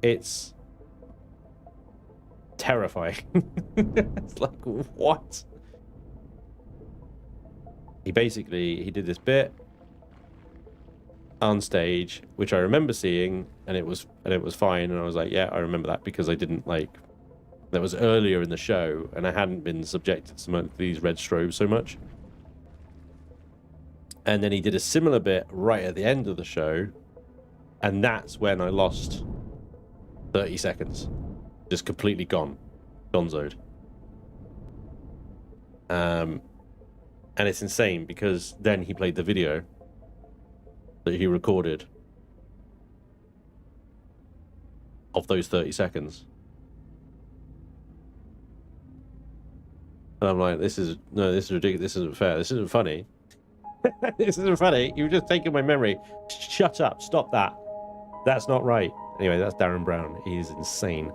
It's terrifying. It's like, what? He did this bit on stage, which I remember seeing, and it was fine, and I was like, yeah, I remember that, because I didn't like, that was earlier in the show, and I hadn't been subjected to these red strobes so much. And then he did a similar bit right at the end of the show, and that's when I lost 30 seconds. Just completely gone. Gonzoed. And it's insane, because then he played the video that he recorded of those 30 seconds. And I'm like, this is ridiculous. This isn't fair. This isn't funny. This isn't funny. You've just taken my memory. Shut up. Stop that. That's not right. Anyway, that's Darren Brown. He is insane.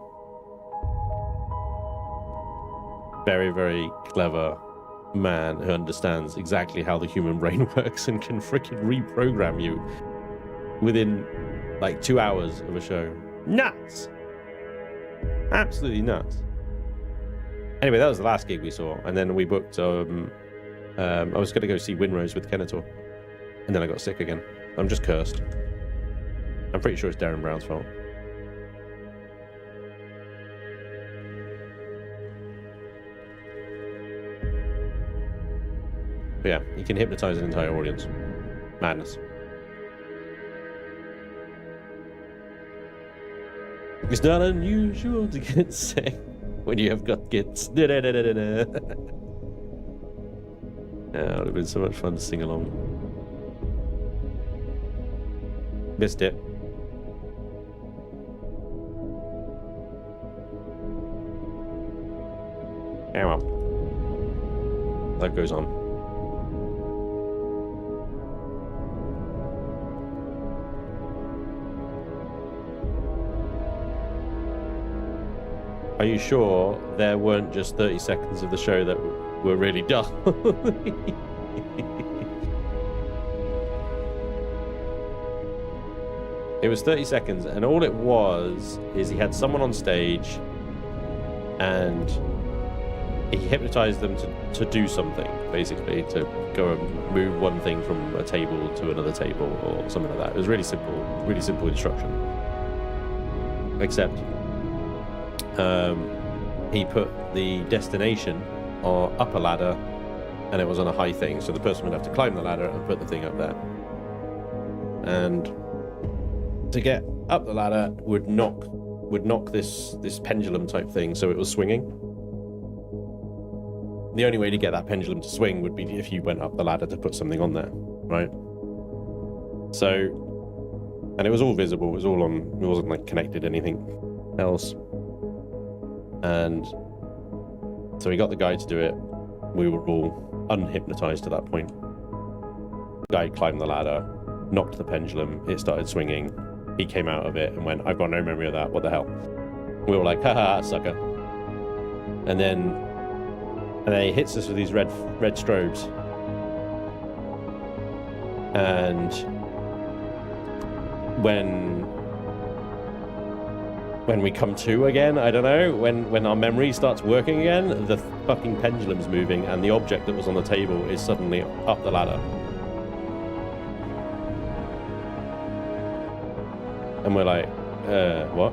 Very, very clever man who understands exactly how the human brain works and can freaking reprogram you within like 2 hours of a show. Nuts. Absolutely nuts. Anyway, that was the last gig we saw, and then we booked I was going to go see Winrose with Kenator, and then I got sick again. I'm just cursed. I'm pretty sure it's Darren Brown's fault. But yeah, he can hypnotize an entire audience. Madness. It's not unusual to get sick when you have got kids. Yeah, it would have been so much fun to sing along. Missed it. Yeah, well. That goes on. Are you sure there weren't just 30 seconds of the show that were really dull? It was 30 seconds, and all it was is he had someone on stage and he hypnotized them to do something, basically, to go and move one thing from a table to another table or something like that. It was really simple instruction. Except he put the destination up a ladder, and it was on a high thing, so the person would have to climb the ladder and put the thing up there. And to get up the ladder would knock this pendulum type thing, so it was swinging. The only way to get that pendulum to swing would be if you went up the ladder to put something on there, right? So, and it was all visible. It was all on. It wasn't like connected to anything else. And so we got the guy to do it. We were all unhypnotized at that point. The guy climbed the ladder, knocked the pendulum. It started swinging. He came out of it and went, "I've got no memory of that. What the hell?" We were like, "Haha, sucker!" And then he hits us with these red strobes. And when we come to again, I don't know, when our memory starts working again, the fucking pendulum's moving and the object that was on the table is suddenly up the ladder. And we're like, what?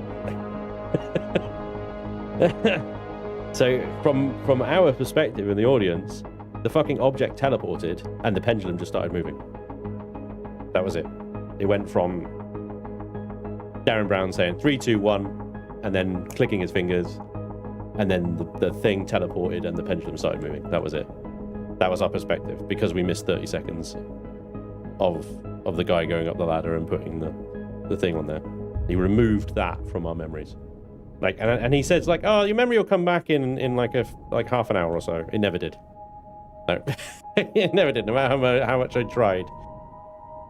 So from our perspective in the audience, the fucking object teleported and the pendulum just started moving. That was it. It went from Darren Brown saying 3, 2, 1, and then clicking his fingers, and then the thing teleported and the pendulum started moving. That was it. That was our perspective, because we missed 30 seconds of the guy going up the ladder and putting the thing on there. He removed that from our memories. Like, and he says like, "Oh, your memory will come back in like half an hour or so." It never did. No, it never did. No matter how much I tried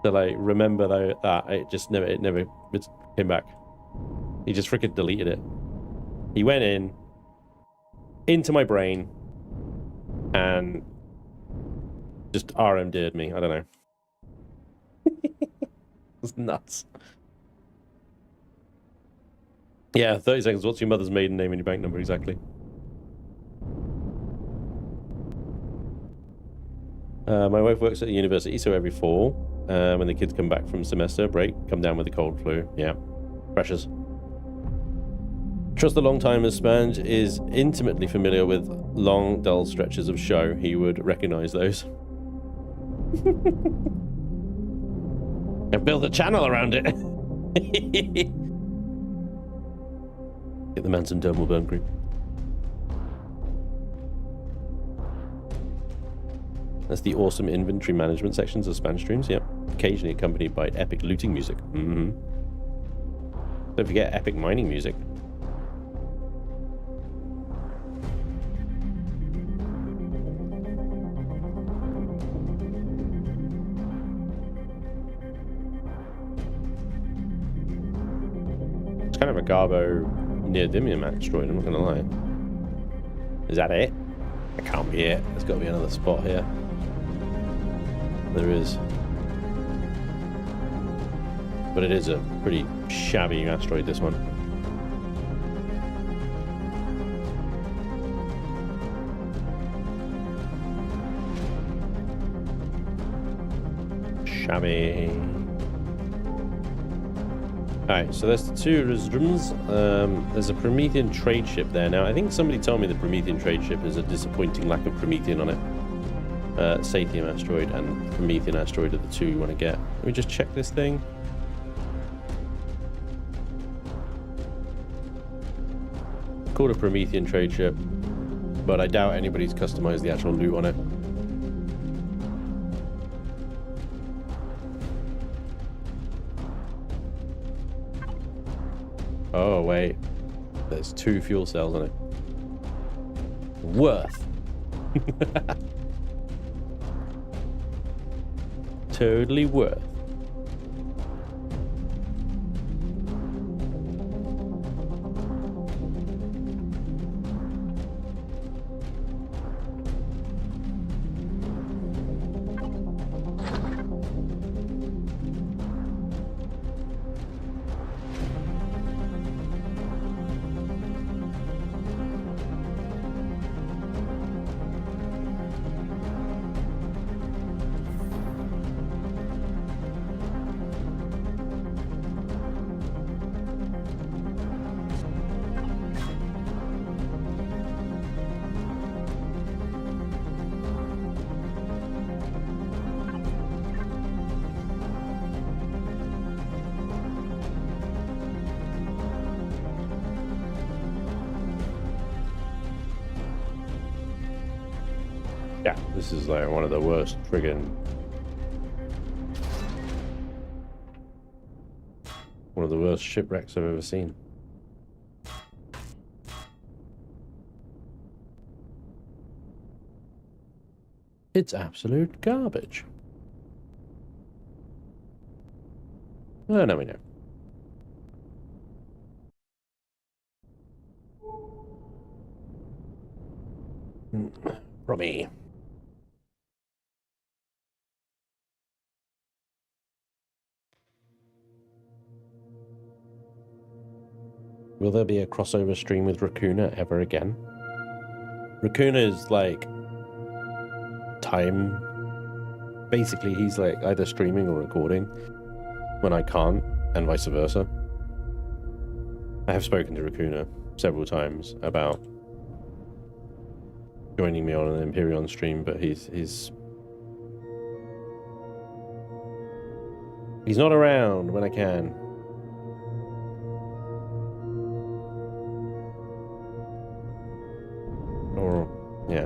to like remember that, it just never came back. He just freaking deleted it. He went into my brain and just RMD'd me. I don't know. It's nuts. Yeah, 30 seconds. What's your mother's maiden name and your bank number exactly? My wife works at the university, so every fall, when the kids come back from semester break, come down with a cold flu. Yeah, precious. Trust the long-timers Spanj is intimately familiar with long, dull stretches of show. He would recognize those. And build a channel around it. Get the man some thermal burn cream. That's the awesome inventory management sections of Spanj streams, yep. Occasionally accompanied by epic looting music. Mm-hmm. Don't forget epic mining music. It's kind of a Garbo near Nvme asteroid, I'm not gonna lie. Is that it? It can't be it. There's got to be another spot here. There is. But it is a pretty shabby asteroid, this one. Shabby. Alright, so there's the two restrooms. There's a Promethean trade ship there now. I think somebody told me the Promethean trade ship is a disappointing lack of Promethean on it. Sathium asteroid and Promethean asteroid are the two you want to get. Let me just check this thing. Called a Promethean trade ship, but I doubt anybody's customized the actual loot on it. Oh, wait. There's 2 fuel cells on it. Worth. Totally worth. Yeah, this is like one of the worst friggin' One of the worst shipwrecks I've ever seen. It's absolute garbage. Oh, no, we know. From me. Will there be a crossover stream with Raccoona ever again? Raccoona is like time. Basically, he's like either streaming or recording when I can't, and vice versa. I have spoken to Raccoona several times about joining me on an Empyrion stream, but he's not around when I can. Or yeah.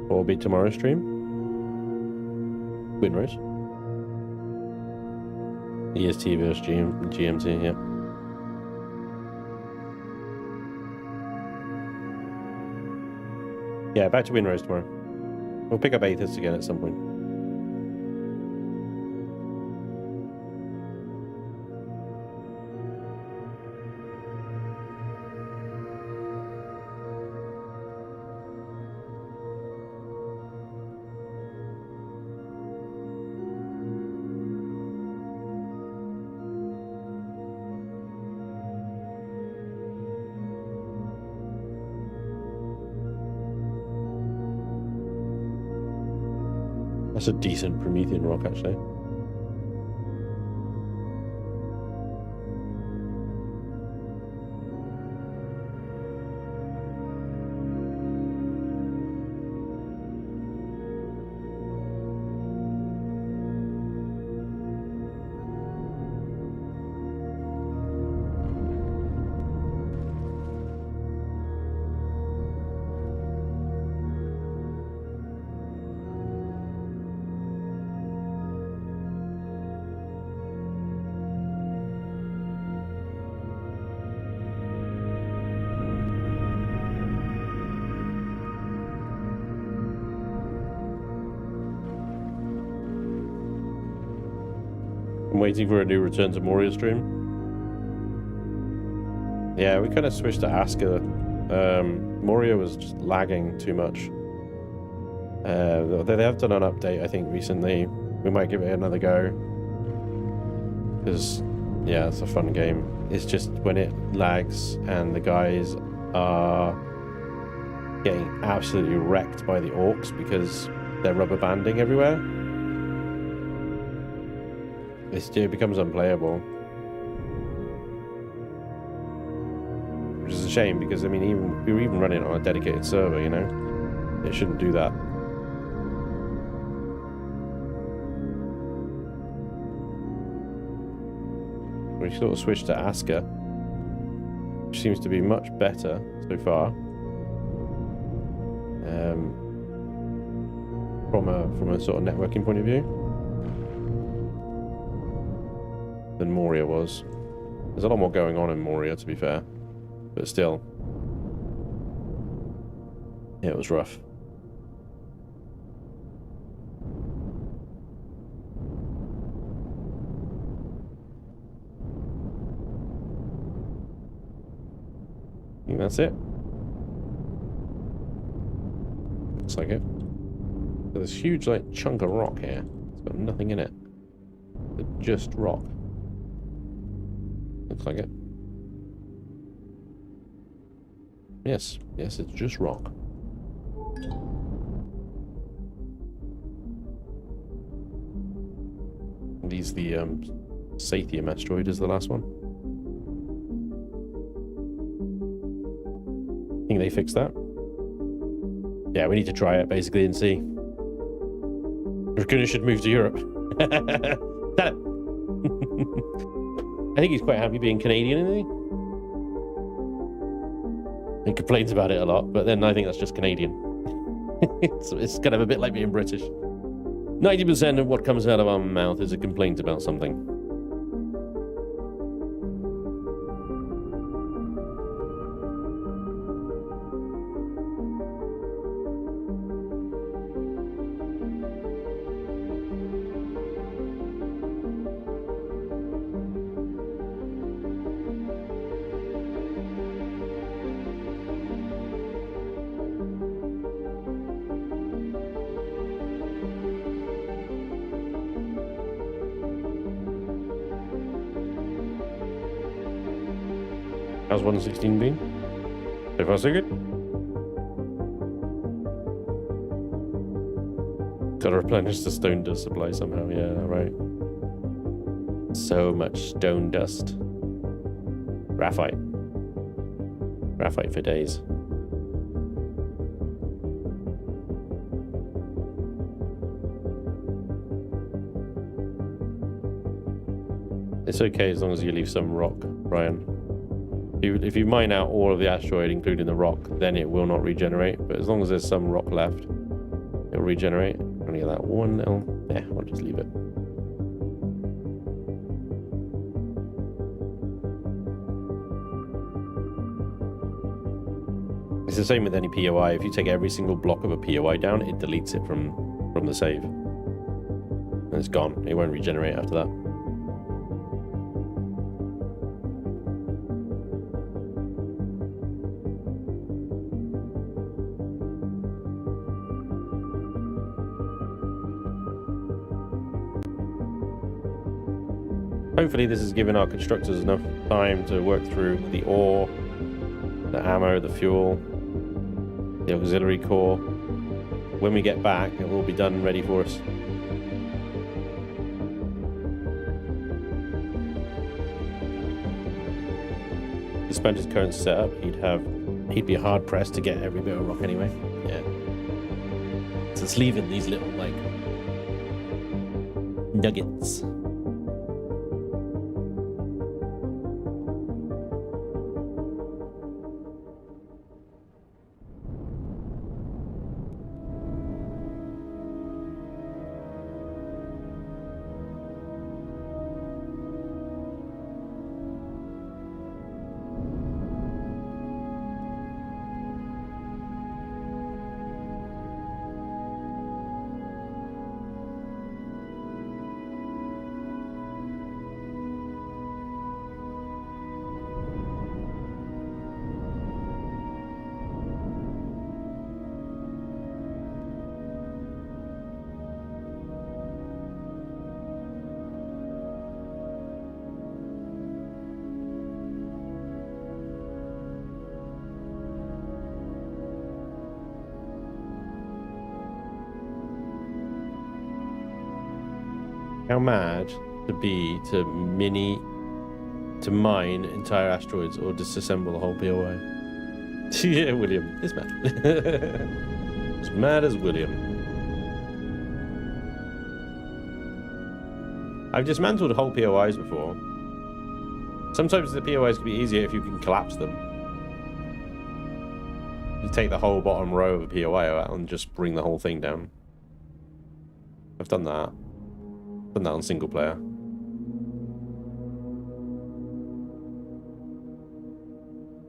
What will be tomorrow's stream? Winrose. EST versus GMT, yeah. Yeah, back to Winrose tomorrow. We'll pick up Aethys again at some point. That's a decent Promethean rock, actually. I'm waiting for a new Return to Moria stream. Yeah, we kind of switched to Aska. Moria was just lagging too much. They have done an update, I think, recently. We might give it another go. Because, yeah, it's a fun game. It's just when it lags and the guys are getting absolutely wrecked by the orcs because they're rubber banding everywhere. It becomes unplayable. Which is a shame because, I mean, we were even running it on a dedicated server, you know? It shouldn't do that. We sort of switched to Aska, which seems to be much better so far. From a sort of networking point of view. Than Moria was. There's a lot more going on in Moria, to be fair, but still, yeah, it was rough. I think that's it. Looks like it. There's this huge, like, chunk of rock here. It's got nothing in it. It's just rock. Looks like it. Yes, it's just rock. And he's the Sathium asteroid is the last one. Think they fixed that? Yeah, we need to try it basically and see. Raccoon should move to Europe. Tell him. I think he's quite happy being Canadian, isn't he? He complains about it a lot, but then I think that's just Canadian. It's kind of a bit like being British. 90% of what comes out of our mouth is a complaint about something. How's 116 been? So far so good? Gotta replenish the stone dust supply somehow, yeah, right. So much stone dust. Graphite. Graphite for days. It's okay as long as you leave some rock, Brian. If you mine out all of the asteroid, including the rock, then it will not regenerate. But as long as there's some rock left, it'll regenerate. Only that one little... Yeah, I'll just leave it. It's the same with any POI. If you take every single block of a POI down, it deletes it from the save. And it's gone. It won't regenerate after that. Hopefully this has given our constructors enough time to work through the ore, the ammo, the fuel, the auxiliary core. When we get back, it will be done and ready for us. The Spanj's current setup, he'd be hard pressed to get every bit of rock anyway. Yeah. So it's leaving these little like nuggets. How mad to be to mine entire asteroids or disassemble the whole POI. Yeah, William. It's mad. As mad as William. I've dismantled whole POIs before. Sometimes the POIs can be easier if you can collapse them. You take the whole bottom row of a POI out and just bring the whole thing down. I've done that. Done that on single player.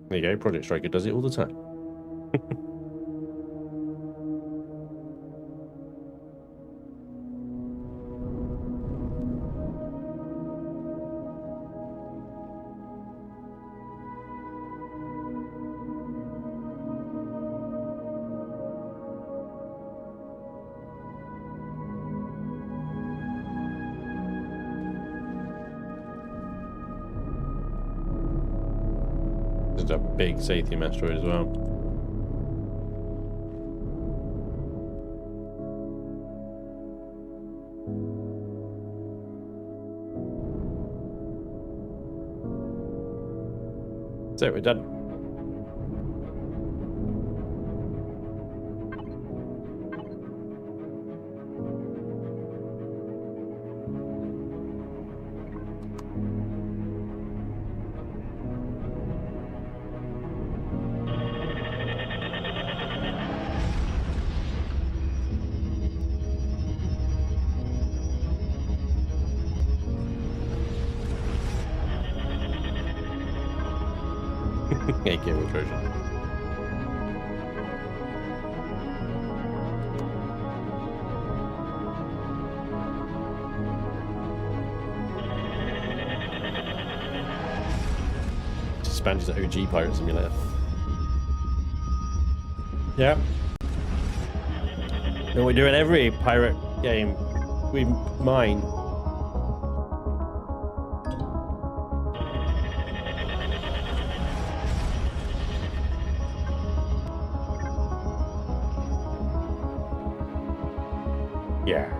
There you go, Project Striker does it all the time. It's a big Sathium asteroid as well. So we're done. Hey, cable Trojan. Spanj's OG Pirate Simulator. Yeah. And we do in every pirate game. We mine. Yeah.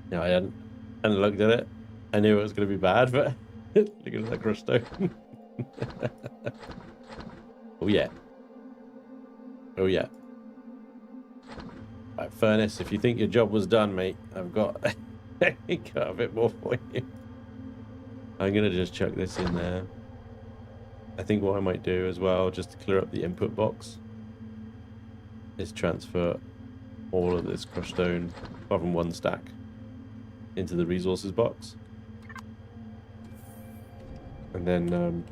No, I hadn't looked at it. I knew it was going to be bad, but look at that crushed stone. Oh yeah. Oh yeah. Right, Furnace, if you think your job was done, mate, I've got, got a bit more for you. I'm going to just chuck this in there. I think what I might do as well, just to clear up the input box, is transfer all of this crushed stone, apart from one stack, into the resources box. And then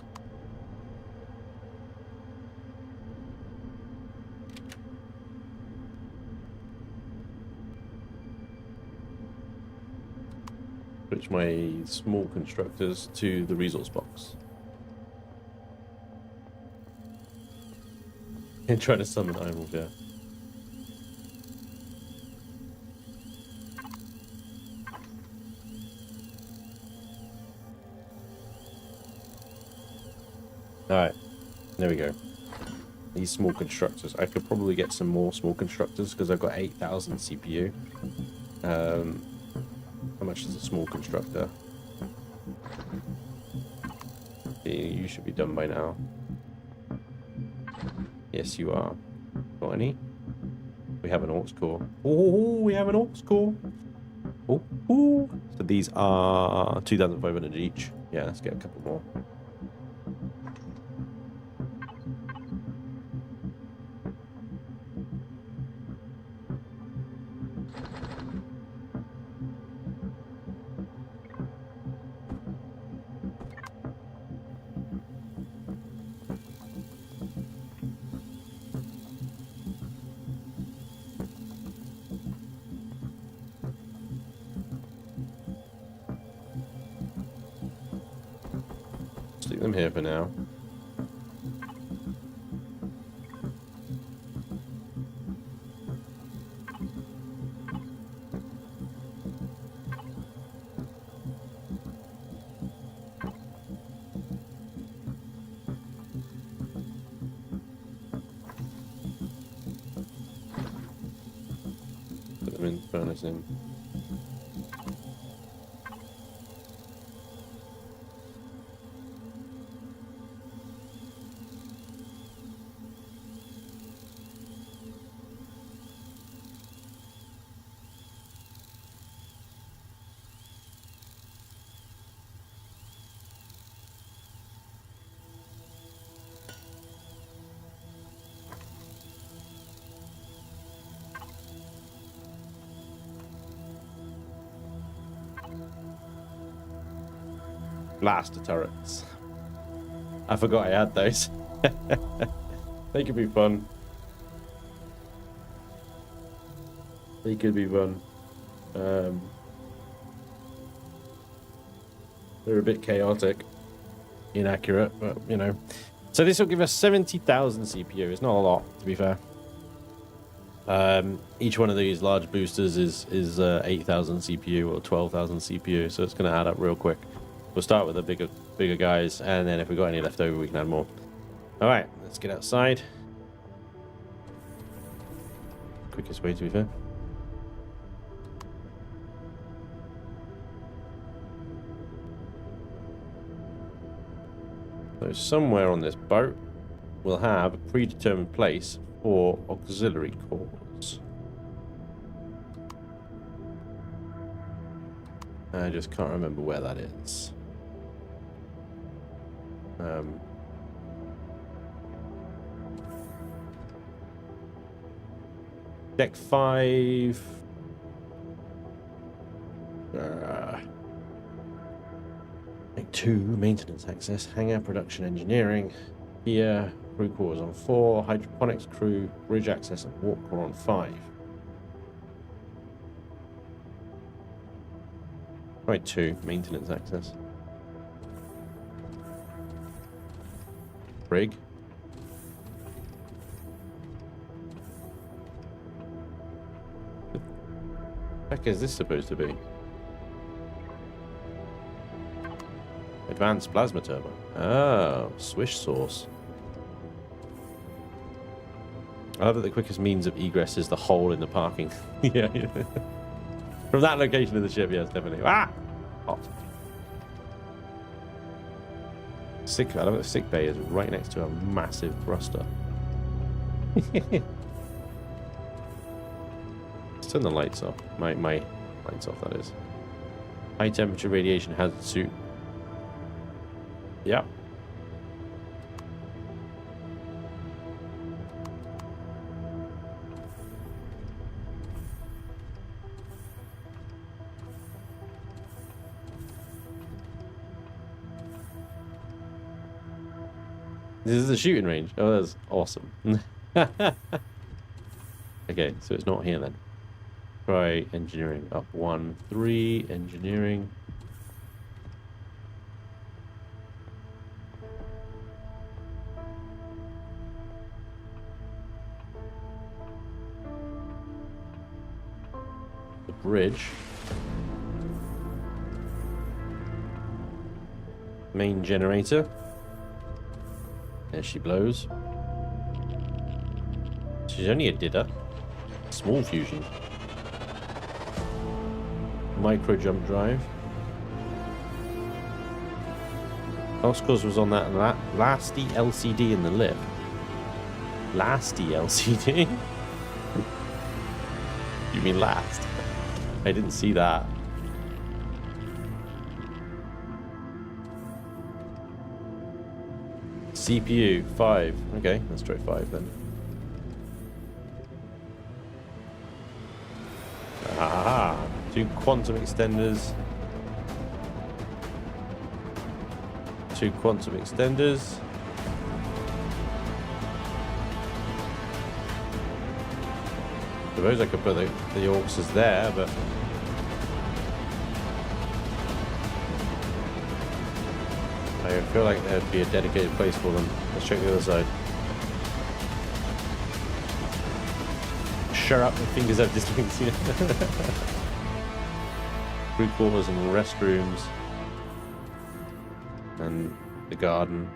switch my small constructors to the resource box. And try to summon Iron Wolf, yeah. Alright, there we go. These small constructors. I could probably get some more small constructors because I've got 8,000 CPU. How much is a small constructor? You should be done by now. Yes, you are. Got any? We have an AUX core. Oh, we have an AUX core. Oh, ooh. So these are 2,500 each. Yeah, let's get a couple more. Stick them here for now. Put them in, furnace in. Blaster turrets. I forgot I had those. They could be fun. They could be fun. They're a bit chaotic, inaccurate, but you know, So this will give us 70,000 CPU. It's not a lot, to be fair. Each one of these large boosters is 8,000 CPU or 12,000 CPU, so it's going to add up real quick. We'll start with the bigger guys, and then if we've got any left over, we can add more. All right, let's get outside. Quickest way, to be fair. So somewhere on this boat, we'll have a predetermined place for auxiliary cores. I just can't remember where that is. Deck 5. Deck 2, maintenance access, hangar, production, engineering. Here, crew quarters on 4, hydroponics, crew, bridge access, and warp core on 5. Right, 2, maintenance access. Brig. What the heck is this supposed to be? Advanced plasma turbo. Oh, swish source. I love that the quickest means of egress is the hole in the parking. Yeah. From that location of the ship, yes, definitely. Ah! Hot. I love that the sick bay is right next to a massive thruster. Let's turn the lights off. My lights off, that is. High temperature radiation hazard suit. Yep. This is a shooting range. Oh, that's awesome. Okay, so it's not here then. Try engineering. Up 1, 3, engineering. The bridge. Main generator. There she blows. She's only a didder. Small fusion. Micro jump drive. Oscars was on that lasty LCD in the lip. Lasty LCD? You mean last? I didn't see that. CPU 5. Okay, let's try 5 then. Ah, 2 quantum extenders. 2 quantum extenders. I suppose I could put the AUXs there, but I feel like there'd be a dedicated place for them. Let's check the other side. Shut up, my fingers have dyslexia. Crew quarters and restrooms. And the garden.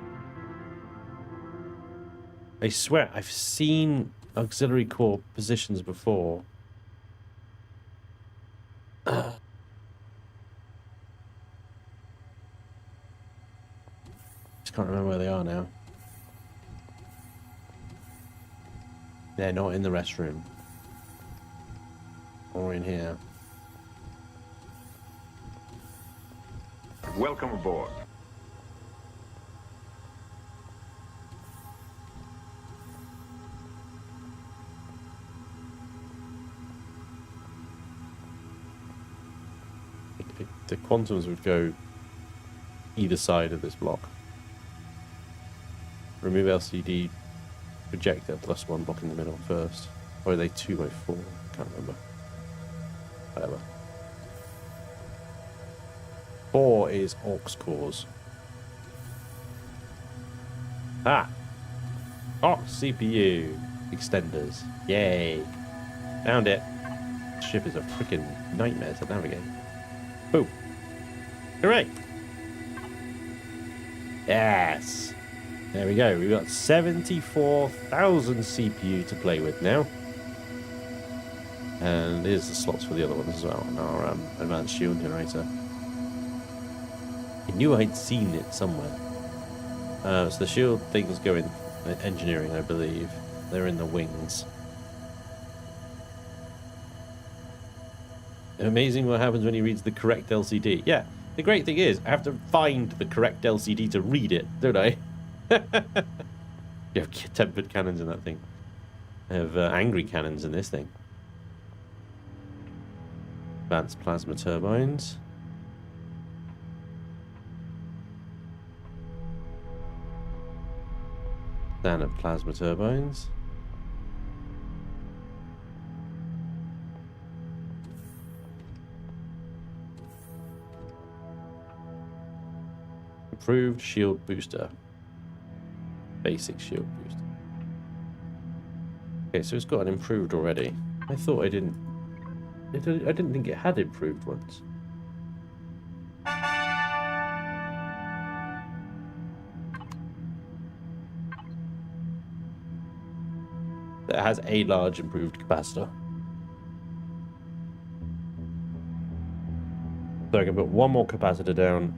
I swear, I've seen auxiliary core positions before. Can't remember where they are now. They're not in the restroom. Or in here. Welcome aboard. The quantums would go either side of this block. Remove LCD projector +1 block in the middle first. Or are they 2x4? Can't remember. Whatever. 4 is AUX cores. Ah! Oh, CPU extenders. Yay. Found it. This ship is a freaking nightmare to navigate. Boom. Hooray. Yes. There we go. We've got 74,000 CPU to play with now. And here's the slots for the other ones as well. Our advanced shield generator. I knew I'd seen it somewhere. So the shield things go in engineering, I believe. They're in the wings. Amazing what happens when he reads the correct LCD. Yeah, the great thing is, I have to find the correct LCD to read it, don't I? You have tempered cannons in that thing. I have angry cannons in this thing. Advanced plasma turbines. Standard plasma turbines. Improved shield booster. Basic shield booster. Okay, so it's got an improved already. I thought I didn't think it had improved once. It has a large improved capacitor. So I can put one more capacitor down,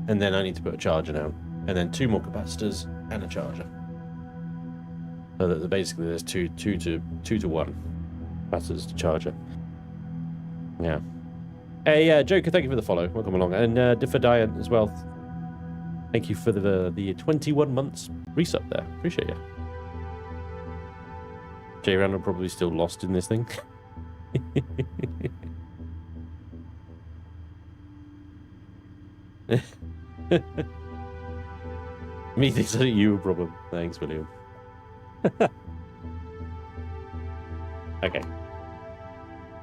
and then I need to put a charger down, and then two more capacitors and a charger. So that basically there's two to one capacitors to charger. Yeah. Hey, Joker, thank you for the follow. Welcome along, and Differdiant as well. Thank you for the 21 months resub there. Appreciate you. J Randall probably still lost in this thing. Me thinks it's you a problem. Thanks, William. Okay.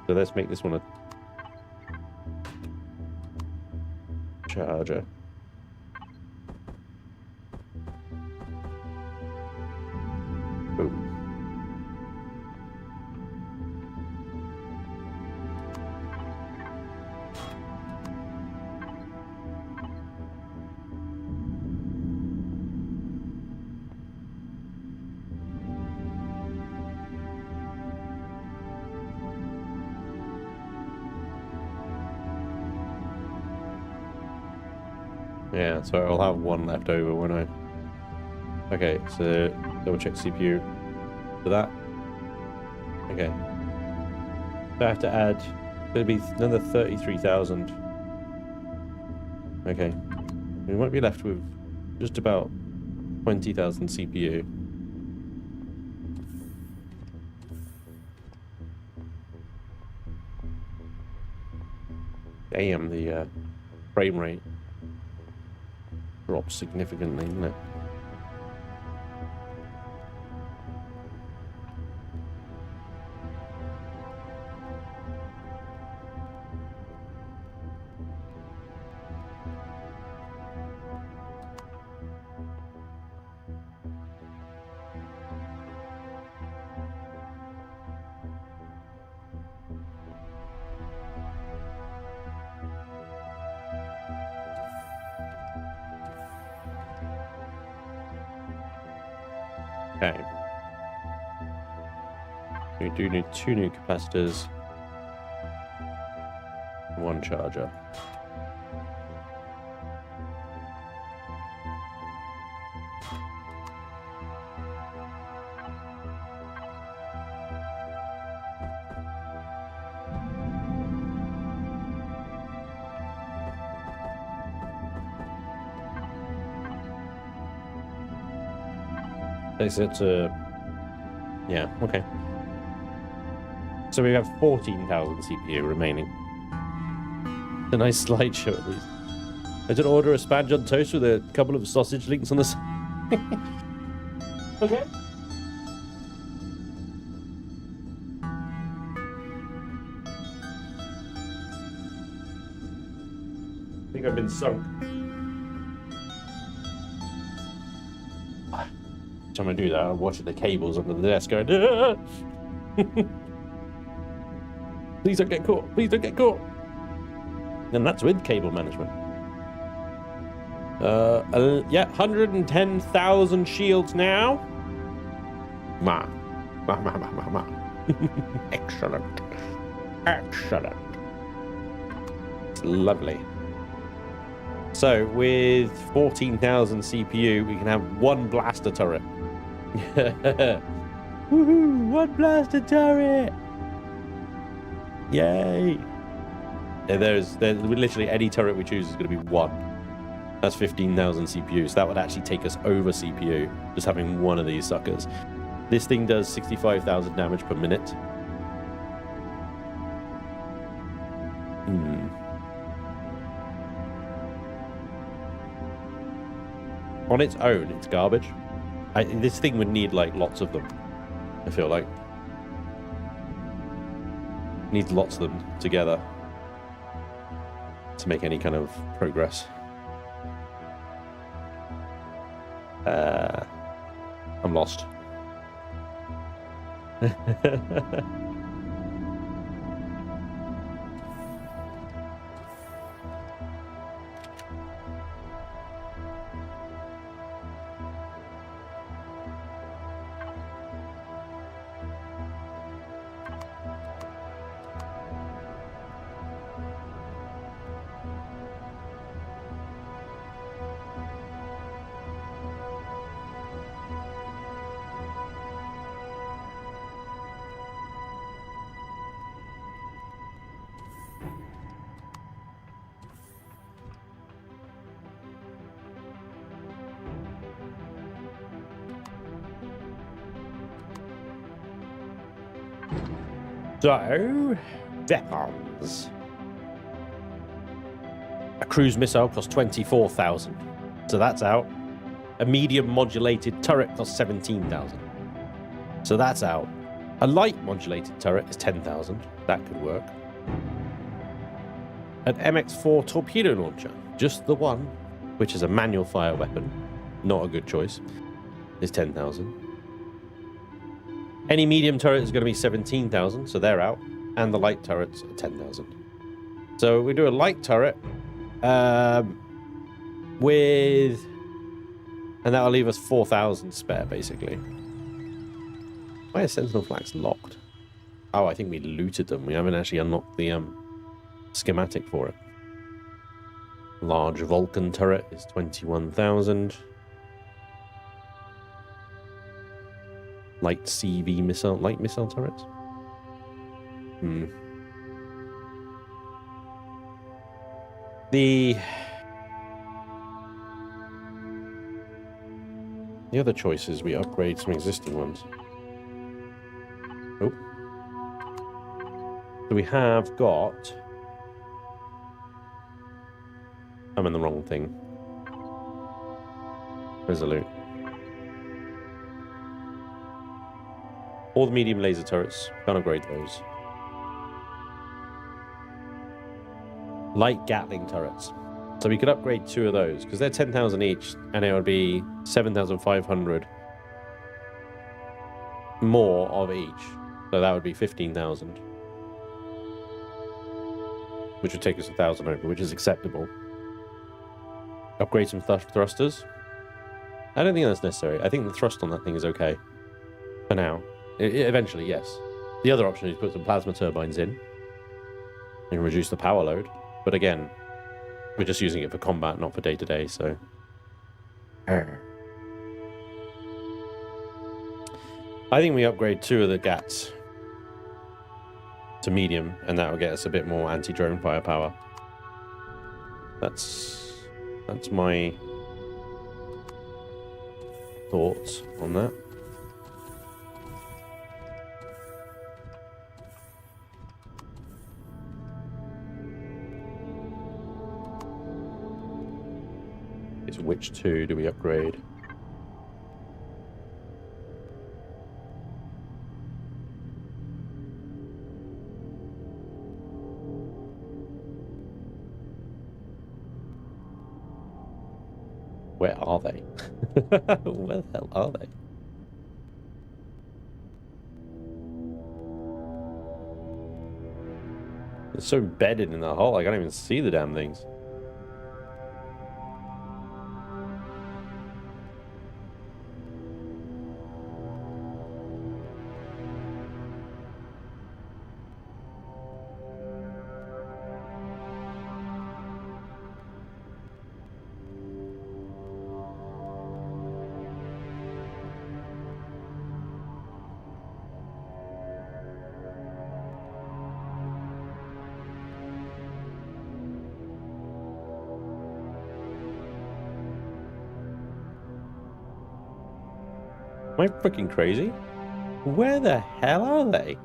So let's make this one a charger. Boom. Yeah, so I'll have one left over, won't I? Okay, so double check CPU for that. Okay. So I have to add, it'll be another 33,000. Okay. We might be left with just about 20,000 CPU. Damn, the frame rate drops significantly, isn't it? Okay. We do need two new capacitors, one charger. Takes it to, yeah, okay. So we have 14,000 CPU remaining. A nice slideshow at least. I did order a Spanj on toast with a couple of sausage links on the side. Okay. I think I've been sunk. Time I do that, I'm watching the cables under the desk going, "Ah!" Please don't get caught. Please don't get caught. And that's with cable management. Yeah, 110,000 shields now. Ma. Excellent. Excellent. It's lovely. So with 14,000 CPU, we can have one blaster turret. Woohoo! One blaster turret! Yay! Yeah, there's literally any turret we choose is going to be one. That's 15,000 CPU. So that would actually take us over CPU, just having one of these suckers. This thing does 65,000 damage per minute. On its own, it's garbage. This thing would need like lots of them. I feel like needs lots of them together to make any kind of progress. I'm lost. So, weapons. A cruise missile costs 24,000. So that's out. A medium modulated turret costs 17,000. So that's out. A light modulated turret is 10,000. That could work. An MX4 torpedo launcher, just the one, which is a manual fire weapon, not a good choice, is 10,000. Any medium turret is going to be 17,000, so they're out. And the light turrets are 10,000. So we do a light turret with... And that'll leave us 4,000 spare, basically. Why is Sentinel Flags locked? Oh, I think we looted them. We haven't actually unlocked the schematic for it. Large Vulcan turret is 21,000. Light CV missile, light missile turrets. The other choice is we upgrade some existing ones. Oh. So we have got... I'm in the wrong thing. Resolute. All the medium laser turrets, can't upgrade those. Light Gatling turrets. So we could upgrade 2 of those, because they're 10,000 each, and it would be 7,500 more of each. So that would be 15,000. Which would take us 1,000 over, which is acceptable. Upgrade some thrusters. I don't think that's necessary. I think the thrust on that thing is okay. For now. Eventually, yes. The other option is put some plasma turbines in and reduce the power load. But again, we're just using it for combat, not for day-to-day, so... I think we upgrade 2 of the GATs to medium, and that will get us a bit more anti-drone firepower. That's my thoughts on that. Which 2 do we upgrade? Where are they? Where the hell are they? It's so embedded in the hull, I can't even see the damn things. Am I freaking crazy? Where the hell are they?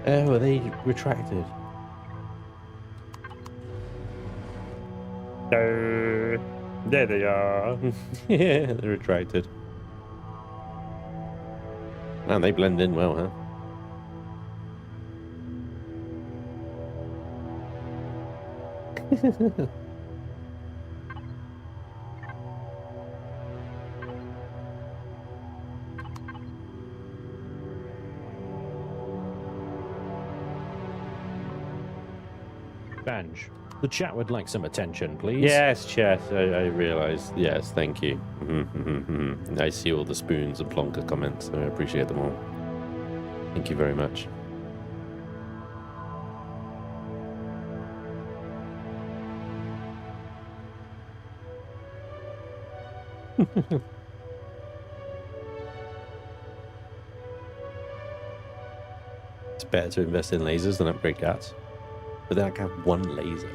Oh, are they retracted? There they are. Yeah, they're retracted. Man, they blend in well, huh? Spanj, the chat would like some attention, please. Yes, chat. I realised. Yes, thank you. I see all the spoons and plonker comments, so I appreciate them all. Thank you very much. It's better to invest in lasers than upgrade cats. But then I can have one laser.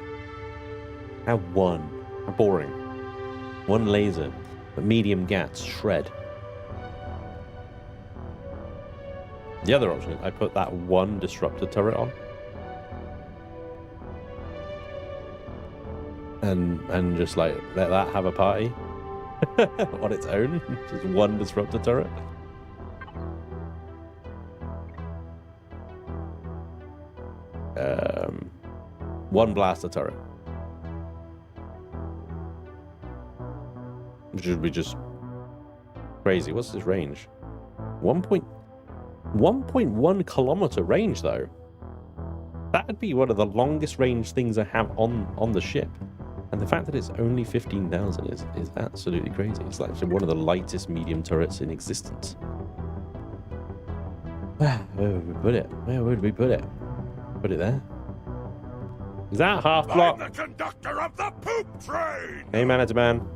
Have one. How boring. One laser. But medium gats shred. The other option is I put that one disruptor turret on. And just like let that have a party on its own. Just one disruptor turret. One blaster turret. Which would be just crazy. What's this range? 1.1 kilometer range though. That'd be one of the longest range things I have on the ship. And the fact that it's only 15,000 is absolutely crazy. It's like one of the lightest medium turrets in existence. Where would we put it? Where would we put it? Put it there. Is that half block? I'm the conductor of the poop train! Hey, man, it's a man.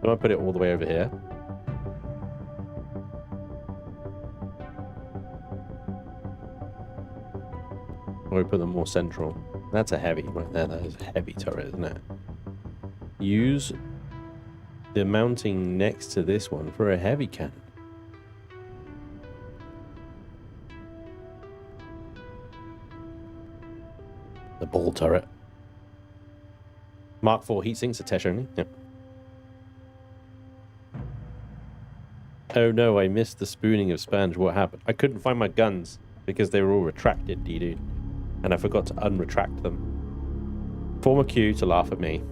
Do I put it all the way over here? Or we put them more central? That's a heavy right there. That is a heavy turret, isn't it? Use the mounting next to this one for a heavy cannon. The ball turret. Mark 4 heatsinks are Tesh only. Yep. Oh no, I missed the spooning of Spanj. What happened? I couldn't find my guns because they were all retracted, dude. And I forgot to unretract them. Form a queue to laugh at me.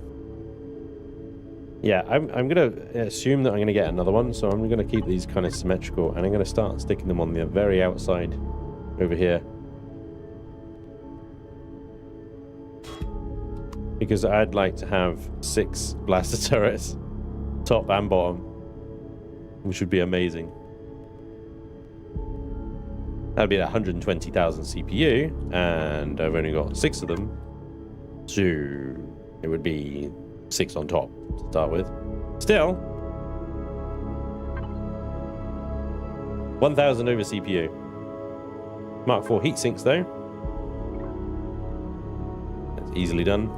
Yeah, I'm going to assume that I'm going to get another one, so I'm going to keep these kind of symmetrical, and I'm going to start sticking them on the very outside over here. Because I'd like to have 6 blaster turrets, top and bottom, which would be amazing. That'd be 120,000 CPU, and I've only got 6 of them, so it would be 6 on top to start with. Still, 1,000 over CPU. Mark 4 heat sinks though. That's easily done.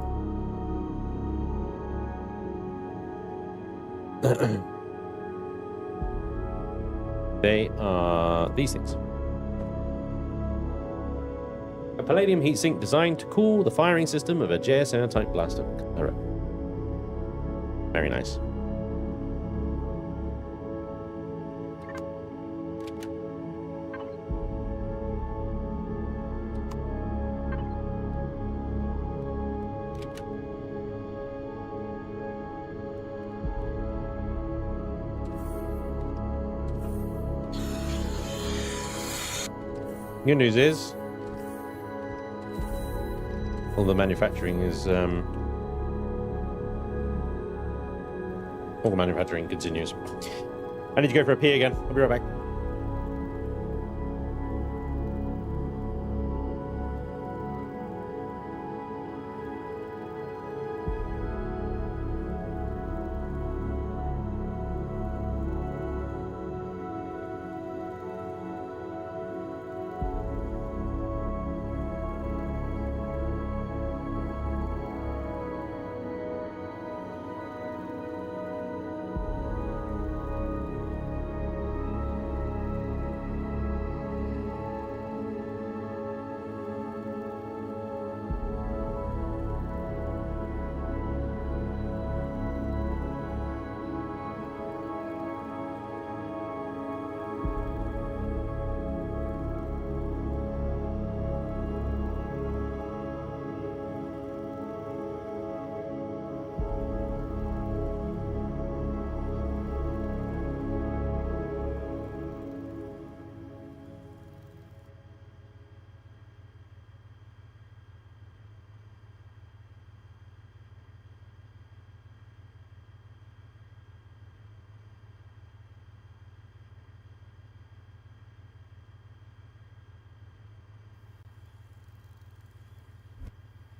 They are these things. A palladium heatsink designed to cool the firing system of a JSR type blaster. Very nice. Good news is, all the manufacturing is, all the manufacturing continues. I need to go for a pee again. I'll be right back.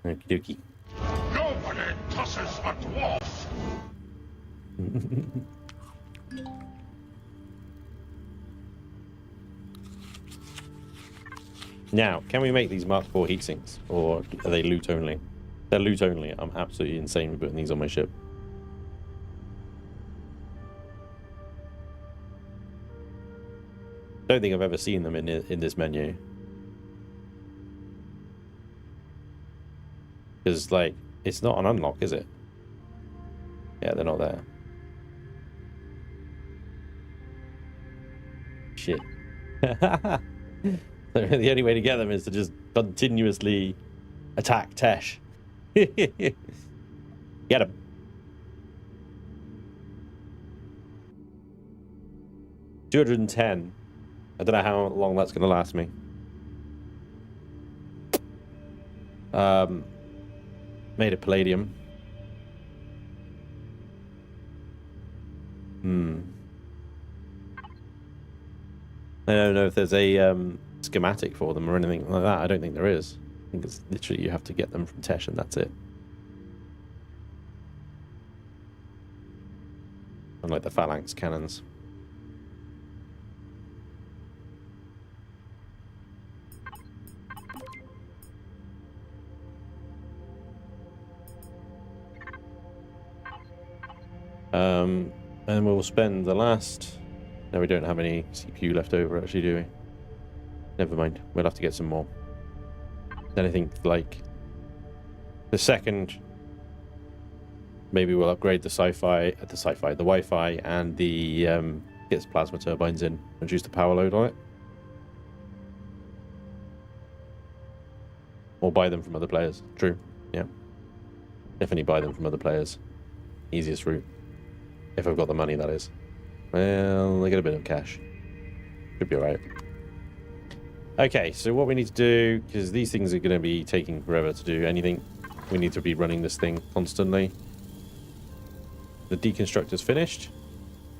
Okie dokie. Nobody tosses a dwarf. Now, can we make these Mark IV heatsinks, or are they loot only? They're loot only. I'm absolutely insane with putting these on my ship. Don't think I've ever seen them in this menu. Because, like, it's not an unlock, is it? Yeah, they're not there. Shit. The only way to get them is to just continuously attack Tesh. Get him. $210. I don't know how long that's going to last me. Made of palladium. I don't know if there's a schematic for them or anything like that. I don't think there is. I think it's literally you have to get them from Tesh and that's it. Unlike the phalanx cannons. And we'll spend the last... No, we don't have any CPU left over, actually, do we? Never mind. We'll have to get some more. Then I think, like, the second... Maybe we'll upgrade the the Wi-Fi, and the get some plasma turbines in, reduce the power load on it. Or buy them from other players. True. Yeah. Definitely buy them from other players. Easiest route. If I've got the money, that is. Well, I get a bit of cash. Should be alright. Okay, so what we need to do, because these things are going to be taking forever to do anything, we need to be running this thing constantly. The deconstructor's finished.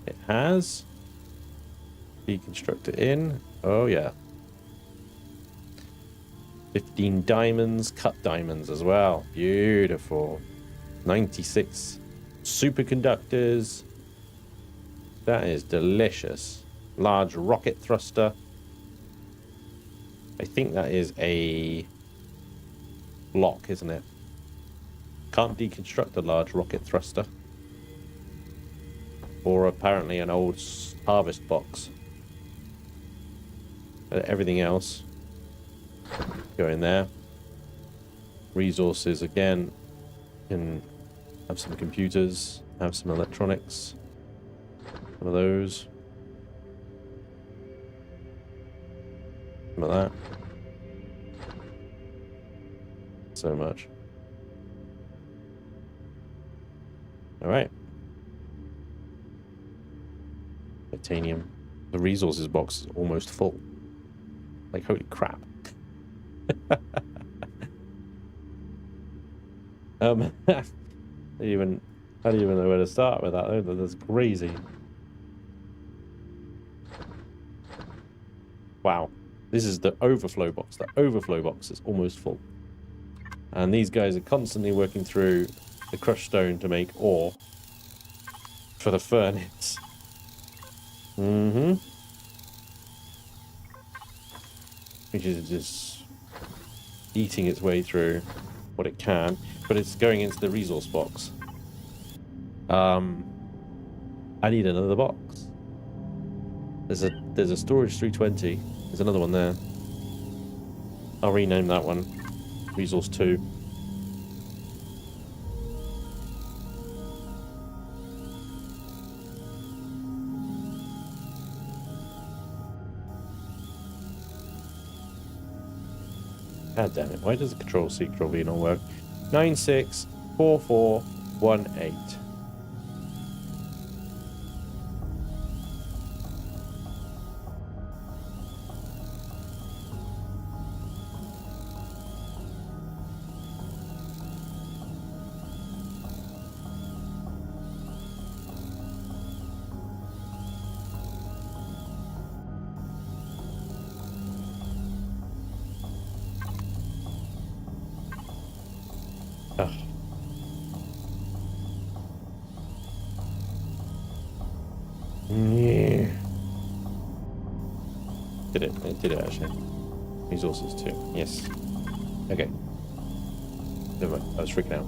It has. Deconstructor in. Oh, yeah. 15 diamonds, cut diamonds as well. Beautiful. 96 superconductors. That is delicious. Large rocket thruster. I think that is a block, isn't it? Can't deconstruct a large rocket thruster. Or apparently an old harvest box. Everything else go in there. Resources again can have some computers, have some electronics, some of those, some of that. So much. All right. Titanium. The resources box is almost full. Like, holy crap. I don't even know where to start with that. That's crazy. Wow. This is the overflow box. The overflow box is almost full. And these guys are constantly working through the crushed stone to make ore for the furnace. Which is just eating its way through what it can, but it's going into the resource box. I need another box. There's a storage 320. There's another one there. I'll rename that one Resource 2. God damn it, why does the Control-C, Control-V not work? 964418. Ugh. Yeah. Did it? It did it actually. Resources too. Yes. Okay. Never mind. I was freaking out.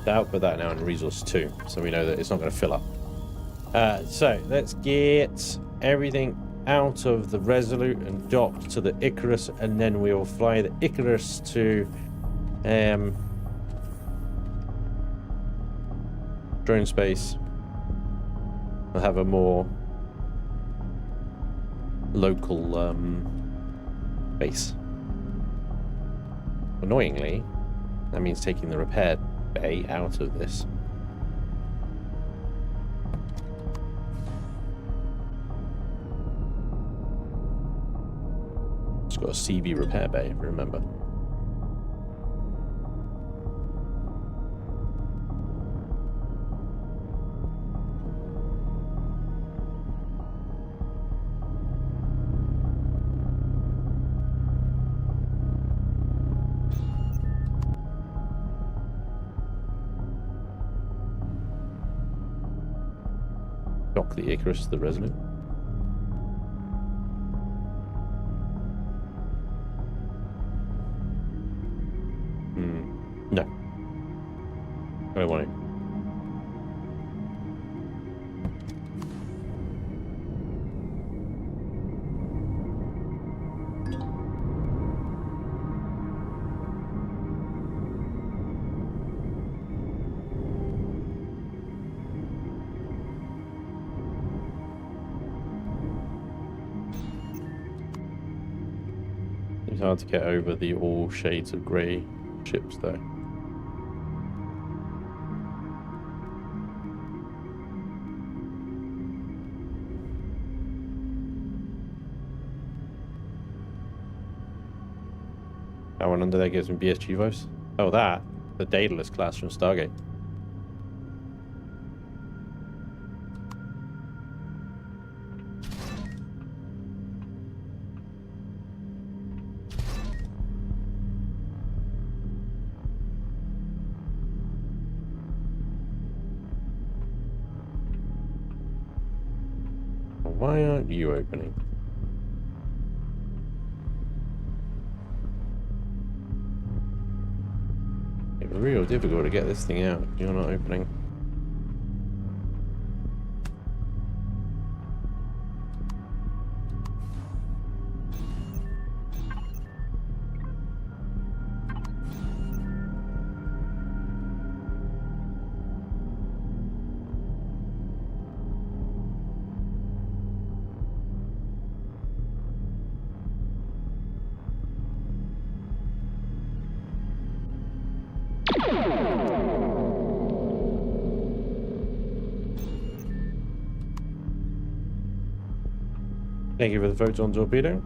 I'll put that now in resource 2, so we know that it's not going to fill up. So let's get everything out of the Resolute and docked to the Icarus, and then we will fly the Icarus to drone space. We'll have a more local base. Annoyingly, that means taking the repair bay out of this. It's got a CB repair bay, if you remember. Dock the Icarus to the Resolute. No. I don't want to. It's hard to get over the all shades of grey ships though. That one under there gives me BSG vibes. Oh, that. The Daedalus class from Stargate. Why aren't you opening? It's real difficult to get this thing out. You're not opening. Thank you for the photon torpedo.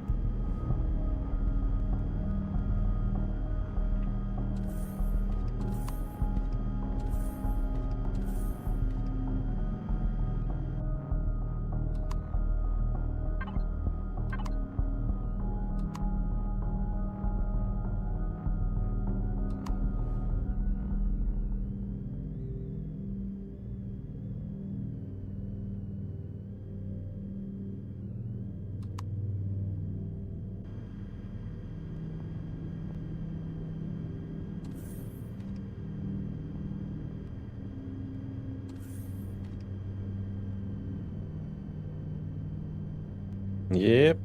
Yep,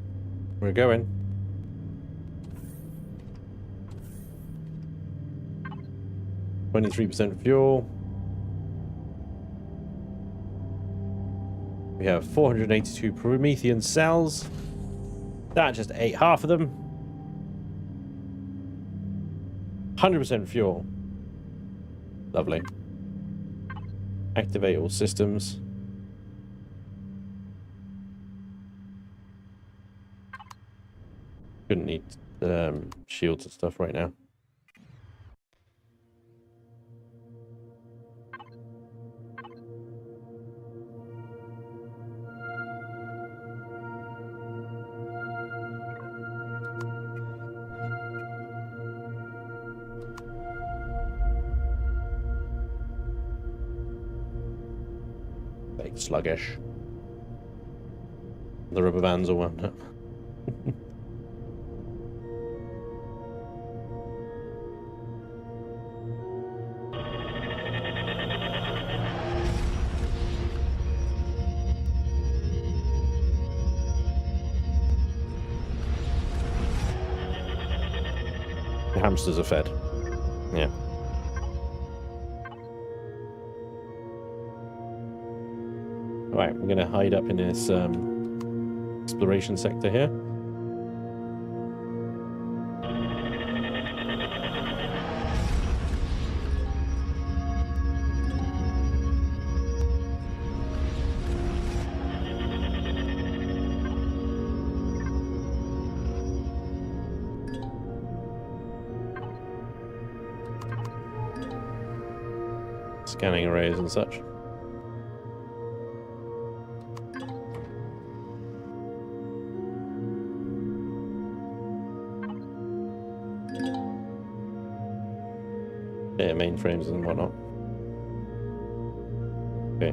we're going. %23 fuel. We have 482 Promethean cells. That just ate half of them. 100% fuel. Lovely. Activate all systems. Couldn't need shields and stuff right now. Like sluggish. The rubber bands are wound up. The hamsters are fed. Yeah. Alright, we're going to hide up in this exploration sector here. Scanning arrays and such. Yeah, mainframes and whatnot. Okay.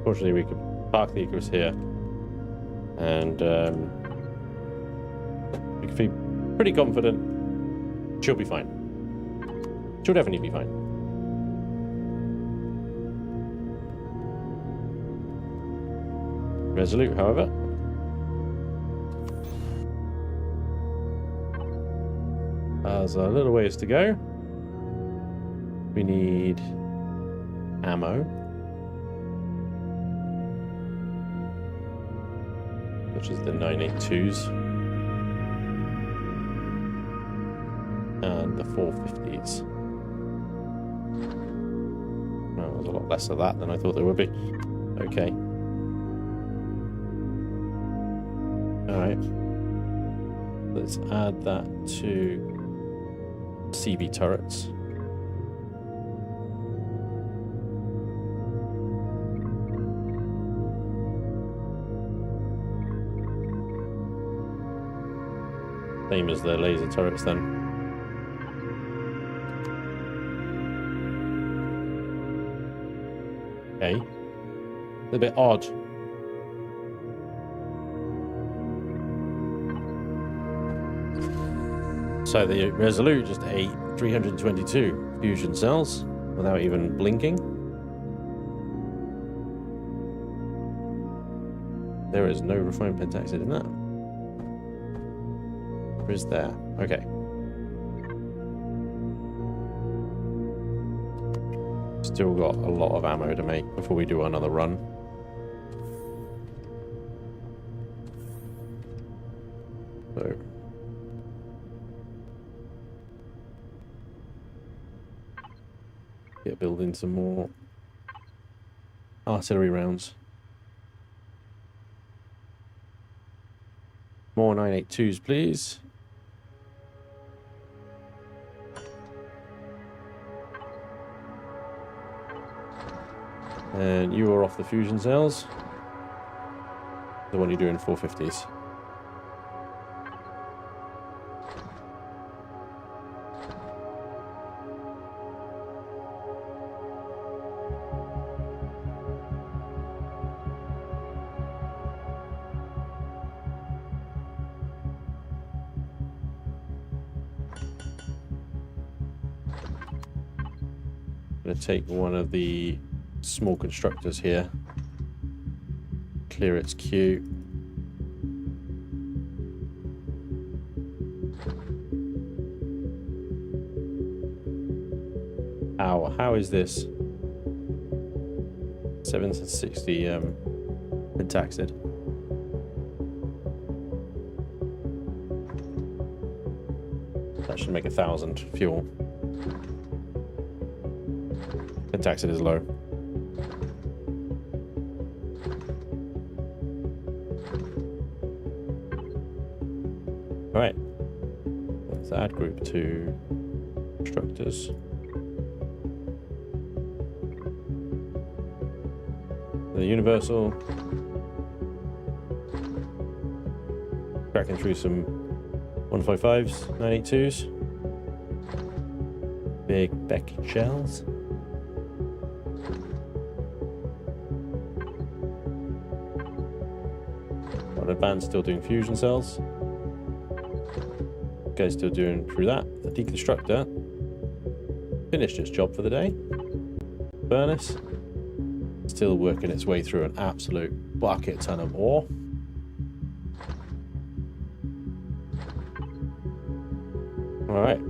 Fortunately, we could park the Icarus here, and we can feel pretty confident she'll be fine. She'll definitely be fine. Resolute, however. There's a little ways to go. We need ammo, which is the 982s and the 450s. Well, there's a lot less of that than I thought there would be. Okay. Alright. Let's add that to CB turrets. Same as the laser turrets then. Okay. A bit odd. So the Resolute just ate 322 fusion cells without even blinking. There is no refined pentaxid in that. Or is there? Okay. Still got a lot of ammo to make before we do another run. So Get building some more artillery rounds. More 982s, please. And you are off the fusion cells. The one you're doing 450s. I'm going to take one of the small constructors here, clear its queue. Ow, how is this? 760 pentaxid. That should make 1,000 fuel. Pentaxid is low. Alright. Let's add group to constructors. The universal. Cracking through some 155s, 982s. Big Beckett shells. Advanced still doing fusion cells. Guy's still doing through that. The deconstructor finished its job for the day. Furnace still working its way through an absolute bucket ton of ore. All right.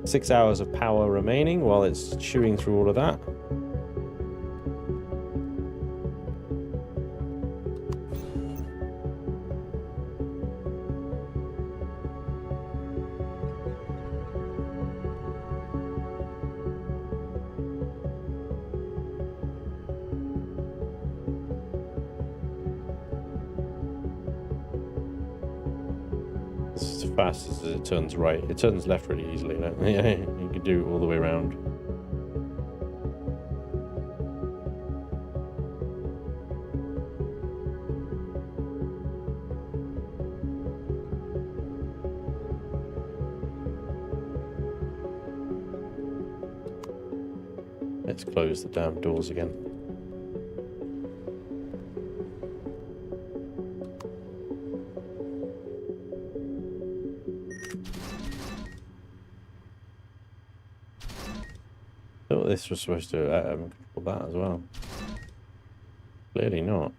6 hours of power remaining while it's chewing through all of that. As fast as it turns right. It turns left really easily. Yeah, you can do it all the way around. Let's close the damn doors again. Thought this was supposed to control that as well. Clearly not.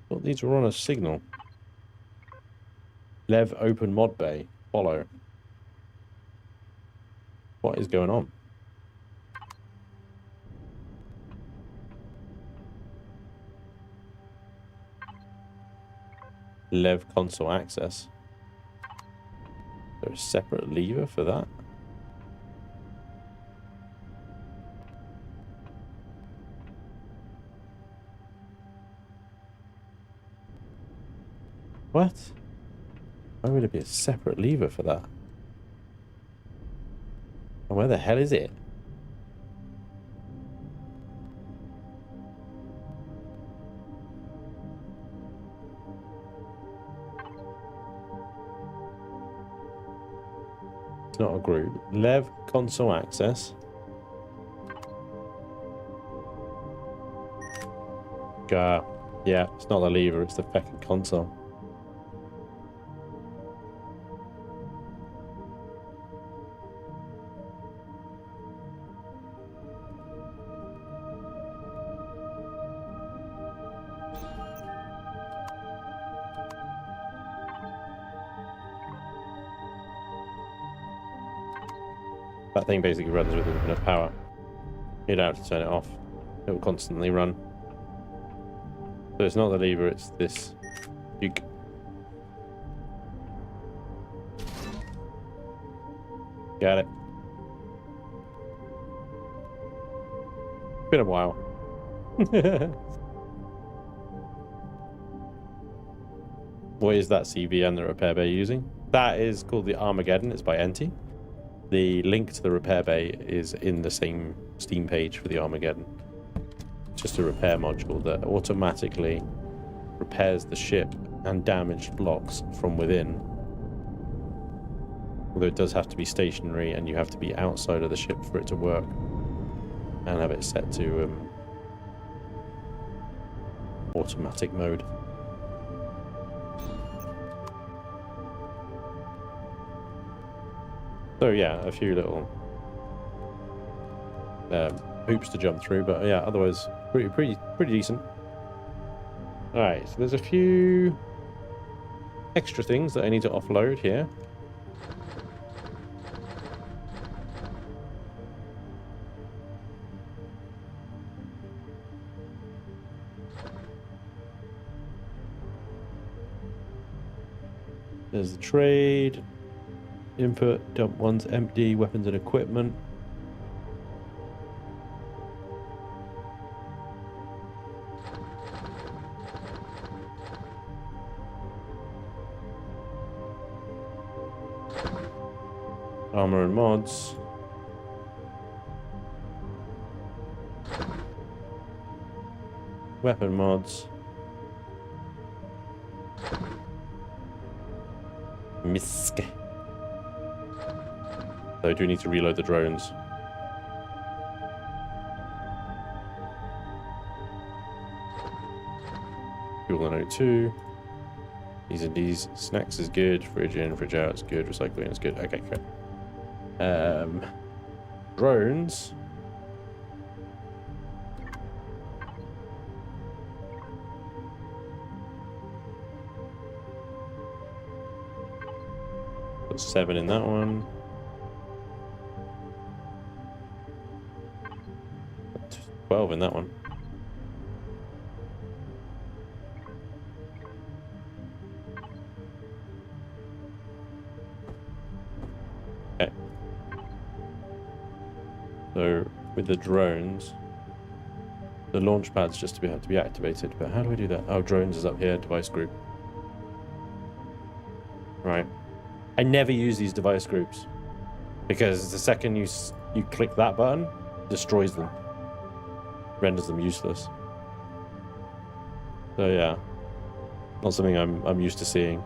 Thought these were on a signal. Lev open mod bay. Follow. What is going on? Lev console access. Is there a separate lever for that? What? Why would it be a separate lever for that? And where the hell is it? It's not a group. Lev console access. Yeah, it's not the lever, it's the fucking console. That thing basically runs with infinite power. You don't have to turn it off. It will constantly run. So it's not the lever, it's this. Got it. Been a while. What is that CV and the repair bay using? That is called the Armageddon. It's by Enti. The link to the repair bay is in the same Steam page for the Armageddon. It's just a repair module that automatically repairs the ship and damaged blocks from within. Although it does have to be stationary and you have to be outside of the ship for it to work. And have it set to automatic mode. So yeah, a few little hoops to jump through, but yeah, otherwise pretty decent. All right, so there's a few extra things that I need to offload here. There's the trade. Input, dump one's empty, weapons and equipment. Armor and mods. Weapon mods. Misk. So I do need to reload the drones. Fuel and O2. These and these. Snacks is good. Fridge in, fridge out is good. Recycling is good. Okay, good. Drones. Got 7 in that one. 12 in that one. Okay. So with the drones, the launch pads just have to be activated. But how do I do that? Oh, drones is up here. Device group. Right. I never use these device groups because the second you click that button, it destroys them. Renders them useless. So yeah, not something I'm used to seeing.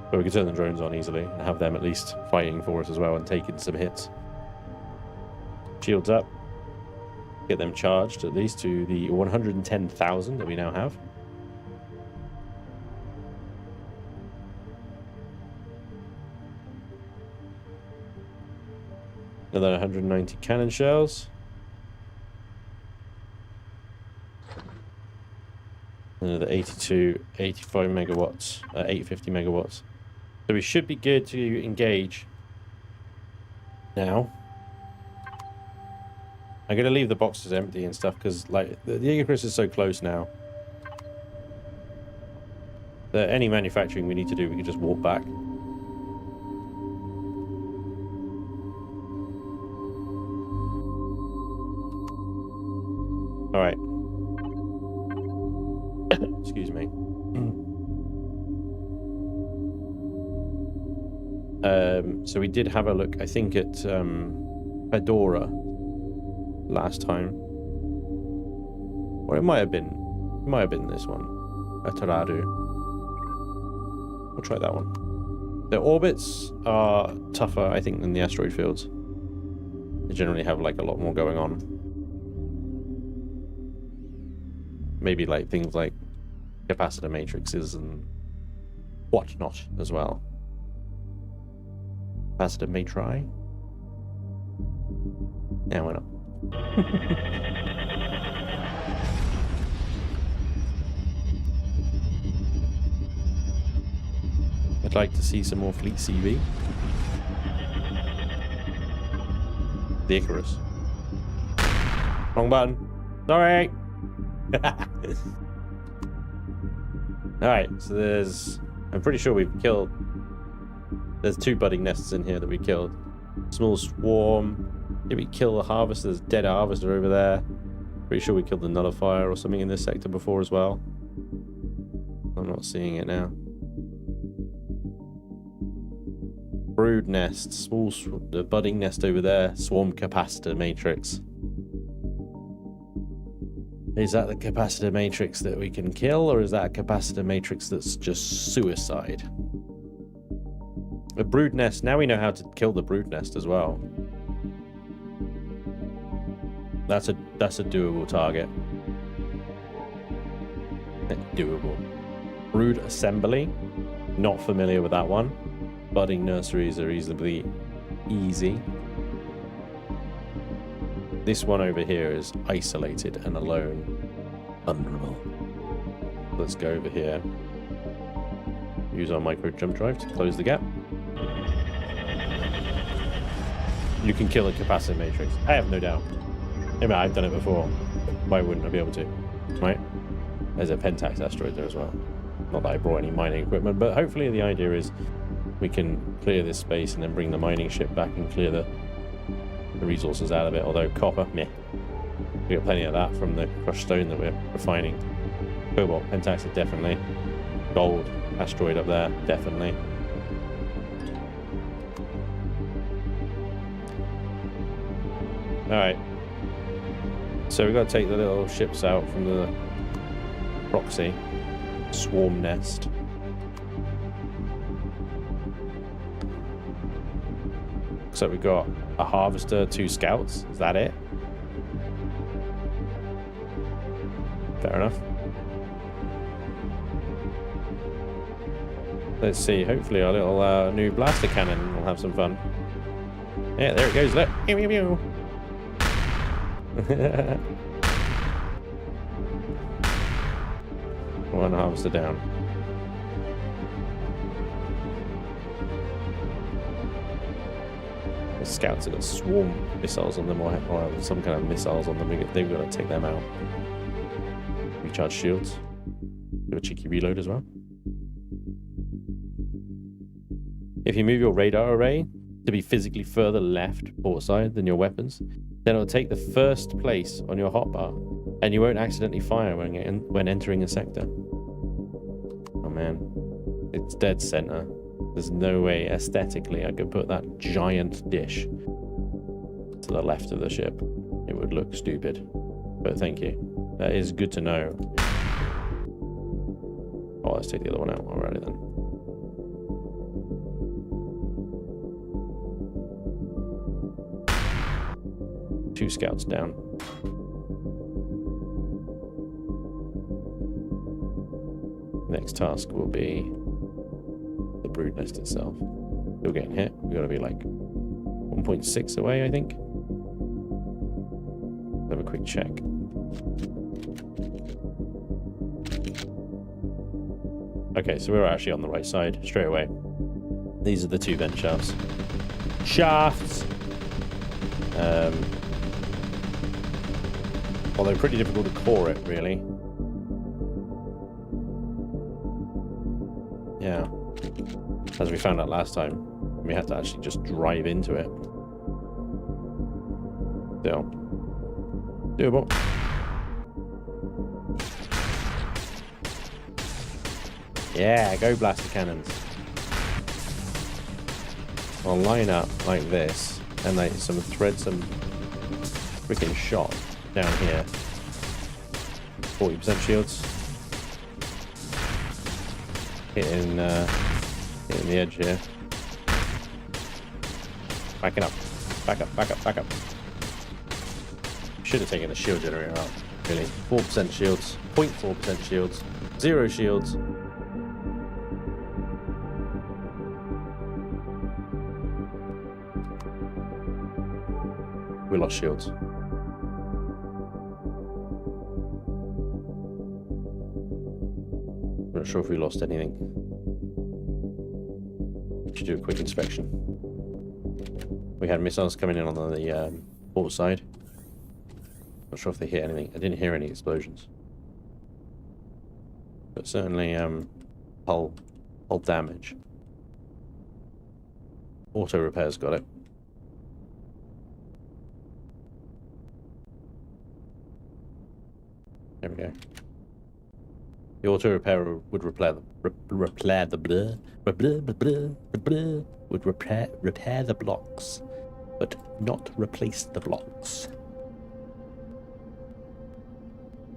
But we can turn the drones on easily and have them at least fighting for us as well and taking some hits. Shields up. Get them charged at least to the 110,000 that we now have. Another 190 cannon shells. Another 82, 85 megawatts, 850 megawatts. So we should be good to engage now. I'm going to leave the boxes empty and stuff because like the Icarus is so close now that any manufacturing we need to do, we can just walk back. All right. Excuse me. So we did have a look, I think, at Fedora last time. Or it might have been this one. Ataradu. We'll try that one. The orbits are tougher, I think, than the asteroid fields. They generally have like a lot more going on. Maybe like things like capacitor matrices and whatnot as well. Capacitor matri? Yeah, why not? I'd like to see some more fleet CV. The Icarus. Wrong button. Sorry. Alright, so there's... I'm pretty sure we've killed... There's 2 budding nests in here that we killed. Small swarm. Did we kill the harvester? There's a dead harvester over there. Pretty sure we killed the nullifier or something in this sector before as well. I'm not seeing it now. Brood nest. Small the budding nest over there. Swarm capacitor matrix. Is that the capacitor matrix that we can kill, or is that a capacitor matrix that's just suicide? A brood nest. Now we know how to kill the brood nest as well. That's a doable target. Doable. Brood assembly. Not familiar with that one. Budding nurseries are reasonably easy. This one over here is isolated and alone. Vulnerable. Let's go over here. Use our micro jump drive to close the gap. You can kill a capacitor matrix. I have no doubt. I mean, I've done it before. Why wouldn't I be able to? Right? There's a Pentax asteroid there as well. Not that I brought any mining equipment, but hopefully the idea is we can clear this space and then bring the mining ship back and clear the resources out of it. Although copper, meh. We got plenty of that from the crushed stone that we're refining. Cobalt, Pentax, definitely. Gold, asteroid up there, definitely. Alright. So we've got to take the little ships out from the proxy. Swarm nest. So we've got a harvester, 2 scouts. Is that it? Fair enough. Let's see. Hopefully our little new blaster cannon will have some fun. Yeah, there it goes. Look. Pew, pew, pew. One harvester down. The scouts have got swarm missiles on them, or some kind of missiles on them. They've got to take them out. Recharge shields. Do a cheeky reload as well. If you move your radar array to be physically further left port side than your weapons, then it'll take the first place on your hotbar, and you won't accidentally fire when entering a sector. Oh man, it's dead center. There's no way aesthetically I could put that giant dish to the left of the ship. It would look stupid, but thank you. That is good to know. Oh, let's take the other one out. Alrighty then. Two scouts down. Next task will be the brood nest itself. Still getting hit. We've got to be like 1.6 away, I think. Have a quick check. Okay, so we're actually on the right side straight away. These are the 2 vent shafts. Although pretty difficult to core it, really. Yeah. As we found out last time, we had to actually just drive into it. Still. Doable. Yeah, go blaster cannons. I'll line up like this, and like thread some freaking shot down here. 40% shields. Hitting the edge here. Backing up. Back up, back up, back up. Should have taken the shield generator out, really. 4% shields, 0.4% shields, 0 shields. We lost shields. I'm not sure if we lost anything. Should do a quick inspection. We had missiles coming in on the port side. Not sure if they hit anything. I didn't hear any explosions. But certainly hull damage. Auto repairs got it. There we go. The auto repairer would repair the repair the blocks, but not replace the blocks.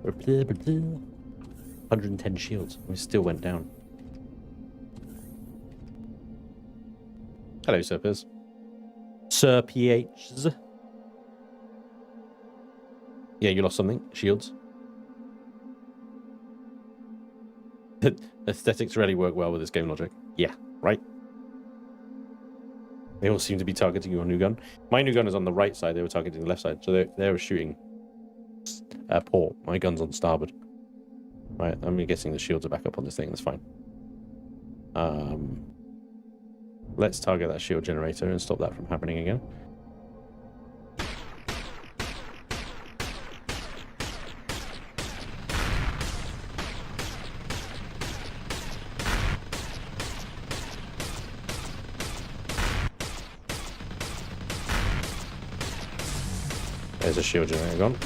110 shields. We still went down. Hello, Serpers. Sir PHs. Yeah, you lost something. Shields. Aesthetics really work well with this game logic. Yeah, right? They all seem to be targeting your new gun. My new gun is on the right side. They were targeting the left side. So they were shooting port. My gun's on starboard. Right, I'm guessing the shields are back up on this thing. That's fine. Let's target that shield generator and stop that from happening again. There's a shield generator gone.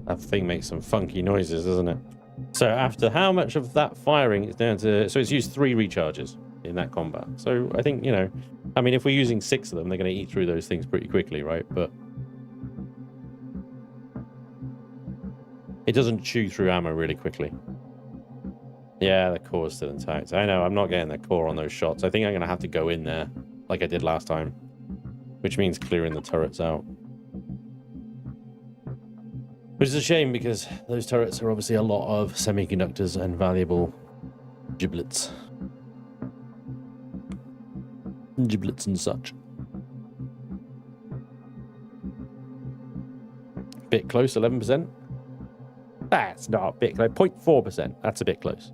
That thing makes some funky noises, doesn't it? So after how much of that firing is down to... So it's used 3 recharges in that combat. So I think, you know... I mean, if we're using 6 of them, they're going to eat through those things pretty quickly, right? But... it doesn't chew through ammo really quickly. Yeah, the core is still intact. I know, I'm not getting the core on those shots. I think I'm going to have to go in there like I did last time. Which means clearing the turrets out. Which is a shame because those turrets are obviously a lot of semiconductors and valuable giblets. Giblets and such. Bit close, 11%. That's not a bit close. 0.4%. That's a bit close.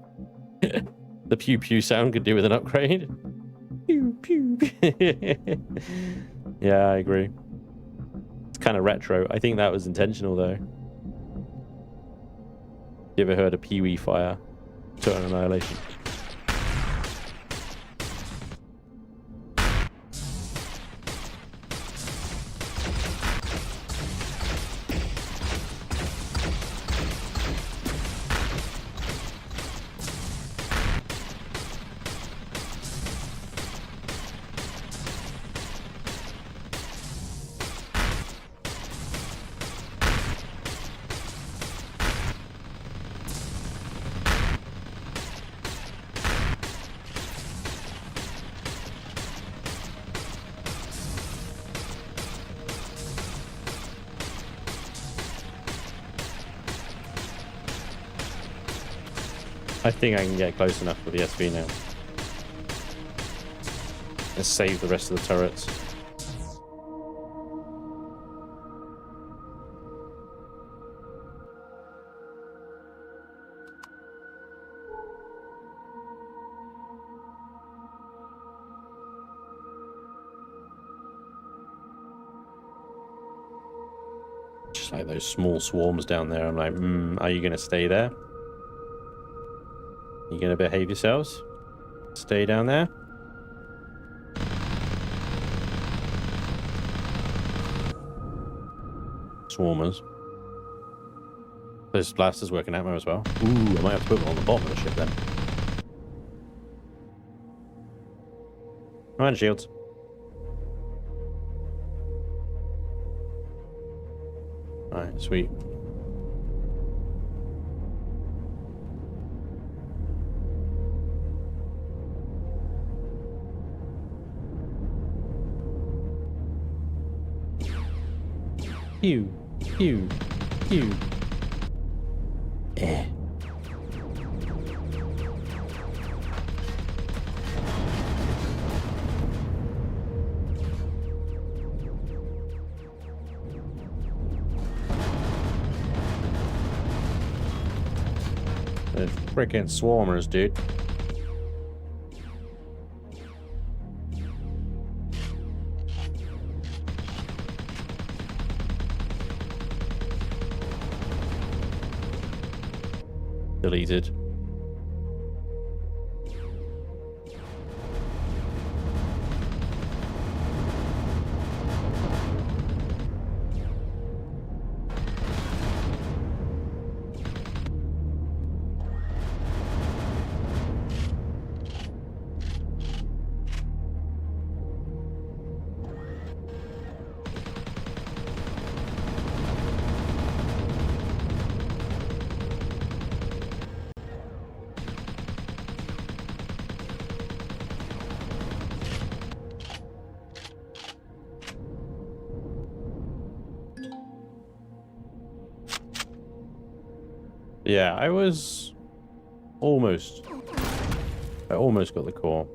The pew pew sound could do with an upgrade. Pew pew. Yeah, I agree. It's kind of retro. I think that was intentional though. You ever heard of Pee-wee Fire? Total Annihilation. I think I can get close enough with the SV now. Let's save the rest of the turrets. Just like those small swarms down there. I'm like, are you going to stay there? You gonna behave yourselves? Stay down there. Swarmers. Those blasters working ammo as well. Ooh, I might have to put them on the bottom of the ship then. Come on, shields. Alright, sweet. Pew, pew, pew. Eh. They're freaking swarmers, dude. Deleted. Yeah, I almost got the core.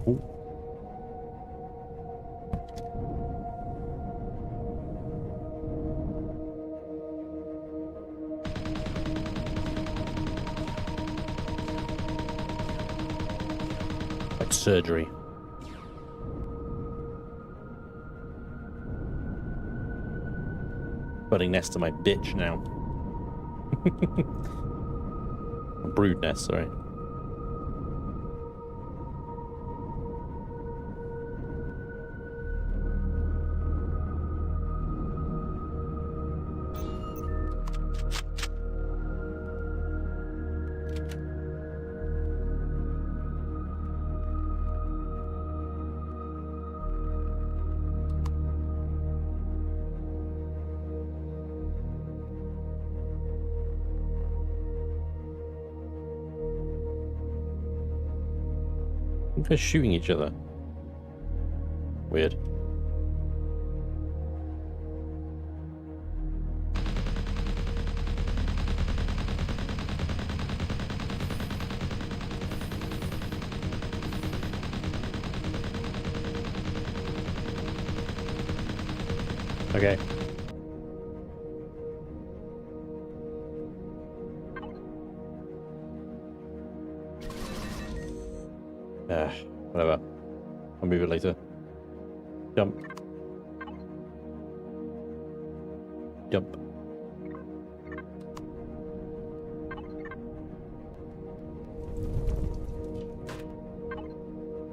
Ooh. Like surgery. Putting nest to my bitch now. Brood nest, sorry. I think they're shooting each other. Weird. Okay. Whatever. I'll move it later. Jump. Jump.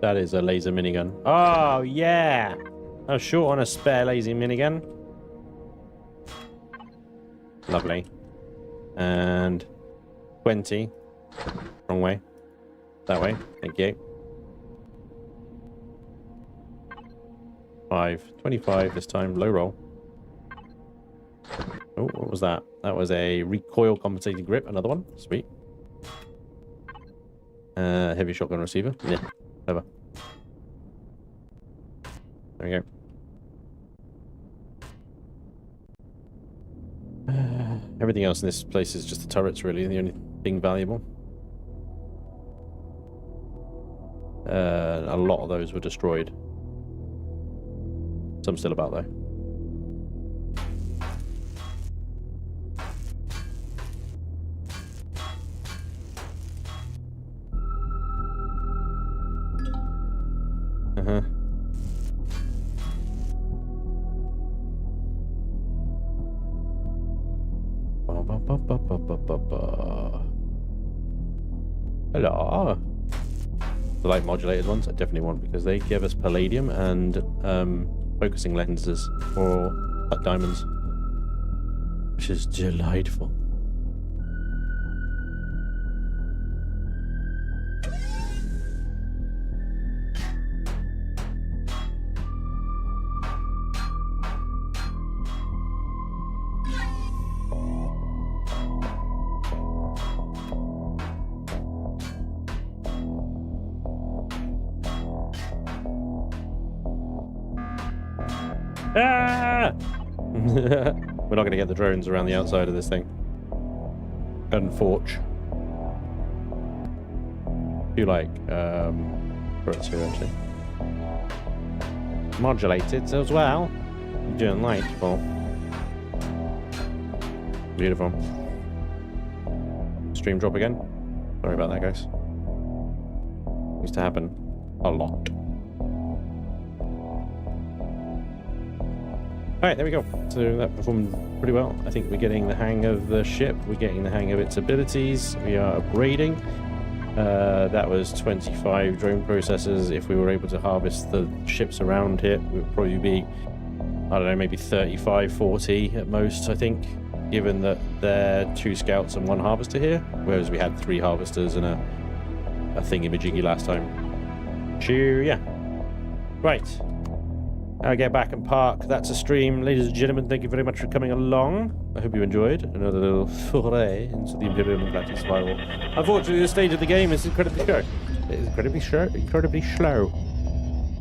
That is a laser minigun. Oh, yeah! I was short on a spare laser minigun. Lovely. And 20. Wrong way. That way. Thank you. 25 this time. Low roll. Oh, what was that? That was a recoil compensating grip. Another one. Sweet. Heavy shotgun receiver. Yeah. Clever. There we go. Everything else in this place is just the turrets, really. The only thing valuable. A lot of those were destroyed. Some still about, though. Hello. The light modulated ones I definitely want because they give us palladium and focusing lenses for diamonds, which is delightful. Ah! We're not going to get the drones around the outside of this thing. Unfortunately. You like, for it to actually. Modulated as well. Doing light, well. Beautiful. Stream drop again. Sorry about that, guys. Used to happen a lot. Alright, there we go. So that performed pretty well. I think we're getting the hang of the ship. We're getting the hang of its abilities. We are upgrading. That was 25 drone processors. If we were able to harvest the ships around here, it would probably be, I don't know, maybe 35, 40 at most, I think. Given that there are 2 scouts and 1 harvester here, whereas we had 3 harvesters and a thingy-majiggy last time. Cheer, yeah. Right. I'll get back and park. That's a stream. Ladies and gentlemen, thank you very much for coming along. I hope you enjoyed another little foray into the Empyrion Galactic survival. Unfortunately, the stage of the game is incredibly slow. It is incredibly slow.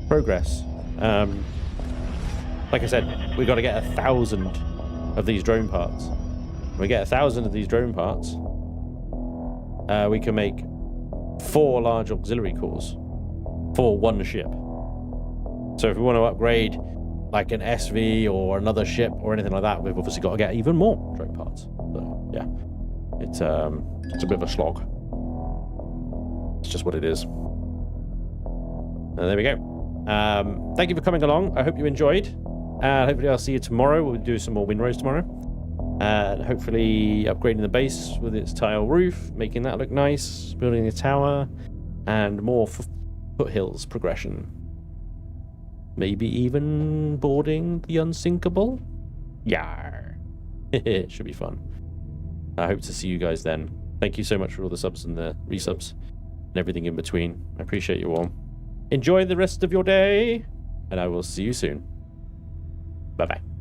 Progress. Like I said, we've got to get 1,000 of these drone parts. When we get 1,000 of these drone parts, we can make 4 large auxiliary cores for 1 ship. So if we want to upgrade like an SV or another ship or anything like that, we've obviously got to get even more drone parts. So yeah, it's a bit of a slog. It's just what it is. And there we go. Thank you for coming along. I hope you enjoyed. Hopefully I'll see you tomorrow. We'll do some more windrows tomorrow. Hopefully upgrading the base with its tile roof, making that look nice, building a tower, and more foothills progression. Maybe even boarding the unsinkable? Yar. It should be fun. I hope to see you guys then. Thank you so much for all the subs and the resubs and everything in between. I appreciate you all. Enjoy the rest of your day, and I will see you soon. Bye-bye.